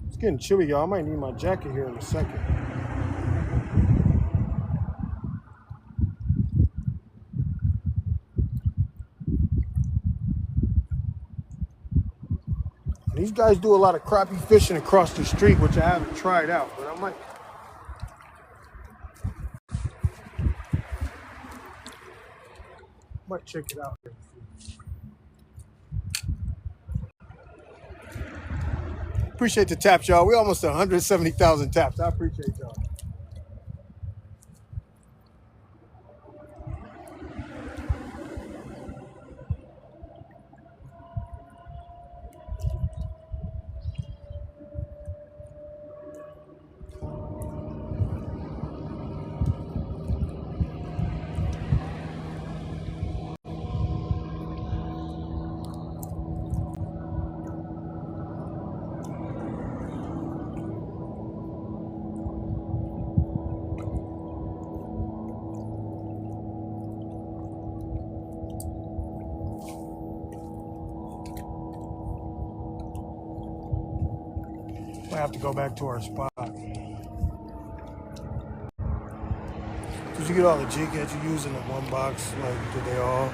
It's getting chilly, y'all. I might need my jacket here in a second. These guys do a lot of crappie fishing across the street, which I haven't tried out, but I might check it out. Appreciate the taps, y'all. We almost 170,000 taps. I appreciate y'all. I have to go back to our spot. Did you get all the jig heads you use in the one box? Like, did they all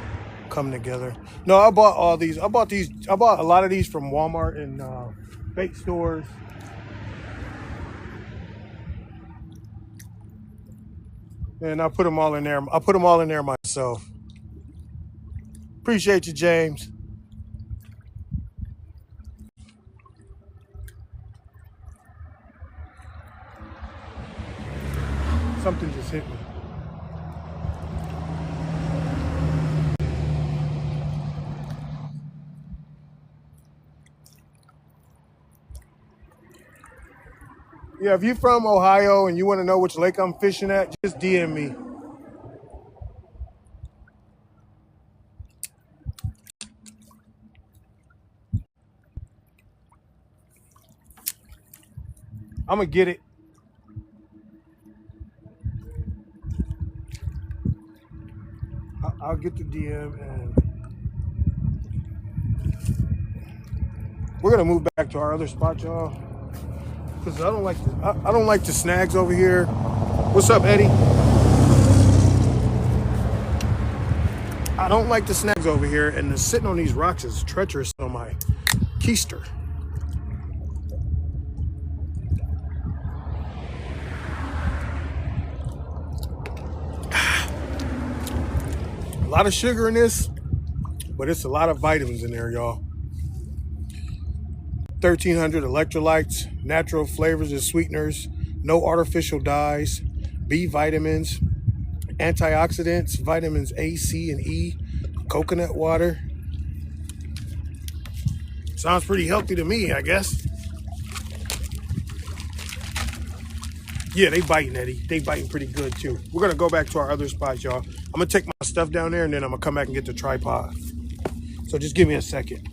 come together? No, I bought all these. I bought a lot of these from Walmart and bait stores. And I put them all in there. I put them all in there myself. Appreciate you, James. Something just hit me. Yeah, if you're from Ohio and you want to know which lake I'm fishing at, just DM me. I'm going to get it. I'll get the DM and we're going to move back to our other spot, y'all. Because I don't like the snags over here. What's up, Eddie? I don't like the snags over here, and the sitting on these rocks is treacherous on my keister. A lot of sugar in this, but it's a lot of vitamins in there, y'all. 1,300 electrolytes, natural flavors and sweeteners, no artificial dyes, B vitamins, antioxidants, vitamins A, C, and E, coconut water. Sounds pretty healthy to me, I guess. Yeah, they biting, Eddie. They biting pretty good, too. We're going to go back to our other spots, y'all. I'm going to take my stuff down there, and then I'm going to come back and get the tripod. So just give me a second.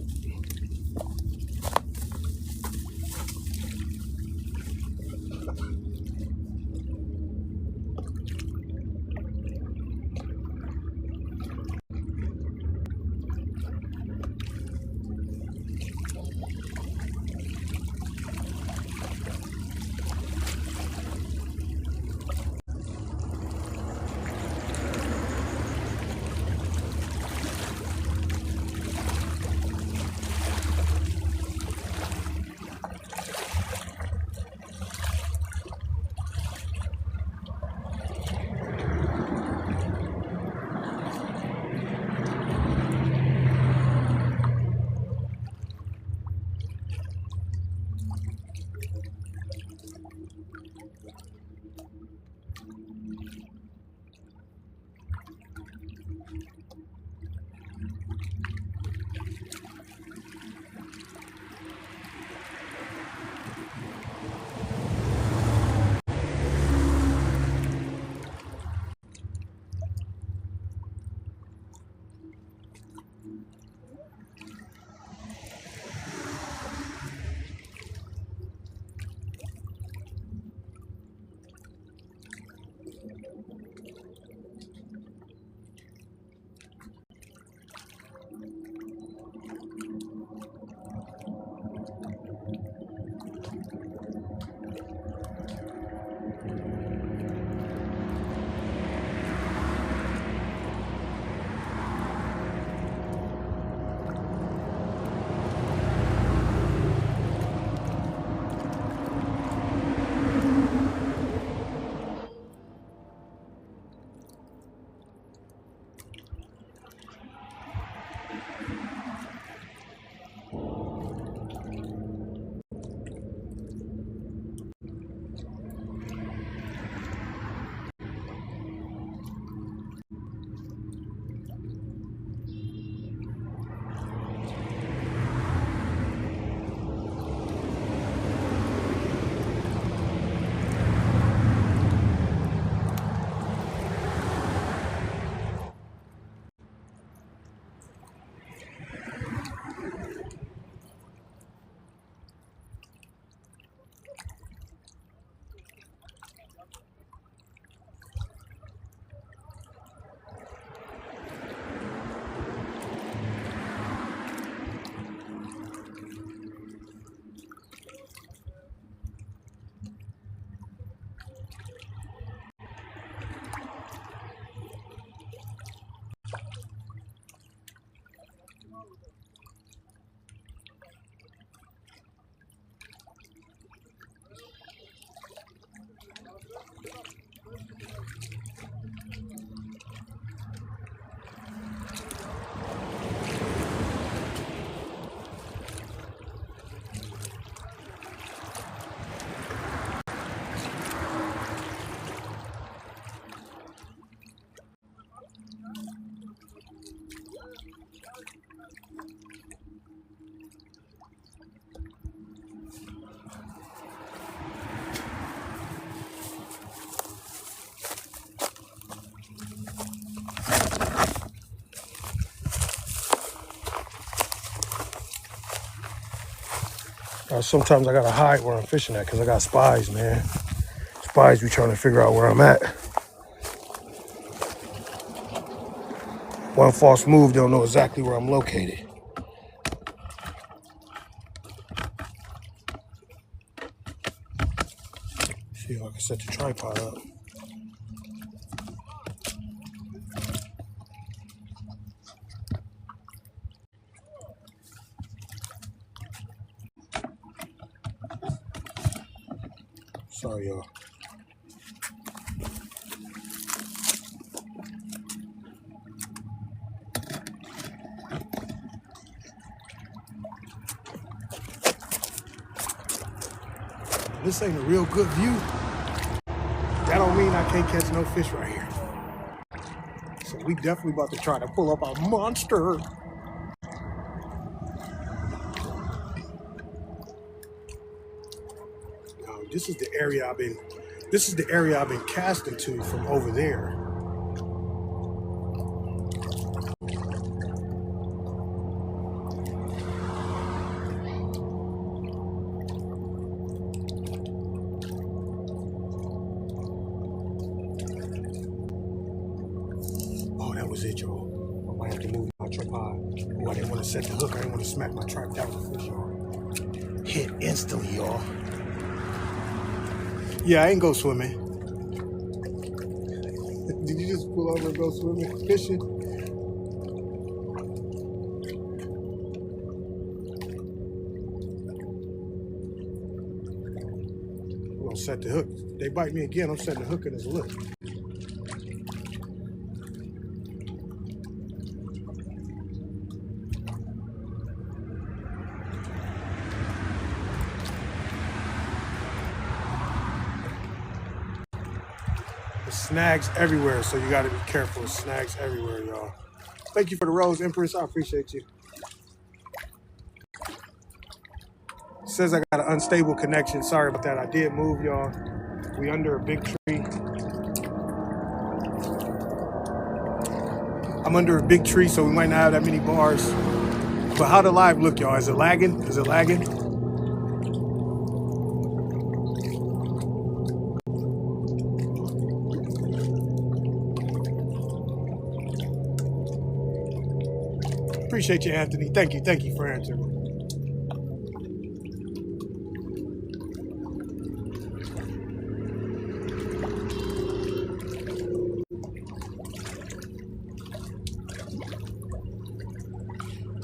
Sometimes I gotta hide where I'm fishing at because I got spies, man. Spies be trying to figure out where I'm at. One false move, they'll know exactly where I'm located. See if I can set the tripod up. Sorry, y'all. This ain't a real good view. That don't mean I can't catch no fish right here. So we definitely about to try to pull up a monster. This is the area I've been casting to from over there. Oh, that was it, y'all. I might have to move my tripod. Oh, I didn't want to set the hook. I didn't want to smack my tripod. That was a fish, y'all. Hit instantly, y'all. Yeah, I ain't go swimming. Did you just pull over and go swimming, fishing? We're gonna set the hook. If they bite me again, I'm setting the hook in his lip. Snags everywhere, so you got to be careful. Snags everywhere, y'all. Thank you for the rose, Empress. I appreciate you. It says I got an unstable connection. Sorry about that. I did move, y'all. We under a big tree. I'm under a big tree, so we might not have that many bars. But how the live look, y'all? Is it lagging? Is it lagging? Appreciate you, Anthony. Thank you for answering.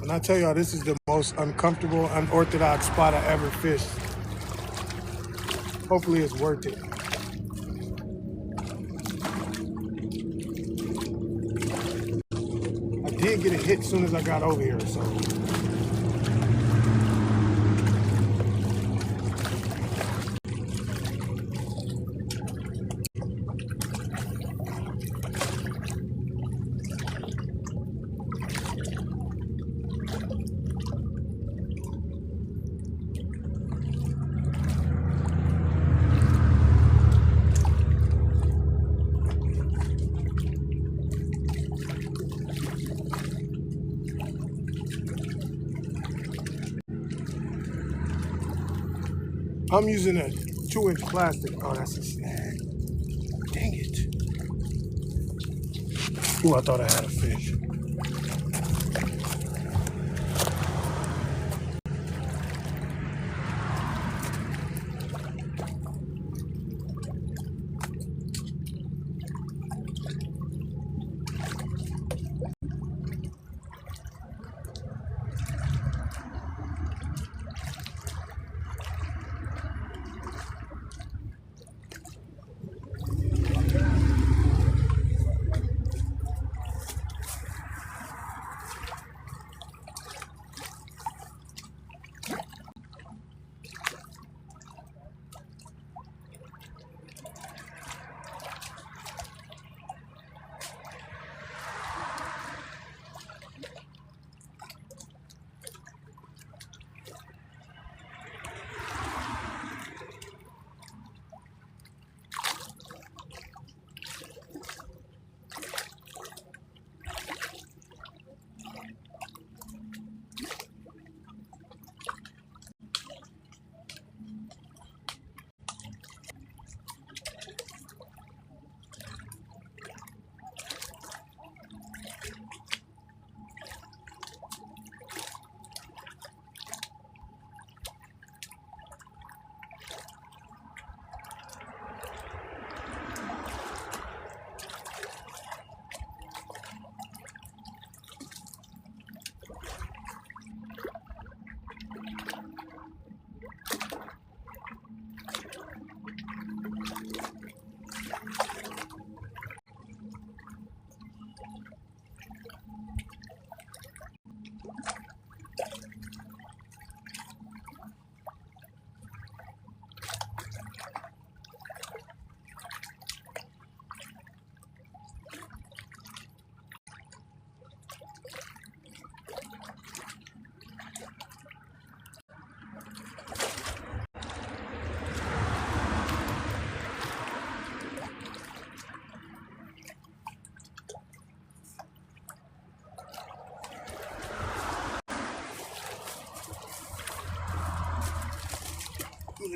And I tell y'all, this is the most uncomfortable, unorthodox spot I ever fished. Hopefully it's worth it. I did get a hit as soon as I got over here, so. I'm using a 2-inch plastic. Oh, that's a snag. Dang it. Ooh, I thought I had a fish.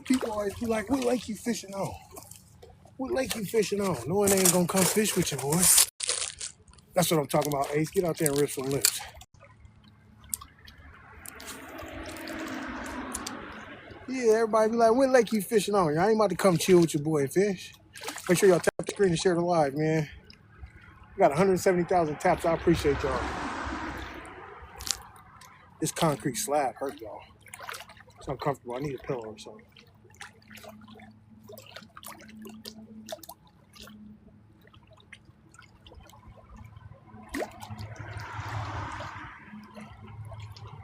People always be like, what lake you fishing on? What lake you fishing on? No one ain't gonna come fish with you, boy. That's what I'm talking about, Ace. Get out there and rip some lips. Yeah, everybody be like, what lake you fishing on? I ain't about to come chill with your boy and fish. Make sure y'all tap the screen and share the live, man. We got 170,000 taps. I appreciate y'all. This concrete slab hurt y'all. It's uncomfortable. I need a pillow or something.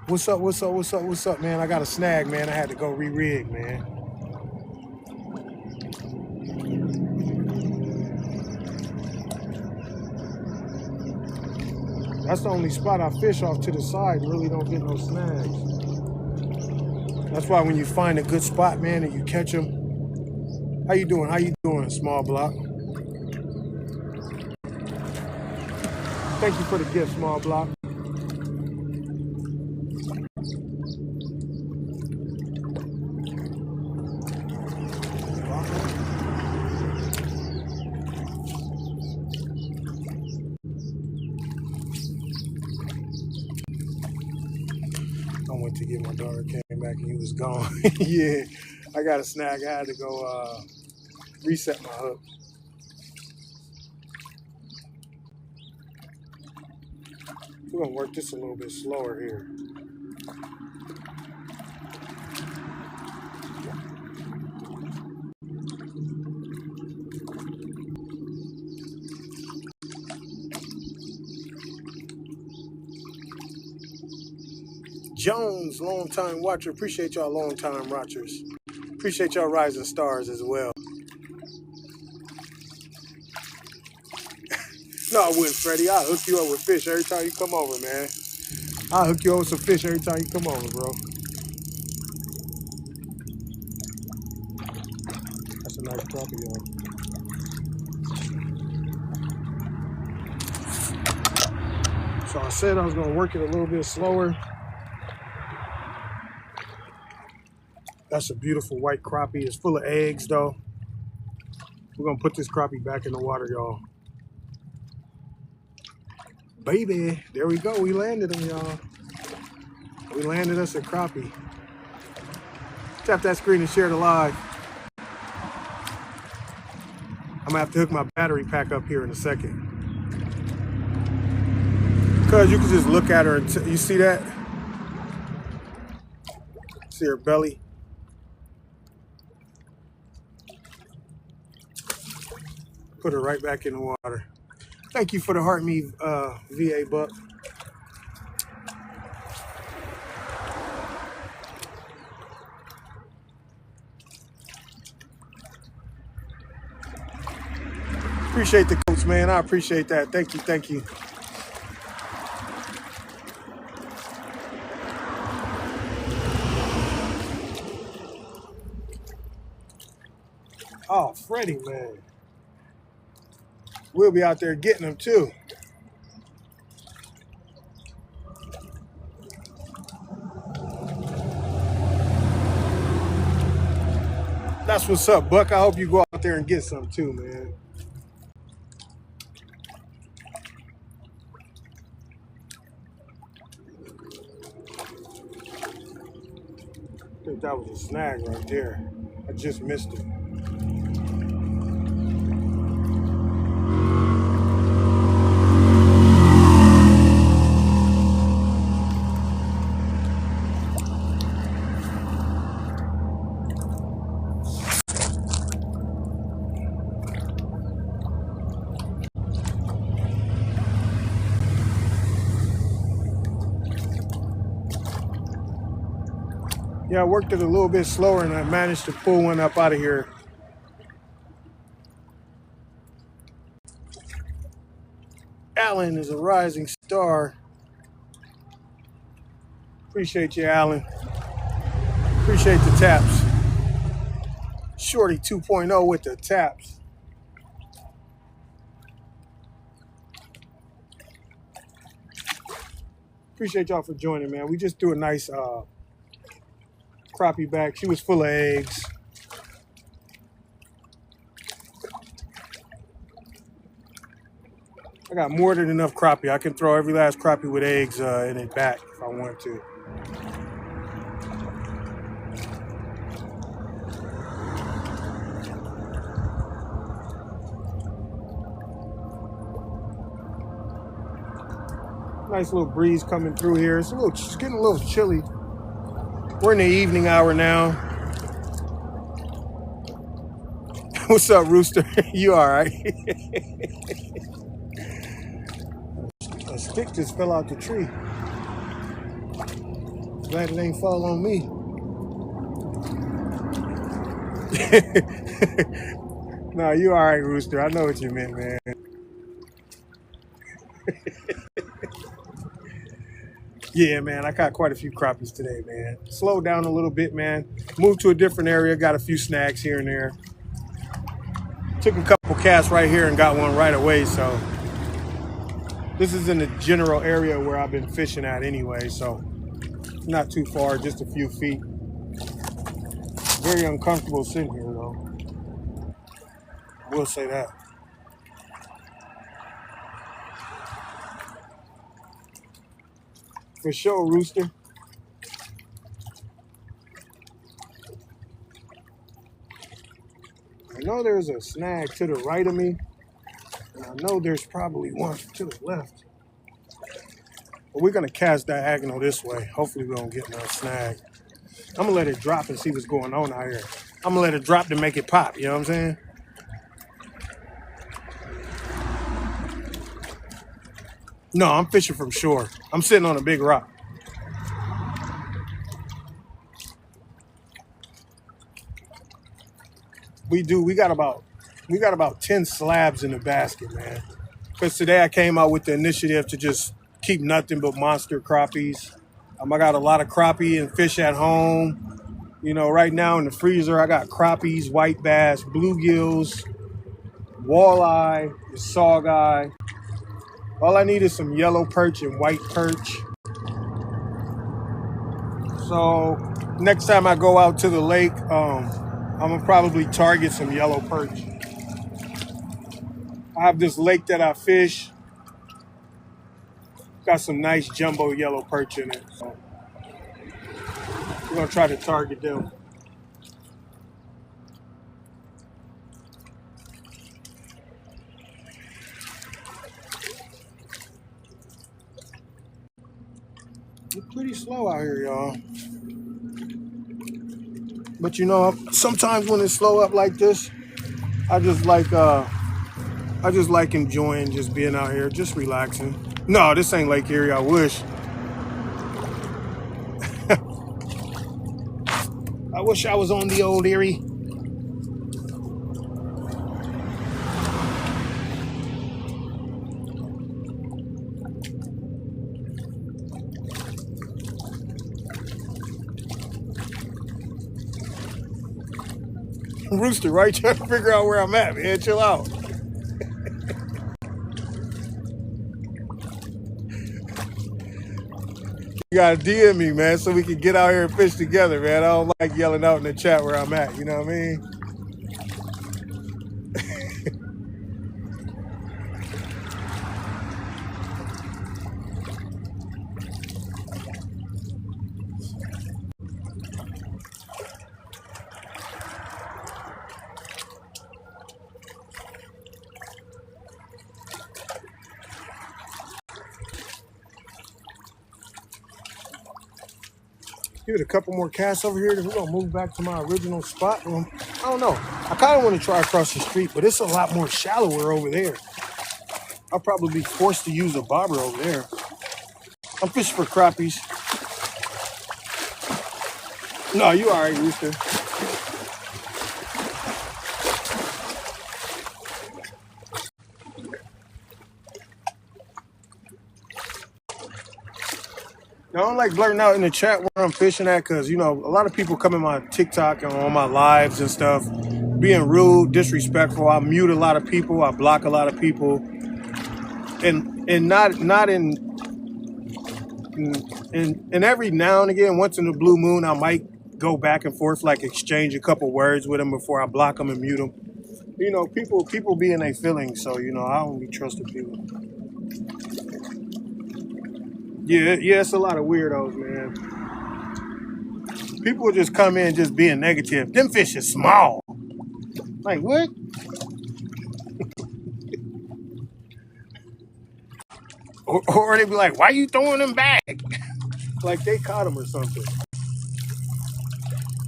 What's up, what's up, what's up, what's up, man? I got a snag, man. I had to go re-rig, man. That's the only spot I fish off to the side. Really don't get no snags. That's why when you find a good spot, man, and you catch them. How you doing? How you doing, small block? Thank you for the gift, small block. I went to get my daughter, came back and he was gone. Yeah, I got a snag. I had to go reset my hook. We're gonna work this a little bit slower here. Jones, long time watcher. Appreciate y'all long time watchers. Appreciate y'all rising stars as well. No, I wouldn't, Freddie. I'll hook you up with fish every time you come over, man. I'll hook you up with some fish every time you come over, bro. That's a nice crappie, y'all. So I said I was gonna work it a little bit slower. That's a beautiful white crappie. It's full of eggs, though. We're gonna put this crappie back in the water, y'all. Baby, there we go. We landed him, y'all. We landed us a crappie. Tap that screen and share the live. I'm gonna have to hook my battery pack up here in a second. Cause you can just look at her and you see that? See her belly? Put her right back in the water. Thank you for the heart me VA buck. Appreciate the coach, man. I appreciate that. Thank you, thank you. Oh, Freddie, man. We'll be out there getting them too. That's what's up, Buck. I hope you go out there and get some too, man. I think that was a snag right there. I just missed it. Yeah, I worked it a little bit slower and I managed to pull one up out of here. Alan is a rising star. Appreciate you, Alan. Appreciate the taps. Shorty 2.0 with the taps. Appreciate y'all for joining, man. We just threw a nice crappie back. She was full of eggs. I got more than enough crappie. I can throw every last crappie with eggs in it back if I want to. Nice little breeze coming through here. It's getting a little chilly. We're in the evening hour now. What's up, Rooster? You all right? A stick just fell out the tree. Glad it ain't fall on me. No, you all right, Rooster. I know what you meant, man. Yeah, man, I caught quite a few crappies today, man. Slowed down a little bit, man. Moved to a different area, got a few snags here and there. Took a couple casts right here and got one right away, so this is in the general area where I've been fishing at anyway, so not too far, just a few feet. Very uncomfortable sitting here, though. I will say that. For sure, Rooster. I know there's a snag to the right of me, and I know there's probably one to the left. But we're gonna cast diagonal this way. Hopefully we don't get no snag. I'm gonna let it drop and see what's going on out here. I'm gonna let it drop to make it pop, you know what I'm saying? No, I'm fishing from shore. I'm sitting on a big rock. We got about 10 slabs in the basket, man. Because today I came out with the initiative to just keep nothing but monster crappies. I got a lot of crappie and fish at home. You know, right now in the freezer, I got crappies, white bass, bluegills, walleye, sawguy. All I need is some yellow perch and white perch. So next time I go out to the lake, I'm gonna probably target some yellow perch. I have this lake that I fish. Got some nice jumbo yellow perch in it. So we're gonna try to target them. It's pretty slow out here, y'all. But you know, sometimes when it's slow up like this, I just like enjoying just being out here, just relaxing. No, this ain't Lake Erie, I wish. I wish I was on the old Erie. Rooster, right? Trying to figure out where I'm at, man. Chill out. You gotta DM me, man, so we can get out here and fish together, man. I don't like yelling out in the chat where I'm at, you know what I mean? Give it a couple more casts over here, then we're gonna move back to my original spot. I don't know. I kind of want to try across the street, but it's a lot more shallower over there. I'll probably be forced to use a bobber over there. I'm fishing for crappies. No, you all right, Rooster. I don't like blurting out in the chat where I'm fishing at because, you know, a lot of people come in my TikTok and on my lives and stuff, being rude, disrespectful. I mute a lot of people. I block a lot of people. And not in every now and again, once in a blue moon, I might go back and forth, like exchange a couple words with them before I block them and mute them. You know, people be in their feelings, so, you know, I don't be trusting people. Yeah, it's a lot of weirdos, man. People will just come in just being negative. Them fish is small. Like what? Or they be like, why you throwing them back? Like they caught them or something.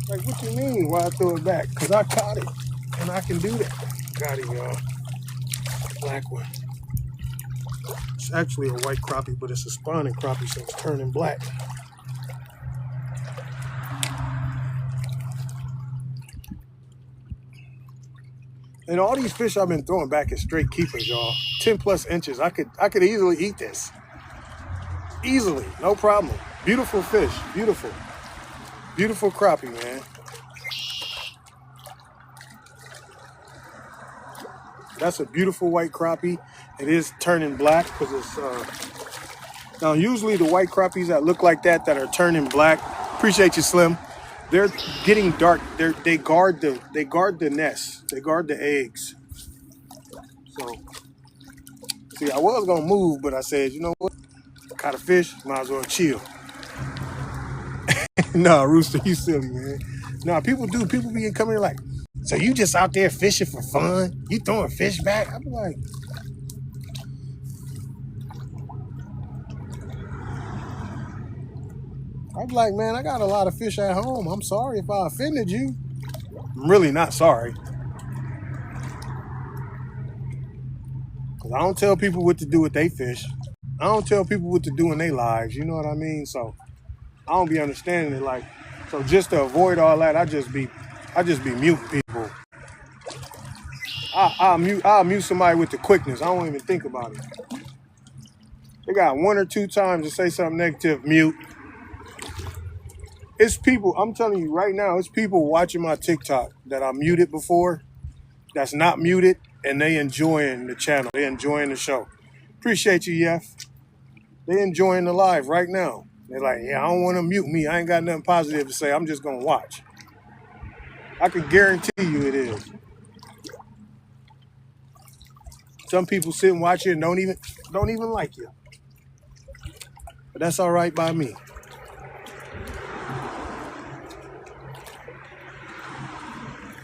Like, what you mean? Why I throw it back? Because I caught it. And I can do that. Got it, y'all. Black one. It's actually a white crappie, but it's a spawning crappie, so it's turning black. And all these fish I've been throwing back is straight keepers, y'all. 10 plus inches. I could easily eat this. Easily, no problem. Beautiful fish, beautiful. Beautiful crappie, man. That's a beautiful white crappie. It is turning black because it's, now usually the white crappies that look like that are turning black, appreciate you, Slim. They're getting dark. They guard the nest. They guard the eggs. So, see, I was gonna move, but I said, you know what? Caught a fish, might as well chill. Nah, Rooster, you silly, man. Nah, people be coming like, so you just out there fishing for fun? You throwing fish back? I be like, man, I got a lot of fish at home. I'm sorry if I offended you. I'm really not sorry. Because I don't tell people what to do with their fish. I don't tell people what to do in their lives. You know what I mean? So I don't be understanding it like, so just to avoid all that, I just be muting people. I'll mute somebody with the quickness. I don't even think about it. They got 1 or 2 times to say something negative, mute. It's people, I'm telling you right now, it's people watching my TikTok that I muted before, that's not muted, and they enjoying the channel. They enjoying the show. Appreciate you, Yef. They enjoying the live right now. They're like, yeah, I don't want to mute me. I ain't got nothing positive to say. I'm just going to watch. I can guarantee you it is. Some people sit and watch it and don't even like you. But that's all right by me.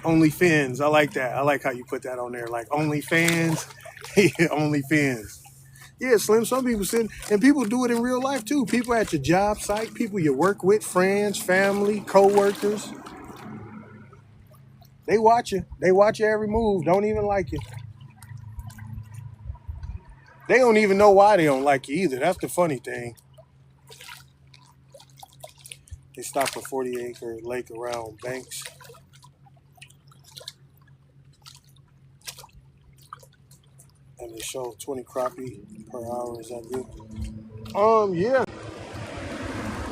OnlyFans, I like that. I like how you put that on there. Like OnlyFans, yeah, OnlyFans. Yeah, Slim, some people sit, and people do it in real life too. People at your job site, people you work with, friends, family, co-workers. They watch you. They watch your every move. Don't even like you. They don't even know why they don't like you either. That's the funny thing. They stop a 40-acre lake around Banks. And they show 20 crappie per hour. Is that good? Yeah.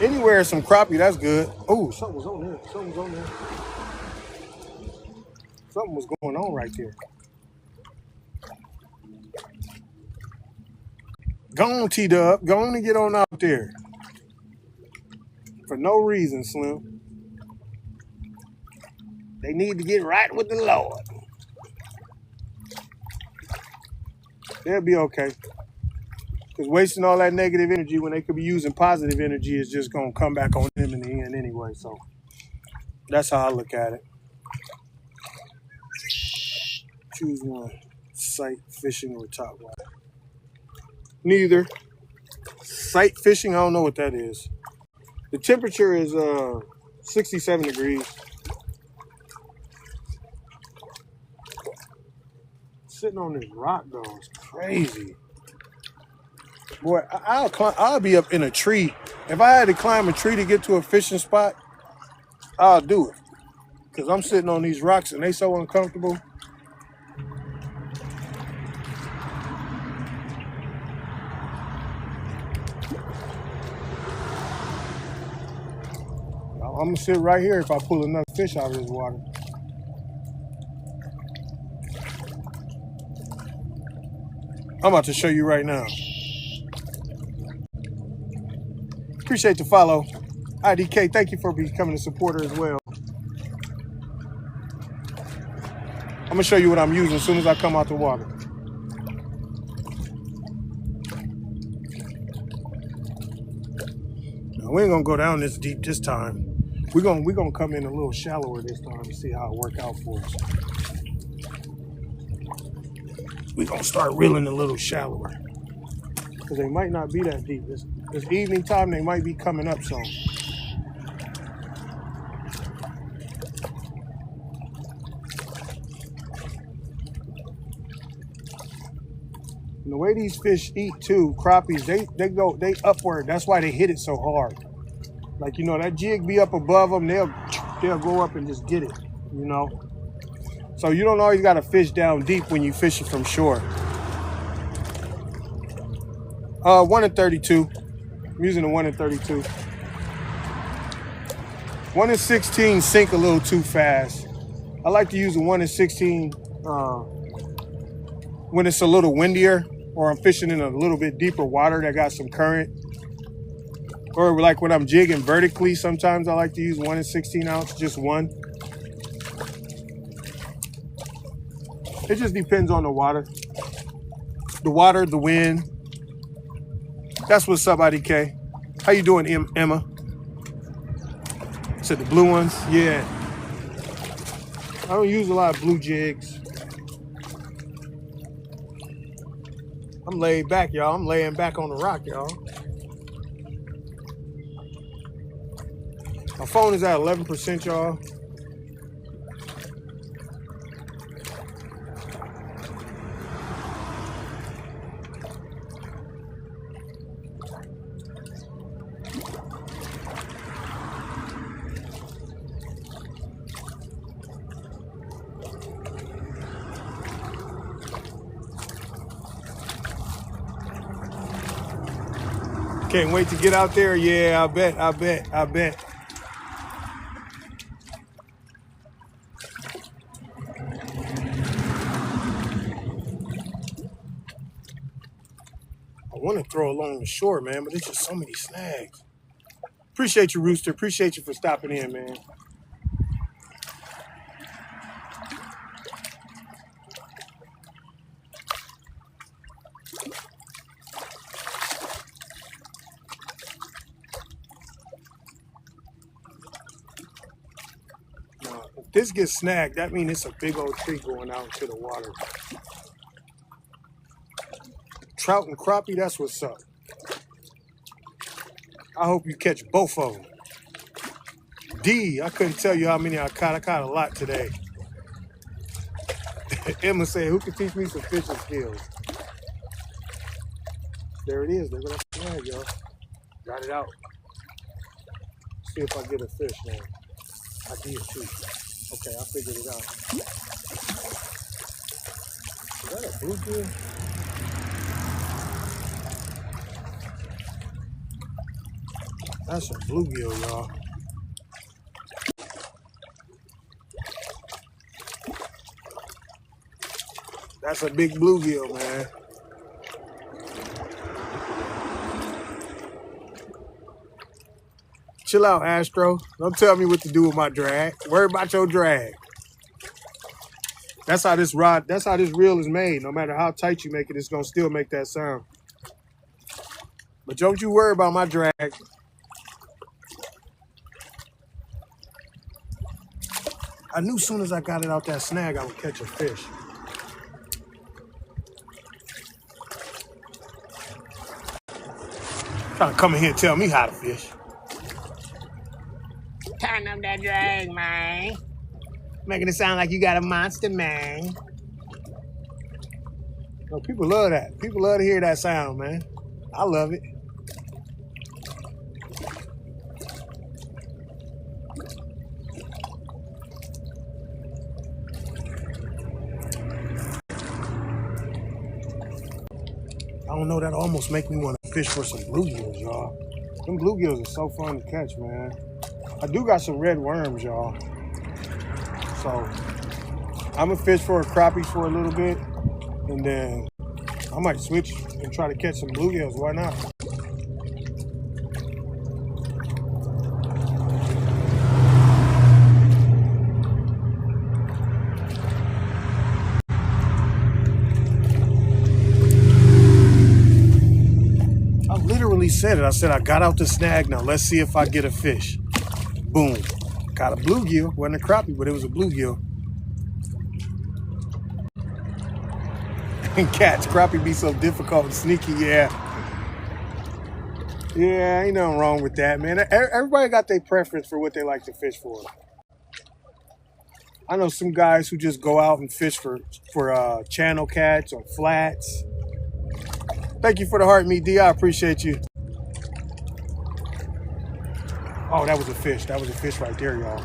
Anywhere some crappie, that's good. Oh, something was on there. Something was going on right there. Go on, T-Dub. Go on and get on out there. For no reason, Slim. They need to get right with the Lord. They'll be okay. Because wasting all that negative energy when they could be using positive energy is just going to come back on them in the end anyway. So that's how I look at it. Choose one. Sight fishing or top water. Neither. Sight fishing, I don't know what that is. The temperature is 67 degrees. Sitting on this rock though, it's crazy. Boy, I'll be up in a tree. If I had to climb a tree to get to a fishing spot, I'll do it. Because I'm sitting on these rocks and they so uncomfortable. I'm going to sit right here if I pull enough fish out of this water. I'm about to show you right now. Appreciate the follow. IDK, thank you for becoming a supporter as well. I'm going to show you what I'm using as soon as I come out the water. Now, we ain't gonna go down this deep this time. We're gonna come in a little shallower this time and see how it work out for us. We're gonna start reeling a little shallower. Because they might not be that deep. It's evening time, they might be coming up some. And the way these fish eat too, crappies, they upward. That's why they hit it so hard. Like, you know, that jig be up above them, they'll go up and just get it, you know. So you don't always gotta fish down deep when you fishing from shore. 1 in 32. I'm using a 1 in 32. 1 in 16 sink a little too fast. I like to use a 1 in 16 when it's a little windier, or I'm fishing in a little bit deeper water that got some current. Or like when I'm jigging vertically, sometimes I like to use 1 in 16 ounce, just one. It just depends on the water. The water, the wind. That's what's up, IDK. How you doing, Emma? Said the blue ones? Yeah. I don't use a lot of blue jigs. I'm laid back, y'all. I'm laying back on the rock, y'all. My phone is at 11%, y'all. Can't wait to get out there. Yeah, I bet. I want to throw along the shore, man, but it's just so many snags. Appreciate you, Rooster. Appreciate you for stopping in, man. If this gets snagged, that means it's a big old tree going out into the water. Trout and crappie, that's what's up. I hope you catch both of them. D, I couldn't tell you how many I caught. I caught a lot today. Emma said, who can teach me some fishing skills? There it is. They're going to snag, y'all. Got it out. See if I get a fish now. I did too. Okay, I figured it out. Is that a bluegill? That's a bluegill, y'all. That's a big bluegill, man. Chill out, Astro. Don't tell me what to do with my drag. Worry about your drag. That's how this reel is made. No matter how tight you make it, it's gonna still make that sound. But don't you worry about my drag. I knew as soon as I got it out that snag, I would catch a fish. Trying to come in here and tell me how to fish. Turn up that drag, man. Making it sound like you got a monster, man. No, people love that. People love to hear that sound, man. I love it. I don't know, that almost make me want to fish for some bluegills, y'all. Them bluegills are so fun to catch, man. I do got some red worms, y'all. So I'm gonna fish for a crappie for a little bit, and then I might switch and try to catch some bluegills. Why not? said it. I said, I got out the snag. Now let's see if I get a fish. Boom. Got a bluegill. Wasn't a crappie, but it was a bluegill. And catch. Crappie be so difficult and sneaky, yeah. Yeah, ain't nothing wrong with that, man. Everybody got their preference for what they like to fish for. I know some guys who just go out and fish for channel cats or flats. Thank you for the heart, D. I appreciate you. Oh, that was a fish. That was a fish right there, y'all.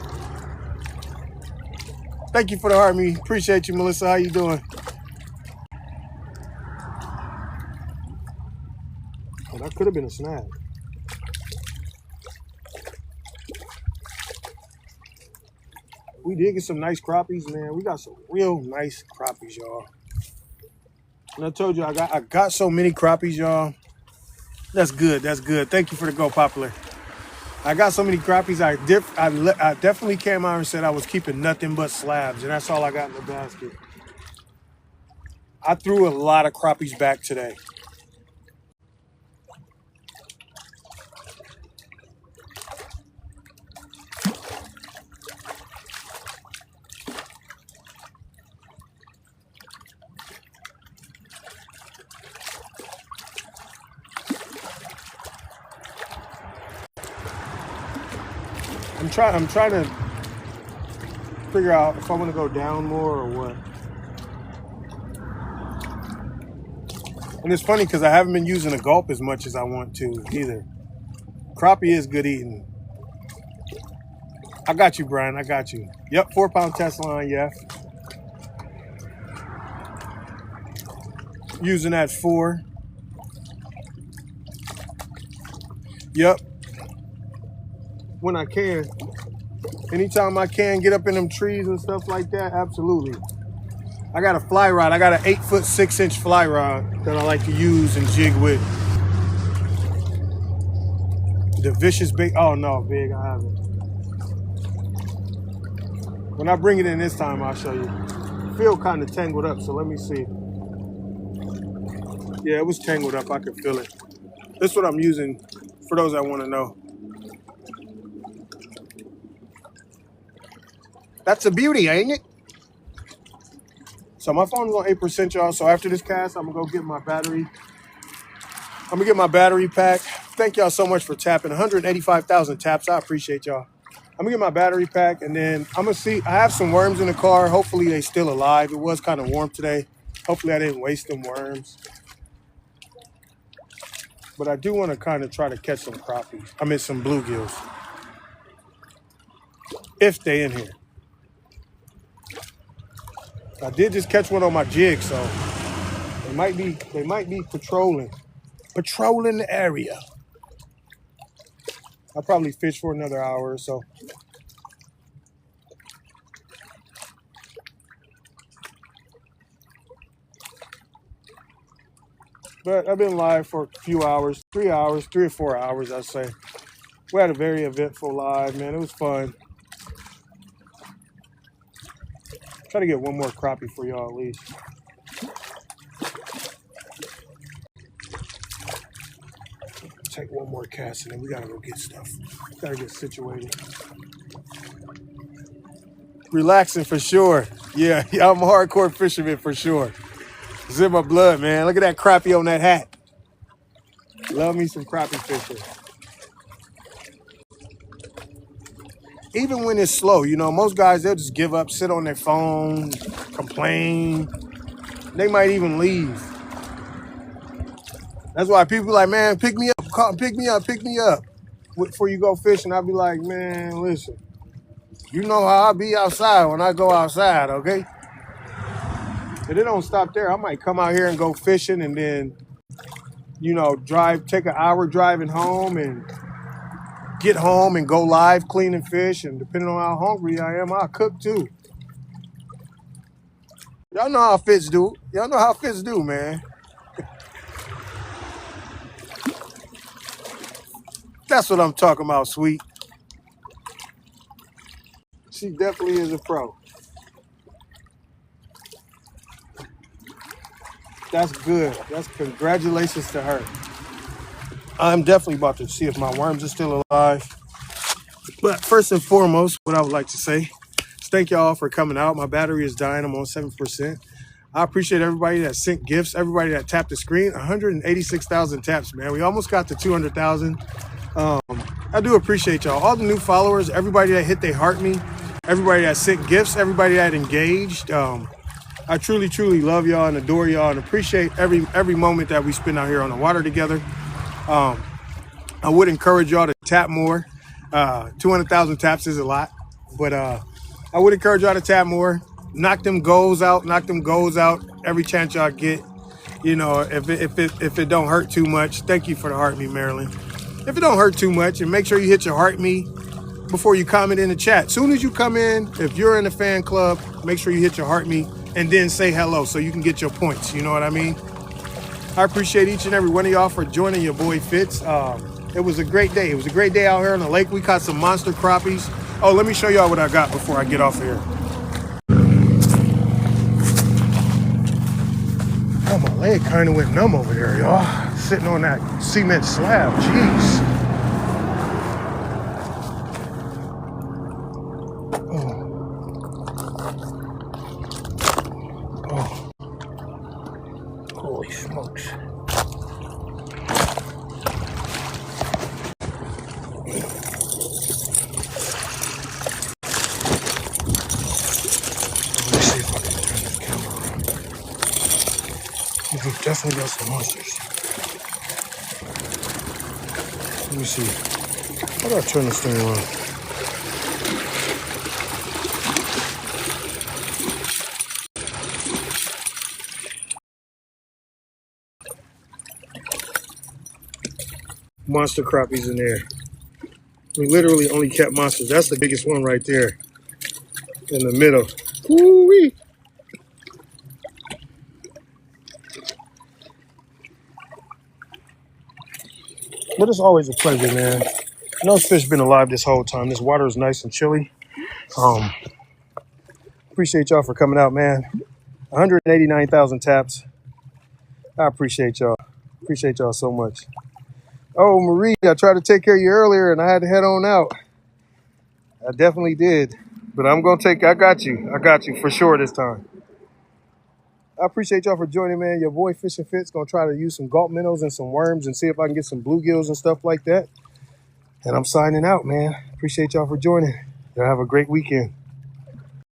Thank you for the heart, appreciate you, Melissa. How you doing? Oh, that could have been a snag. We did get some nice crappies, man. We got some real nice crappies, y'all. And I told you I got so many crappies, y'all. That's good. That's good. Thank you for the Go Popular. I got so many crappies. I definitely came out and said I was keeping nothing but slabs, and that's all I got in the basket. I threw a lot of crappies back today. I'm trying to figure out if I want to go down more or what. And it's funny because I haven't been using a gulp as much as I want to either. Crappie is good eating. I got you, Brian. I got you. Yep, 4-pound test line, yeah. Using that 4. Yep. When I can. Anytime I can get up in them trees and stuff like that, absolutely. I got a fly rod. I got an 8-foot 6-inch fly rod that I like to use and jig with. The vicious bait. Oh no, big, I haven't. When I bring it in this time, I'll show you. I feel kind of tangled up, so let me see. Yeah, it was tangled up. I could feel it. This is what I'm using for those that want to know. That's a beauty, ain't it? So my phone's on 8%, y'all. So after this cast, I'm gonna go get my battery. I'm gonna get my battery pack. Thank y'all so much for tapping. 185,000 taps. I appreciate y'all. I'm gonna get my battery pack, and then I'm gonna see. I have some worms in the car. Hopefully they still alive. It was kind of warm today. Hopefully I didn't waste them worms. But I do want to kind of try to catch some crappies. I mean some bluegills. If they in here. I did just catch one on my jig, so they might be patrolling the area. I'll probably fish for another hour or so. But I've been live for a few hours, 3 hours, 3 or 4 hours, I'd say. We had a very eventful live, man. It was fun. Try to get one more crappie for y'all at least. Take one more cast and then we gotta go get stuff. Gotta get situated. Relaxing for sure. Yeah, I'm a hardcore fisherman for sure. It's in my blood, man. Look at that crappie on that hat. Love me some crappie fishing. Even when it's slow, you know, most guys, they'll just give up, sit on their phone, complain. They might even leave. That's why people like, man, pick me up, pick me up before you go fishing. I'll be like, man, listen, you know how I be outside when I go outside, okay? And it don't stop there. I might come out here and go fishing and then, you know, take an hour driving home and get home and go live cleaning fish, and depending on how hungry I am, I'll cook too. Y'all know how fish do. Y'all know how fish do, man. That's what I'm talking about, sweet. She definitely is a pro. That's good. That's congratulations to her. I'm definitely about to see if my worms are still alive. But first and foremost, what I would like to say is thank y'all for coming out. My battery is dying. I'm on 7%. I appreciate everybody that sent gifts, everybody that tapped the screen. 186,000 taps, man. We almost got to 200,000. I do appreciate y'all. All the new followers, everybody that hit they heart me, everybody that sent gifts, everybody that engaged. I truly, truly love y'all and adore y'all and appreciate every moment that we spend out here on the water together. I would encourage y'all to tap more. 200,000 taps is a lot, but I would encourage y'all to tap more. Knock them goals out. Knock them goals out every chance y'all get. You know, if it don't hurt too much. Thank you for the heart me, Marilyn. If it don't hurt too much, and make sure you hit your heart me before you comment in the chat. Soon as you come in, if you're in the fan club, make sure you hit your heart me and then say hello so you can get your points. You know what I mean? I appreciate each and every one of y'all for joining your boy Fitz. It was a great day. It was a great day out here on the lake. We caught some monster crappies. Oh, let me show y'all what I got before I get off here. Oh, my leg kind of went numb over there, y'all. Sitting on that cement slab. Jeez. Oh. Holy smokes. We've definitely got some monsters. Let me see. How do I turn this thing around? Monster crappies in there. We literally only kept monsters. That's the biggest one right there in the middle. Woo-wee. But it's always a pleasure, man. Those fish been alive this whole time. This water is nice and chilly. Appreciate y'all for coming out, man. 189,000 taps. I appreciate y'all. Appreciate y'all so much. Oh, Marie, I tried to take care of you earlier and I had to head on out. I definitely did. But I'm going to I got you. I got you for sure this time. I appreciate y'all for joining, man. Your boy Fishing Fit's going to try to use some gulp minnows and some worms and see if I can get some bluegills and stuff like that. And I'm signing out, man. Appreciate y'all for joining. Y'all have a great weekend.